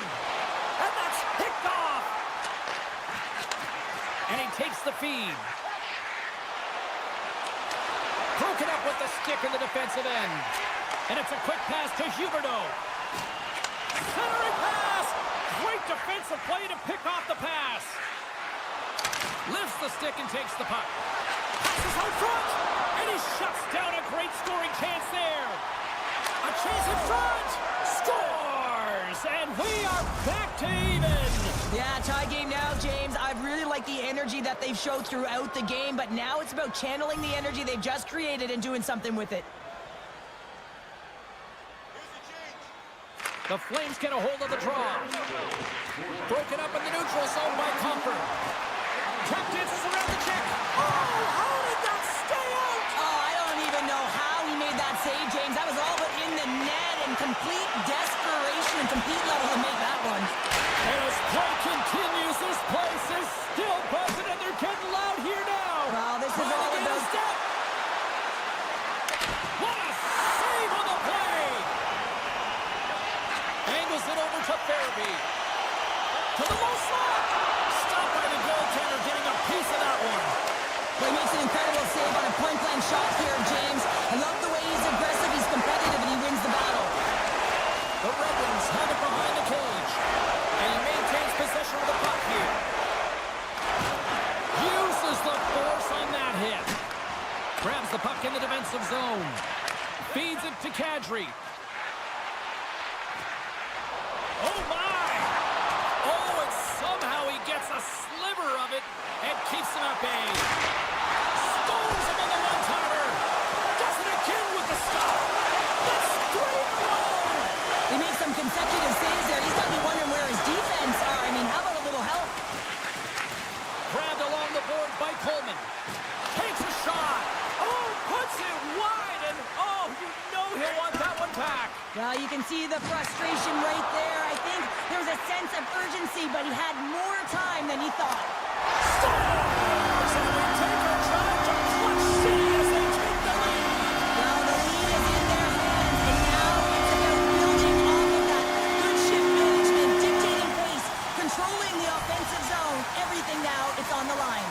And that's picked off. And he takes the feed. Broken up with the stick in the defensive end. And it's a quick pass to Huberdeau. Centering pass. Great defensive play to pick off the pass. Lifts the stick and takes the puck. Passes out front. And he shuts down a great scoring chance there. A chance in front. Scores. And we are back to even. Yeah, tie game now, James. I really like the energy that they've showed throughout the game, but now it's about channeling the energy they've just created and doing something with it. The Flames get a hold of the draw. Broken up in the neutral zone by Comfort. Trap dances around the check. Oh, how did that stay out? Oh, I don't even know how he made that save, James. That was all but in the net and complete desperation and compete level to make that one. And as play continues, this place is still buzzing, and they're getting loud here now. Well, this is all about... Step. What a save on the play! Angles it over to Therapy. To the low slot. Stopped by the goaltender, getting a piece of that one. Well, he makes an incredible save on a point-blank shot here, James. I love the way he's aggressive, he's competitive, and he wins the battle. The Red Wings have it behind the cage. And he maintains possession of the puck here. Uses the force on that hit. Grabs the puck in the defensive zone. Feeds it to Kadri. Oh, my! Oh, and somehow he gets a sliver of it and keeps him at bay. Stones him on the one-timer. Does it again with the stop. That's 3 in a row. He makes some consecutive saves there. He's got to be wondering where his defense are. I mean, how about a little help? Grabbed along the board by Coleman. Takes a shot. Oh, puts it wide, and oh, you know he'll want that one back. Well, you can see the frustration right there. I think there was a sense of urgency, but he had more time than he thought. Stars, and we take our drive to Clutch City as they take the lead. Well, the lead is in their hands, and now it's about building off of that. Good shift management, dictating pace, controlling the offensive zone. Everything now, it's on the line.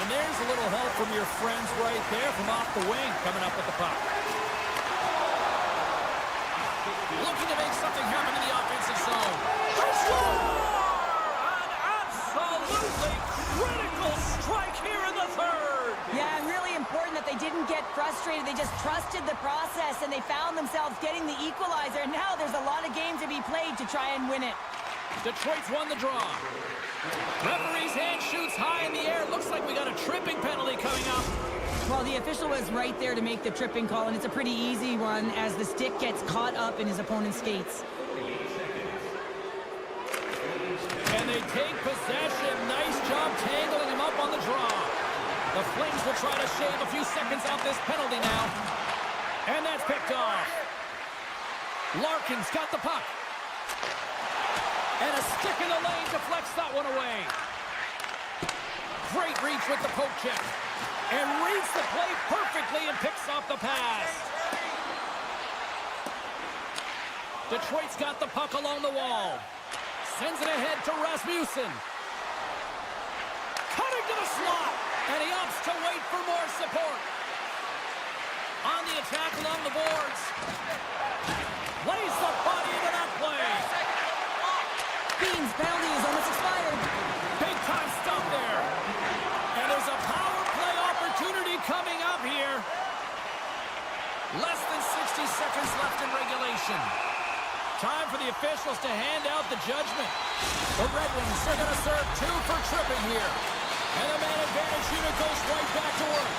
And there's a little help from your friends right there from off the wing, coming up with the puck. Looking to make something happen in the offensive zone. An absolutely critical strike here in the third. Yeah, and really important that they didn't get frustrated. They just trusted the process, and they found themselves getting the equalizer. And now there's a lot of game to be played to try and win it. Detroit's won the draw. Referee's hand shoots high in the air. Looks like we got a tripping penalty coming up. Well, the official was right there to make the tripping call, and it's a pretty easy one as the stick gets caught up in his opponent's skates. And they take possession. Nice job tangling him up on the draw. The Flames will try to shave a few seconds off this penalty now. And that's picked off. Larkin's got the puck. And a stick in the lane deflects that one away. Great reach with the poke check. And reads the play perfectly and picks off the pass. Detroit's got the puck along the wall. Sends it ahead to Rasmussen. Cutting to the slot. And he opts to wait for more support. On the attack along the boards. Lays the body into that play. Bean's penalty is almost expired. Big time stop there. And there's a power play opportunity coming up here. Less than 60 seconds left in regulation. Time for the officials to hand out the judgment. The Red Wings are going to serve 2 for tripping here. And the man advantage unit goes right back to work.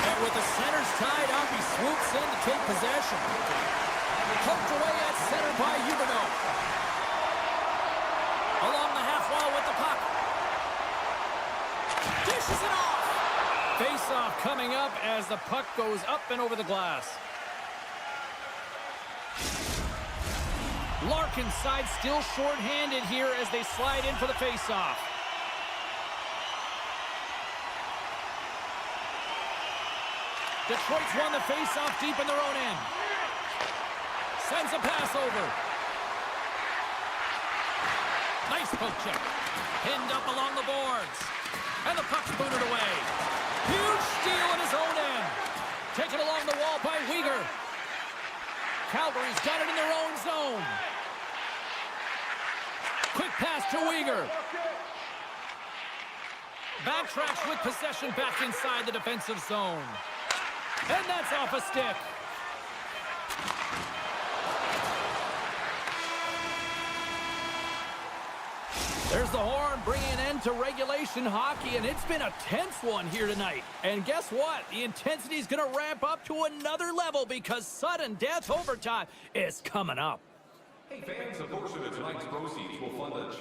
And with the centers tied up, he swoops in to take possession. Poked away at center by Huberdeau. Along the half wall with the puck. Dishes it off. Face-off coming up as the puck goes up and over the glass. Larkin's side still short-handed here as they slide in for the face-off. Detroit's won the face-off deep in their own end. Sends a pass over. Nice poke check. Pinned up along the boards. And the puck's booted away. Huge steal in his own end. Taken along the wall by Weegar. Calgary's got it in their own zone. Quick pass to Weegar. Backtracks with possession back inside the defensive zone. And that's off a stick. There's the horn bringing an end to regulation hockey, and it's been a tense one here tonight. And guess what? The intensity is going to ramp up to another level because sudden death overtime is coming up. Hey fans, a portion of tonight's proceeds will fund a